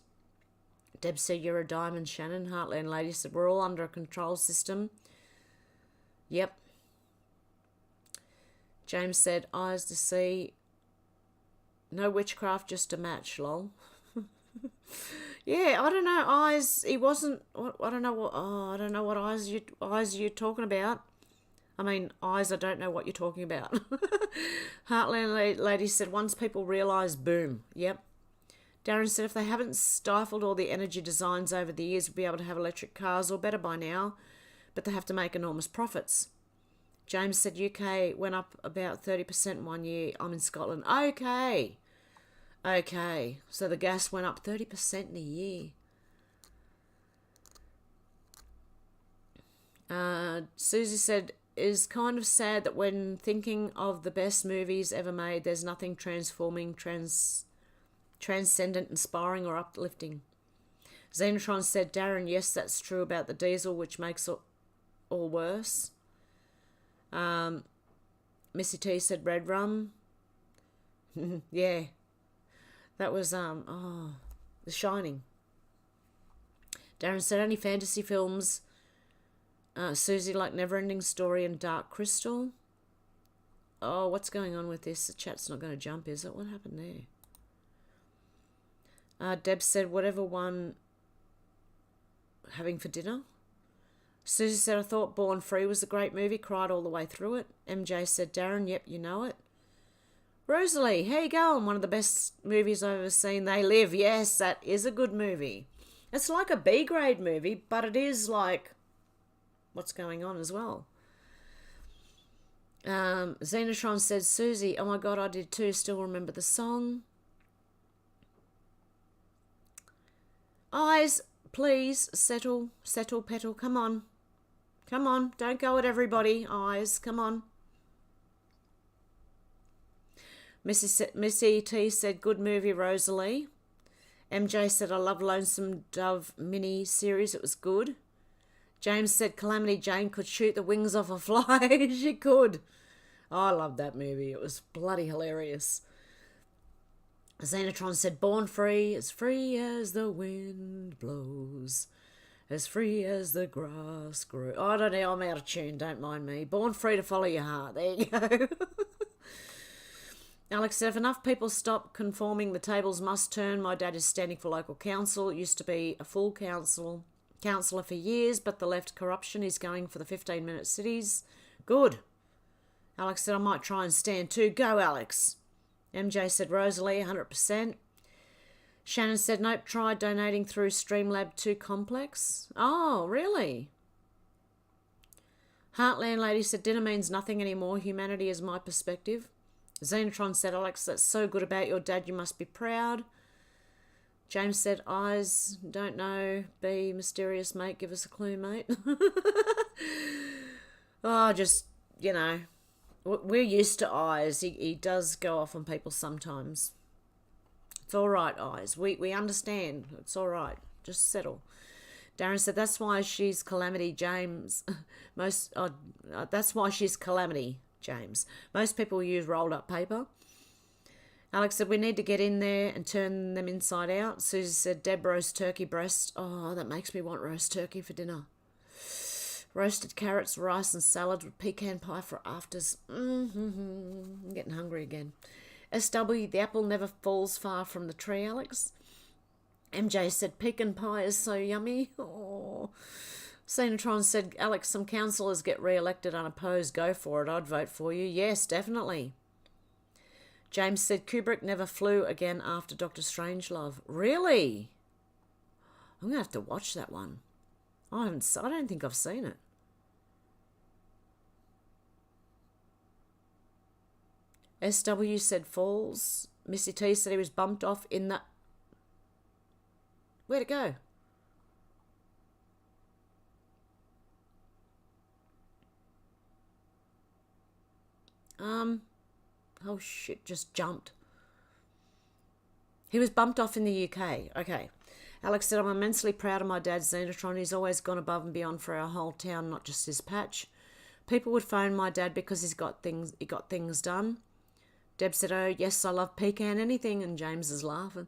B: Deb said, you're a diamond, Shannon. Heartland Lady said, we're all under a control system. Yep. James said, eyes to see. No witchcraft, just a match, lol. Yeah, I don't know, eyes, he wasn't, I don't know what eyes you're talking about. I mean, eyes, I don't know what you're talking about. Heartland Lady said, once people realise, boom. Yep. Darren said, if they haven't stifled all the energy designs over the years, we'll be able to have electric cars or better by now, but they have to make enormous profits. James said, UK went up about 30% 1 year. I'm in Scotland. Okay. So the gas went up 30% in a year. Susie said, it's kind of sad that when thinking of the best movies ever made, there's nothing transforming, transcendent, inspiring or uplifting. Xenotron said, Darren, yes, that's true about the diesel, which makes all worse. Missy T said red rum. Yeah. That was, The Shining. Darren said only fantasy films. Susie like Neverending Story and Dark Crystal. Oh, what's going on with this? The chat's not going to jump, is it? What happened there? Deb said whatever one having for dinner. Susie said, I thought Born Free was a great movie, cried all the way through it. MJ said, Darren, yep, you know it. Rosalie, how you going? One of the best movies I've ever seen, They Live. Yes, that is a good movie. It's like a B-grade movie, but it is like what's going on as well. Xenotron said, Susie, oh my God, I did too, still remember the song. Eyes, please, settle, petal, come on. Come on, don't go at everybody. Eyes, come on. Missy T said, good movie, Rosalie. MJ said, I love Lonesome Dove mini series. It was good. James said, Calamity Jane could shoot the wings off a fly. She could. Oh, I loved that movie. It was bloody hilarious. Xenotron said, Born Free, as the wind blows. As free as the grass grows. I don't know, I'm out of tune, don't mind me. Born free to follow your heart. There you go. Alex said, if enough people stop conforming, the tables must turn. My dad is standing for local council. It used to be a full councillor for years, but the left corruption is going for the 15-minute cities. Good. Alex said, I might try and stand too. Go, Alex. MJ said, Rosalie, 100%. Shannon said, nope, tried donating through Streamlab 2 Complex. Oh, really? Heartland Lady said, dinner means nothing anymore. Humanity is my perspective. Xenotron said, Alex, that's so good about your dad. You must be proud. James said, eyes, don't know. Be mysterious, mate. Give us a clue, mate. Oh, just, you know, we're used to eyes. He does go off on people sometimes. It's all right, eyes. We understand. It's all right. Just settle. Darren said, that's why she's Calamity, James. That's why she's Calamity. James. Most people use rolled up paper. Alex said, we need to get in there and turn them inside out. Susie said, Deb, roast turkey breast. Oh, that makes me want roast turkey for dinner. Roasted carrots, rice and salad with pecan pie for afters. I'm getting hungry again. SW, the apple never falls far from the tree, Alex. MJ said, pecan pie is so yummy. Oh. Senatron said, Alex, some councillors get re-elected unopposed. Go for it. I'd vote for you. Yes, definitely. James said, Kubrick never flew again after Dr. Strangelove. Really? I'm going to have to watch that one. I don't think I've seen it. SW said falls. Missy T said he was bumped off in the... Where'd it go? Oh shit, just jumped. He was bumped off in the UK. Okay. Alex said, I'm immensely proud of my dad, Xenotron. He's always gone above and beyond for our whole town, not just his patch. People would phone my dad because he got things done. Deb said, oh, yes, I love pecan anything, and James is laughing.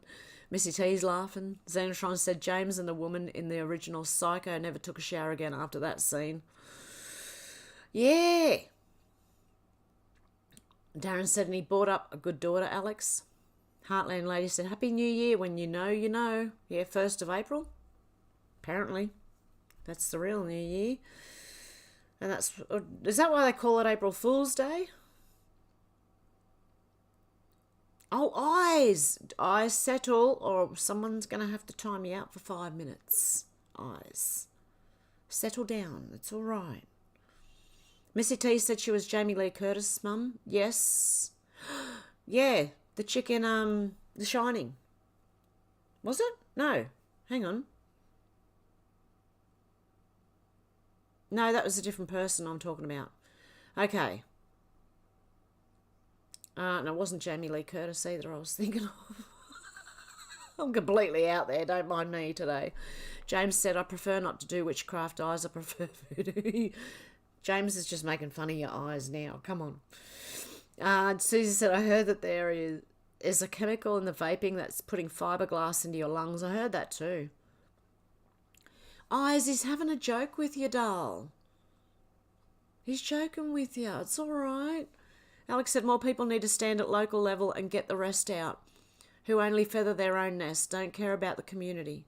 B: Missy T's laughing. Xenotron said, James and the woman in the original Psycho never took a shower again after that scene. Yeah. Darren said, and he brought up a good daughter, Alex. Heartland Lady said, Happy New Year. When you know, you know. Yeah, 1st of April. Apparently. That's the real New Year. And is that why they call it April Fool's Day? Oh, eyes. Eyes settle, or someone's going to have to time you out for 5 minutes. Eyes. Settle down. It's all right. Missy T said she was Jamie Lee Curtis' mum. Yes. Yeah, the chick in The Shining. Was it? No. Hang on. No, that was a different person I'm talking about. Okay. No, it wasn't Jamie Lee Curtis either I was thinking of. I'm completely out there. Don't mind me today. James said, I prefer not to do witchcraft eyes. I prefer voodoo. James is just making fun of your eyes now. Come on. Susie said, I heard that there is a chemical in the vaping that's putting fiberglass into your lungs. I heard that too. Eyes, he's having a joke with you, doll. He's joking with you. It's all right. Alex said, more people need to stand at local level and get the rest out, who only feather their own nest, don't care about the community.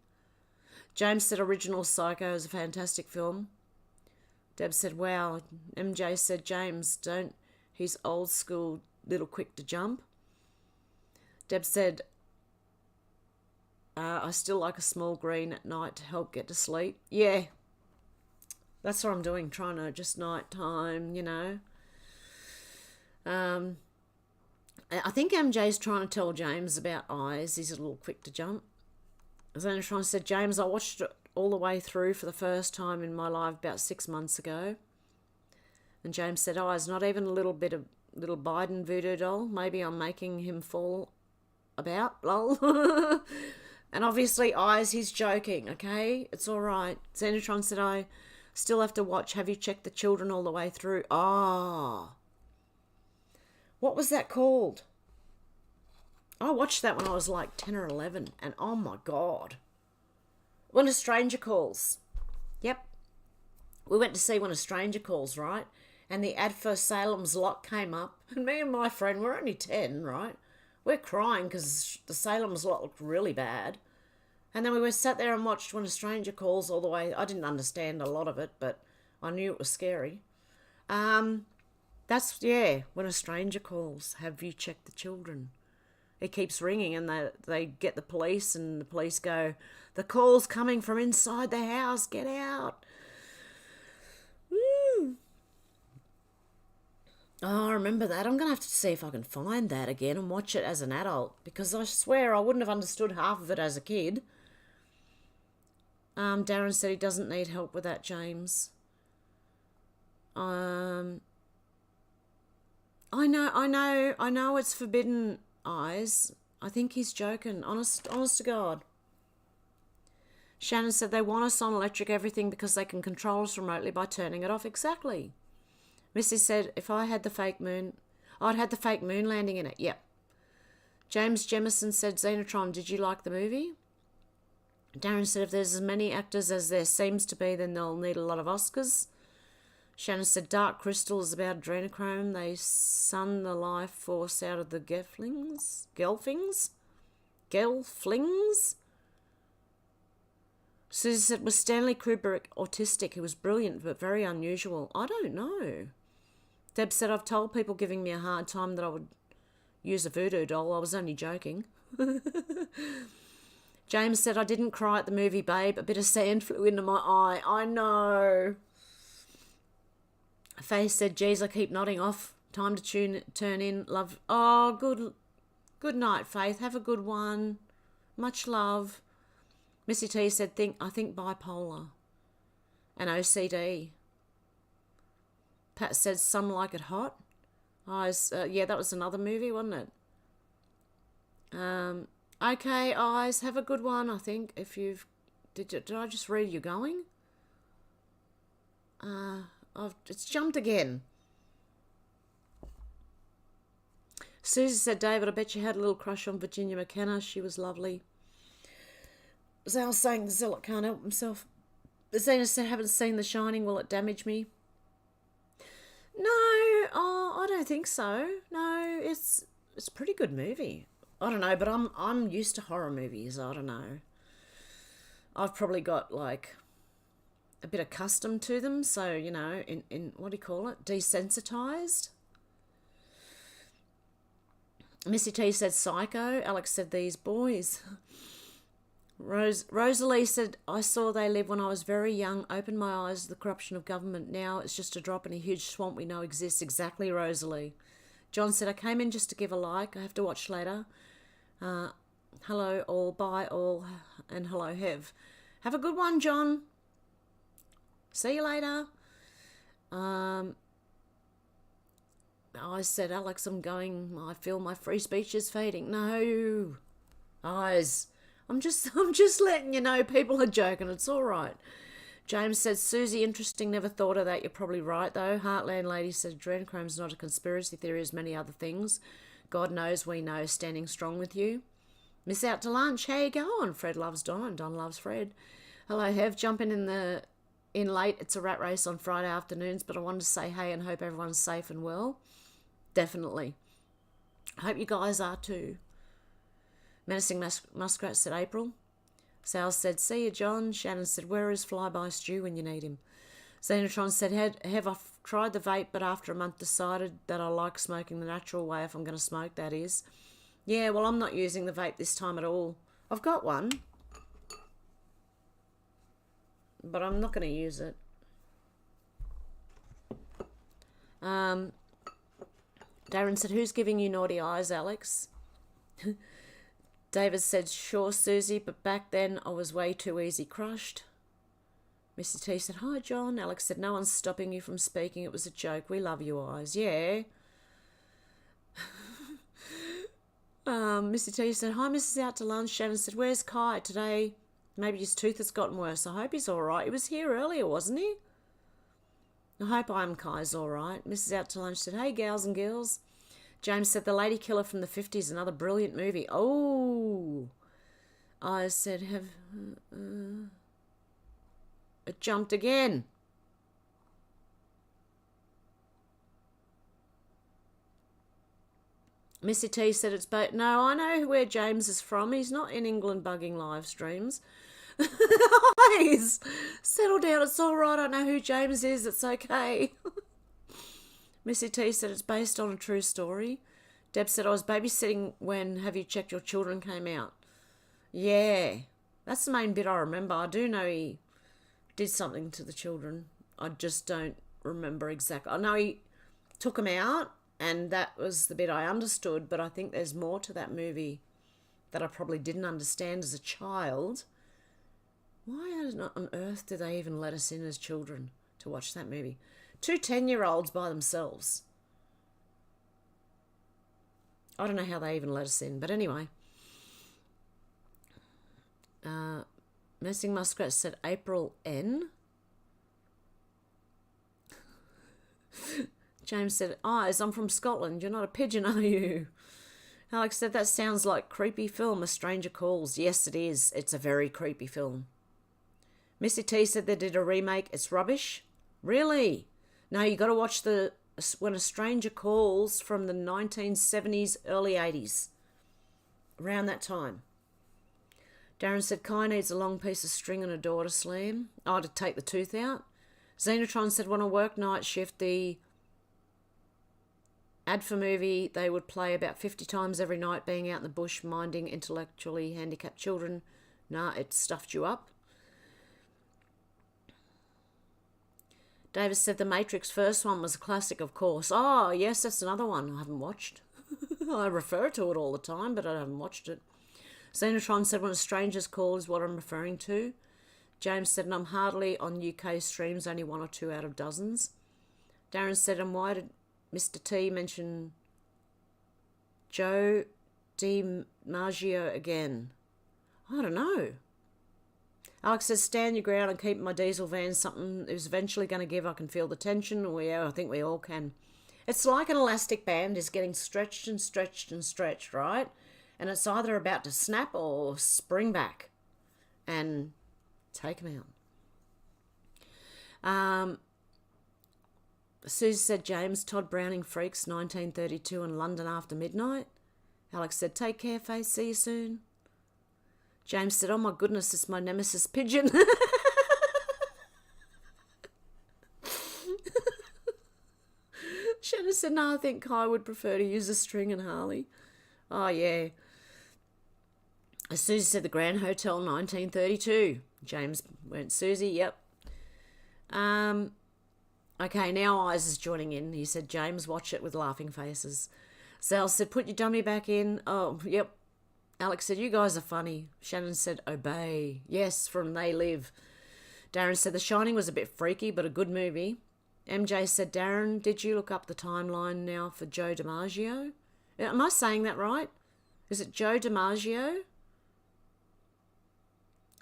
B: James said, Original Psycho is a fantastic film. Deb said, wow. MJ said, James, he's old school, little quick to jump. Deb said, I still like a small green at night to help get to sleep. Yeah, that's what I'm doing, trying to just night time, you know. I think MJ's trying to tell James about eyes. He's a little quick to jump. Xenotron said, James, I watched it all the way through for the first time in my life about 6 months ago. And James said, eyes, not even a little Biden voodoo doll. Maybe I'm making him fall about, lol. And obviously, eyes, he's joking, okay? It's all right. Xenotron said, I still have to watch. Have you checked the children all the way through? Ah. What was that called? I watched that when I was like 10 or 11, and oh my God. When a Stranger Calls. Yep. We went to see When a Stranger Calls, right? And the ad for Salem's Lot came up, and me and my friend, we're only 10, right? We're crying because the Salem's Lot looked really bad. And then we sat there and watched When a Stranger Calls all the way. I didn't understand a lot of it, but I knew it was scary. That's, yeah, When a Stranger Calls. Have you checked the children? It keeps ringing, and they get the police, and the police go, the call's coming from inside the house, get out. Woo. Oh, I remember that. I'm going to have to see if I can find that again and watch it as an adult, because I swear I wouldn't have understood half of it as a kid. Darren said he doesn't need help with that, James. I know it's forbidden, eyes. I think he's joking. Honest to God. Shannon said they want us on electric everything because they can control us remotely by turning it off. Exactly. Missy said, if I had the fake moon, I'd had the fake moon landing in it. Yep. James Jemison said, Xenotron, did you like the movie? Darren said, if there's as many actors as there seems to be, then they'll need a lot of Oscars. Shannon said, Dark Crystal is about adrenochrome. They sun the life force out of the Gelflings? Susie said, was Stanley Kubrick autistic? He was brilliant, but very unusual. I don't know. Deb said, I've told people giving me a hard time that I would use a voodoo doll. I was only joking. James said, I didn't cry at the movie, babe. A bit of sand flew into my eye. I know. Faye said, geez, I keep nodding off. Time to turn in. Love. Oh, good night, Faith. Have a good one. Much love. Missy T said, I think bipolar. And OCD. Pat said, some like it hot. Yeah, that was another movie, wasn't it? Okay, Eyes, have a good one, I think. If you've... Did I just read you going? It's jumped again. Susie said, David, I bet you had a little crush on Virginia McKenna. She was lovely. As I was saying, the zealot can't help himself. Zena said, haven't seen The Shining. Will it damage me? No, I don't think so. No, it's a pretty good movie. I don't know, but I'm used to horror movies. I don't know. I've probably got like a bit accustomed to them, so you know, in what do you call it? Desensitized. Missy T said Psycho. Alex said These Boys. Rosalie said, I saw They Live when I was very young, opened my eyes to the corruption of government. Now it's just a drop in a huge swamp we know exists. Exactly, Rosalie. John said, I came in just to give a like. I have to watch later. Hello all, bye all, and hello Hev. Have a good one, John. See you later. I said, Alex, I'm going. I feel my free speech is fading. No. Eyes. I'm just letting you know people are joking. It's all right. James said, Susie, interesting. Never thought of that. You're probably right, though. Heartland Lady said, adrenochrome's not a conspiracy theory as many other things. God knows we know. Standing strong with you. Miss out to lunch. How you going? Fred loves Don and Don loves Fred. Hello, Hev. Jumping in late. It's a rat race on Friday afternoons, but I wanted to say hey and hope everyone's safe and well. Definitely. I hope you guys are too. Menacing Muskrat said April. Sal said, see you, John. Shannon said, where is Flyby Stew when you need him? Xenotron said, Have I tried the vape, but after a month decided that I like smoking the natural way if I'm going to smoke, that is. Yeah, well, I'm not using the vape this time at all. I've got one, but I'm not going to use it. Darren said, who's giving you naughty eyes, Alex? David said, sure, Susie, but back then I was way too easy crushed. Missy T said, hi, John. Alex said, no one's stopping you from speaking. It was a joke. We love you, Eyes. Yeah. Missy T said, hi, Mrs. Out to lunch. Shannon said, where's Kai today? Maybe his tooth has gotten worse. I hope he's all right. He was here earlier, wasn't he? I hope Kai's all right. Mrs. Out to lunch said, hey, gals and girls. James said, The Lady Killer from the 50s, another brilliant movie. Oh, I said, it jumped again. Missy T said it's no, I know where James is from. He's not in England bugging live streams. Guys, settle down. It's all right. I know who James is. It's okay. Missy T said it's based on a true story. Deb said, I was babysitting when Have You Checked Your Children came out. Yeah, that's the main bit I remember. I do know he did something to the children. I just don't remember exactly. I know he took them out, and that was the bit I understood, but I think there's more to that movie that I probably didn't understand as a child. Why on earth do they even let us in as children to watch that movie? 2 10-year-olds by themselves. I don't know how they even let us in, but anyway. Messing Muskrat said April N. James said, eyes, I'm from Scotland. You're not a pigeon, are you? Alex said, that sounds like creepy film, A Stranger Calls. Yes, it is. It's a very creepy film. Missy T said they did a remake. It's rubbish. Really? No, you got to watch the When a Stranger Calls from the 1970s, early 80s. Around that time. Darren said, Kai needs a long piece of string and a door to slam. Oh, to take the tooth out. Xenotron said, when I work night shift, the ad for movie they would play about 50 times every night, being out in the bush minding intellectually handicapped children. Nah, it stuffed you up. Davis said the Matrix first one was a classic, of course. Oh, yes, that's another one I haven't watched. I refer to it all the time, but I haven't watched it. Xenotron said, when a stranger's call is what I'm referring to. James said, and I'm hardly on UK streams, only 1 or 2 out of dozens. Darren said, and why did Mr. T mention Joe DiMaggio again? I don't know. Alex says, stand your ground and keep my diesel van. Something is eventually going to give. I can feel the tension. Well, yeah, I think we all can. It's like an elastic band is getting stretched and stretched and stretched, right? And it's either about to snap or spring back and take them out. Susie said, James, Todd Browning Freaks, 1932 in London after midnight. Alex said, take care, Faith, see you soon. James said, oh my goodness, it's my nemesis pigeon. Shannon said, no, I think Kai would prefer to use a string and Harley. Oh, yeah. Susie said, the Grand Hotel, 1932. James went, Susie, yep. Okay, now Eyes is joining in. He said, James, watch it with laughing faces. Sal said, put your dummy back in. Oh, yep. Alex said, you guys are funny. Shannon said, obey. Yes, from They Live. Darren said, The Shining was a bit freaky, but a good movie. MJ said, Darren, did you look up the timeline now for Joe DiMaggio? Am I saying that right? Is it Joe DiMaggio?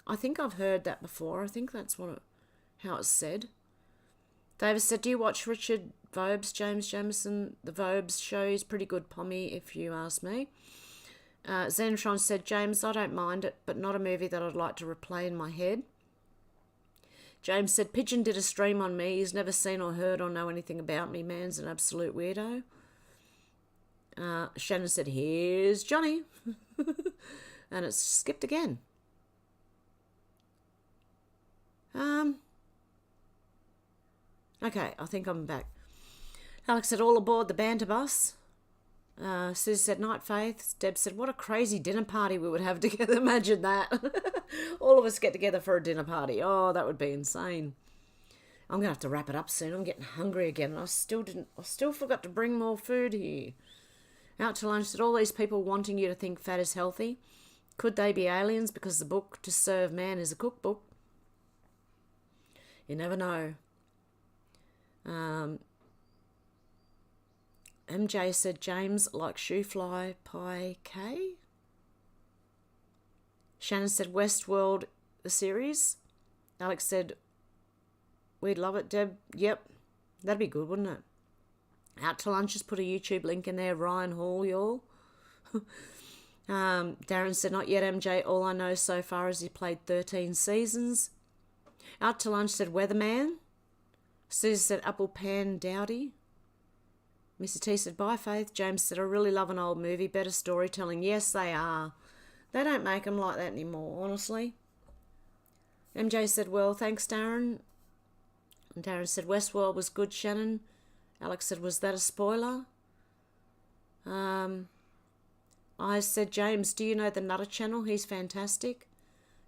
B: I think I've heard that before. I think that's how it's said. Davis said, do you watch Richard Vobes, James Jameson? The Vobes show is pretty good pommy, if you ask me. Xenotron said, James, I don't mind it, but not a movie that I'd like to replay in my head. James said, Pigeon did a stream on me. He's never seen or heard or know anything about me. Man's an absolute weirdo. Shannon said, here's Johnny. And it's skipped again. Okay, I think I'm back. Alex said, all aboard the banter bus. Susie said, night, Faith. Deb said, what a crazy dinner party we would have together. Imagine that. All of us get together for a dinner party. Oh, that would be insane. I'm going to have to wrap it up soon. I'm getting hungry again. I still forgot to bring more food here. Out to lunch said, all these people wanting you to think fat is healthy. Could they be aliens because the book To Serve Man is a cookbook? You never know. MJ said, James, like shoe fly pie K. Shannon said, Westworld, the series. Alex said, we'd love it, Deb. Yep, that'd be good, wouldn't it? Out to lunch, just put a YouTube link in there. Ryan Hall, y'all. Darren said, not yet, MJ. All I know so far is he played 13 seasons. Out to lunch said, Weatherman. Susie said, Apple Pan Dowdy. Mr. T said, bye, Faith. James said, I really love an old movie. Better storytelling. Yes, they are. They don't make them like that anymore, honestly. MJ said, well, thanks, Darren. And Darren said, Westworld was good, Shannon. Alex said, was that a spoiler? I said, James, do you know the Nutter Channel? He's fantastic.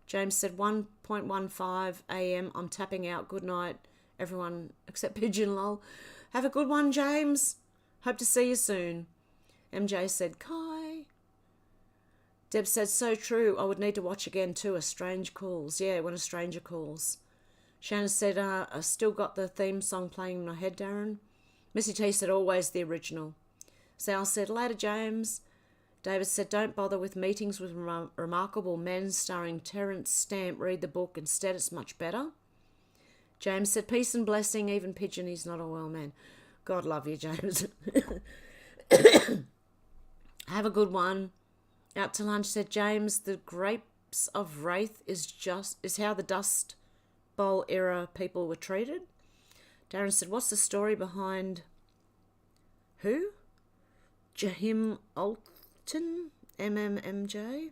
B: James said, 1.15 a.m. I'm tapping out. Good night, everyone except Pigeon lol. Have a good one, James. Hope to see you soon. MJ said, Kai. Deb said, so true. I would need to watch again too. A Strange Calls. Yeah, When a Stranger Calls. Shannon said, I still got the theme song playing in my head, Darren. Missy T said, always the original. Sal said, later, James. David said, don't bother with Meetings with Remarkable Men starring Terence Stamp. Read the book instead. It's much better. James said, peace and blessing. Even Pigeon, he's not a well man. God love you, James. Have a good one. Out to lunch, said James. The grapes of wraith is how the Dust Bowl era people were treated. Darren said, what's the story behind who? Jahim Alton, MMMJ.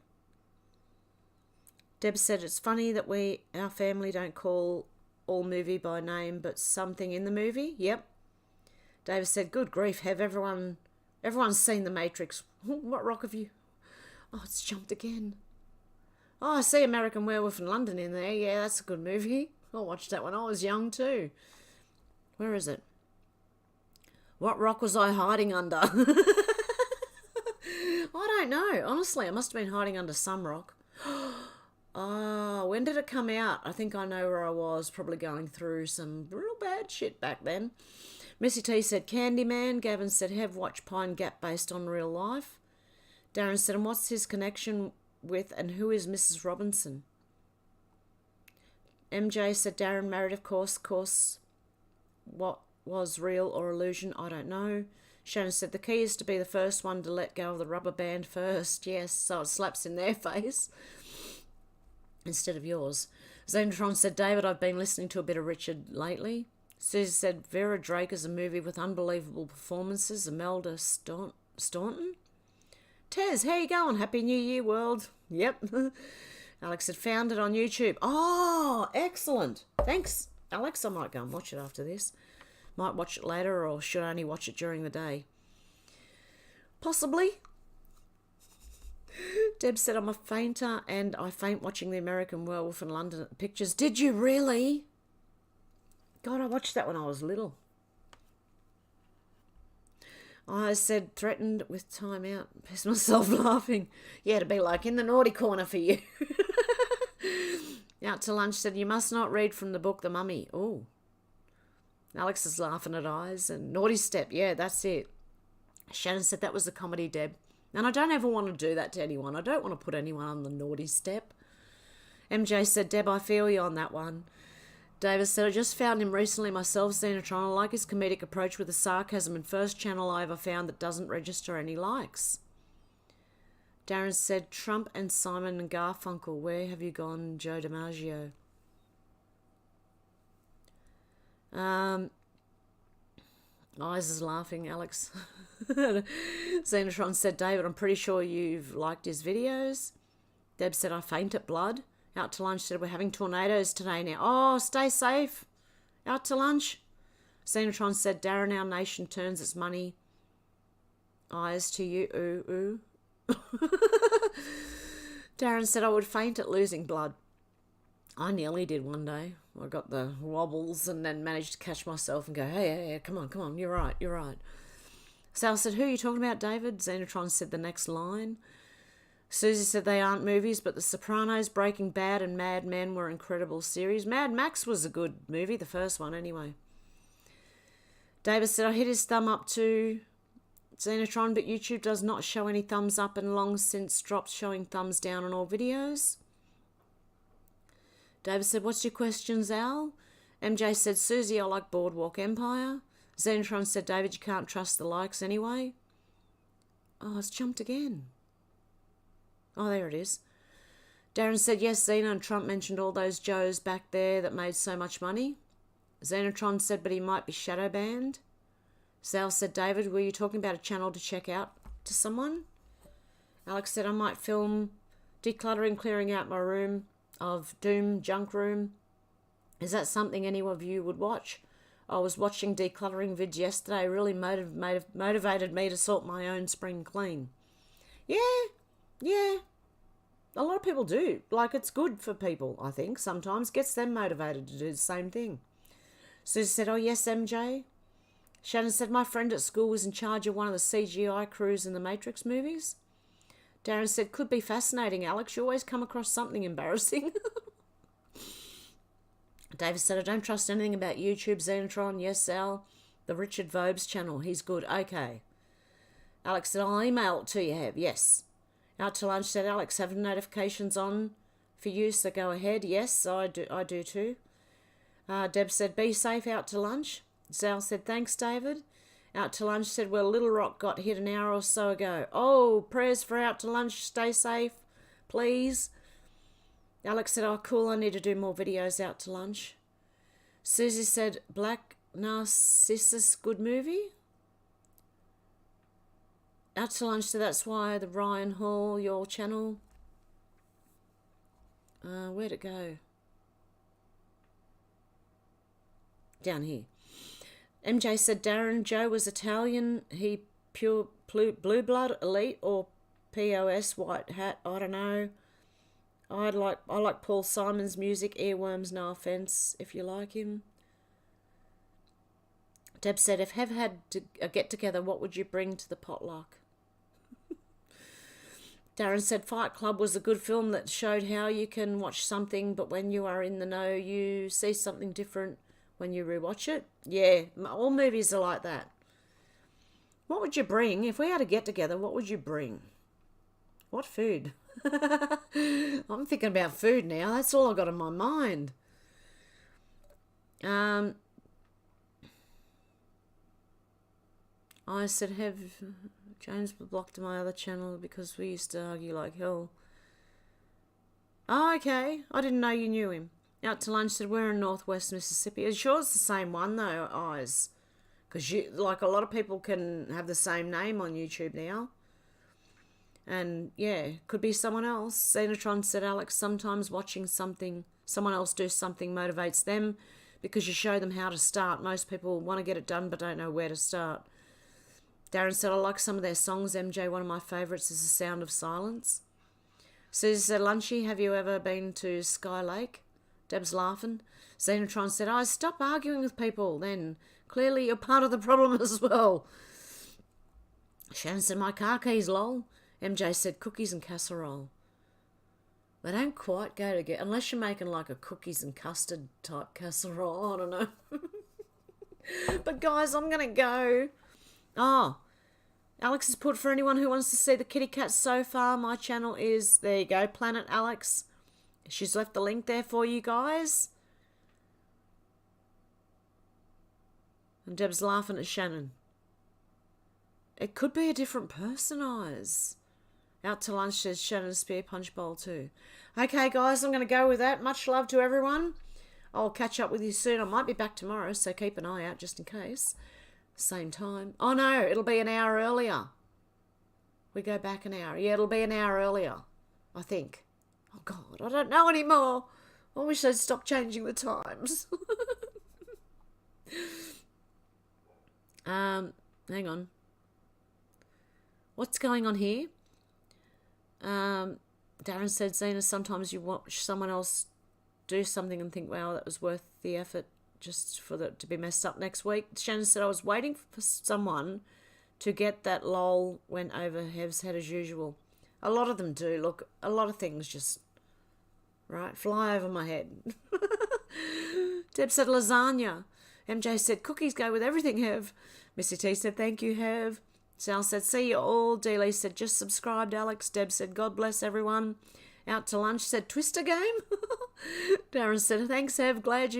B: Deb said, it's funny that our family don't call all movie by name, but something in the movie. Yep. David said, good grief, have everyone's seen The Matrix. What rock have you? Oh, it's jumped again. Oh, I see American Werewolf in London in there. Yeah, that's a good movie. I watched that when I was young too. Where is it? What rock was I hiding under? I don't know. Honestly, I must have been hiding under some rock. Oh, when did it come out? I think I know where I was, probably going through some real bad shit back then. Missy T said Candyman. Gavin said have watched Pine Gap based on real life. Darren said, and what's his connection with and who is Mrs. Robinson? MJ said Darren married, of course. What was real or illusion? I don't know. Shannon said the key is to be the first one to let go of the rubber band first. Yes, so it slaps in their face instead of yours. Xenotron said, David, I've been listening to a bit of Richard lately. Susie said, Vera Drake is a movie with unbelievable performances. Imelda Staunton. Tez, how you going? Happy New Year, world. Yep. Alex said, found it on YouTube. Oh, excellent. Thanks, Alex. I might go and watch it after this. Might watch it later or should only watch it during the day. Possibly. Deb said, I'm a fainter and I faint watching the American Werewolf in London pictures. Did you really? God, I watched that when I was little. I said, threatened with time out. Pissed myself laughing. Yeah, to be like in the naughty corner for you. Out to lunch said, you must not read from the book The Mummy. Oh. Alex is laughing at eyes. And naughty step. Yeah, that's it. Shannon said that was a comedy, Deb. And I don't ever want to do that to anyone. I don't want to put anyone on the naughty step. MJ said, Deb, I feel you on that one. Davis said, I just found him recently myself, Xenotron. I like his comedic approach with the sarcasm and first channel I ever found that doesn't register any likes. Darren said, Trump and Simon and Garfunkel, where have you gone, Joe DiMaggio? Eyes is laughing, Alex. Xenotron said, David, I'm pretty sure you've liked his videos. Deb said, I faint at blood. Out to lunch said, we're having tornadoes today now. Oh, stay safe. Out to lunch. Xenotron said, Darren, our nation turns its money eyes to you. Ooh, ooh. Darren said, I would faint at losing blood. I nearly did one day. I got the wobbles and then managed to catch myself and go, hey, come on, you're right. Sal said, who are you talking about, David? Xenotron said the next line. Susie said they aren't movies, but The Sopranos, Breaking Bad and Mad Men were incredible series. Mad Max was a good movie, the first one anyway. David said, I hit his thumb up to Xenotron, but YouTube does not show any thumbs up and long since dropped showing thumbs down on all videos. David said, what's your questions, Al? MJ said, Susie, I like Boardwalk Empire. Xenotron said, David, you can't trust the likes anyway. Oh, it's jumped again. Oh, there it is. Darren said, yes, Xena and Trump mentioned all those Joes back there that made so much money. Xenotron said, but he might be shadow banned. Sal said, David, were you talking about a channel to check out to someone? Alex said, I might film decluttering, clearing out my room of doom junk room. Is that something any of you would watch? I was watching decluttering vids yesterday. Really motivated me to sort my own spring clean. Yeah. A lot of people do. Like, it's good for people, I think. Sometimes gets them motivated to do the same thing. Susie said, oh, yes, MJ. Shannon said, my friend at school was in charge of one of the CGI crews in the Matrix movies. Darren said, could be fascinating, Alex. You always come across something embarrassing. David said, I don't trust anything about YouTube, Xenotron. Yes, Sal. The Richard Vobes channel. He's good. Okay. Alex said, I'll email it to you, Hev. Yes. Out to lunch said, Alex, have notifications on for you, so go ahead. Yes, I do too. Deb said, be safe out to lunch. Sal said, thanks, David. Out to Lunch said, well, Little Rock got hit an hour or so ago. Oh, prayers for Out to Lunch. Stay safe, please. Alex said, oh, cool, I need to do more videos Out to Lunch. Susie said, Black Narcissus, good movie. Out to Lunch said, that's why the Ryan Hall, your channel. Where'd it go? Down here. MJ said Darren Joe was Italian. He pure blue blood elite or POS white hat. I don't know. I like Paul Simon's music. Earworms, no offense if you like him. Deb said if Hev had a get together, what would you bring to the potluck? Darren said Fight Club was a good film that showed how you can watch something, but when you are in the know, you see something different when you rewatch it. Yeah, all movies are like that. What would you bring? If we had a get together, what would you bring? What food? I'm thinking about food now. That's all I've got in my mind. I said James blocked my other channel because we used to argue like hell. Oh, okay. I didn't know you knew him. Out to Lunch said, we're in Northwest Mississippi. Are you sure it's the same one, though, Eyes? Because, like, a lot of people can have the same name on YouTube now. And, yeah, could be someone else. Xenotron said, Alex, sometimes watching someone else do something motivates them because you show them how to start. Most people want to get it done but don't know where to start. Darren said, I like some of their songs. MJ, one of my favourites is The Sound of Silence. Susie said, Lunchy, have you ever been to Sky Lake? Deb's laughing. Xenotron said, I stop arguing with people then. Clearly you're part of the problem as well. Shannon said, my car keys, lol. MJ said, cookies and casserole. They don't quite go together, unless you're making like a cookies and custard type casserole. I don't know. But guys, I'm going to go. Oh, Alex has put for anyone who wants to see the kitty cat so far, my channel is, there you go, Planet Alex. She's left the link there for you guys. And Deb's laughing at Shannon. It could be a different person, Eyes. Out to Lunch says Shannon's spear punch bowl too. Okay, guys, I'm going to go with that. Much love to everyone. I'll catch up with you soon. I might be back tomorrow, so keep an eye out just in case. Same time. Oh, no, it'll be an hour earlier. We go back an hour. Yeah, it'll be an hour earlier, I think. Oh, God, I don't know anymore. I wish they'd stop changing the times. Hang on. What's going on here? Darren said, Zena, sometimes you watch someone else do something and think, wow, that was worth the effort just for it to be messed up next week. Shannon said, I was waiting for someone to get that lol went over Hev's head as usual. A lot of them do. Look, a lot of things just, right, fly over my head. Deb said lasagna. MJ said cookies go with everything, Hev. Missy T said thank you, Hev. Sal said see you all. Dealey said just subscribed, Alex. Deb said God bless everyone. Out to Lunch said Twister game. Darren said thanks, Hev. Glad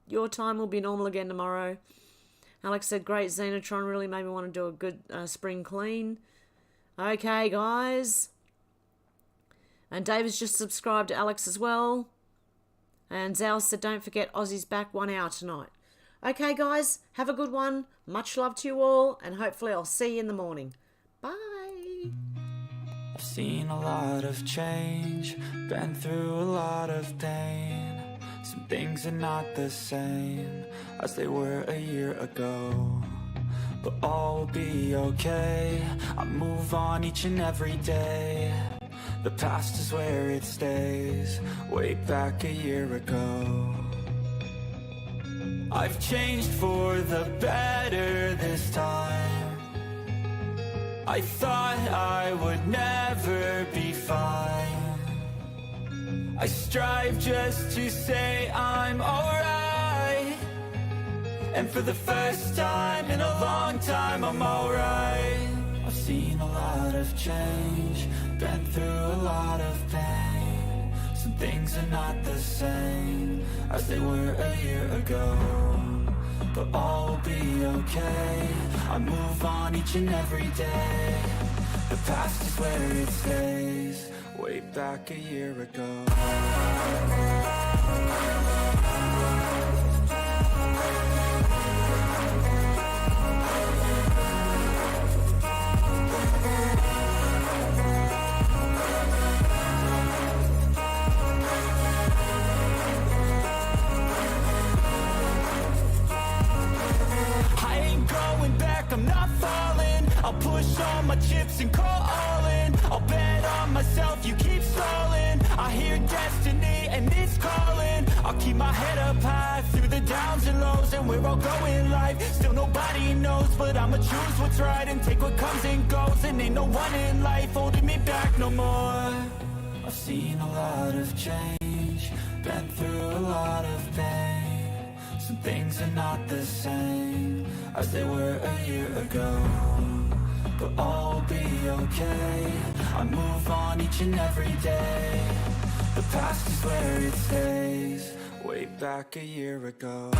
B: your time will be normal again tomorrow. Alex said great, Xenotron really made me want to do a good spring clean. Okay, guys. And David's just subscribed to Alex as well. And Zal said, don't forget, Aussie's back 1 hour tonight. Okay, guys, have a good one. Much love to you all, and hopefully I'll see you in the morning. Bye.
A: I've seen a lot of change, been through a lot of pain. Some things are not the same as they were a year ago. But all will be okay, I move on each and every day. The past is where it stays, way back a year ago. I've changed for the better this time. I thought I would never be fine. I strive just to say I'm alright. And for the first time in a long time I'm alright. I've seen a lot of change, been through a lot of pain. Some things are not the same as they were a year ago. but all will be okay. I move on each and every day. The past is where it stays. Way back a year ago. I'm not falling. I'll push all my chips and call all in. I'll bet on myself, you keep stalling. I hear destiny and it's calling. I'll keep my head up high through the downs and lows. And we're all going live, still nobody knows. But I'ma choose what's right and take what comes and goes. And ain't no one in life holding me back no more. I've seen a lot of change, been through a lot of pain. Some things are not the same as they were a year ago, but all will be okay. I move on each and every day. The past is where it stays. Way back a year ago.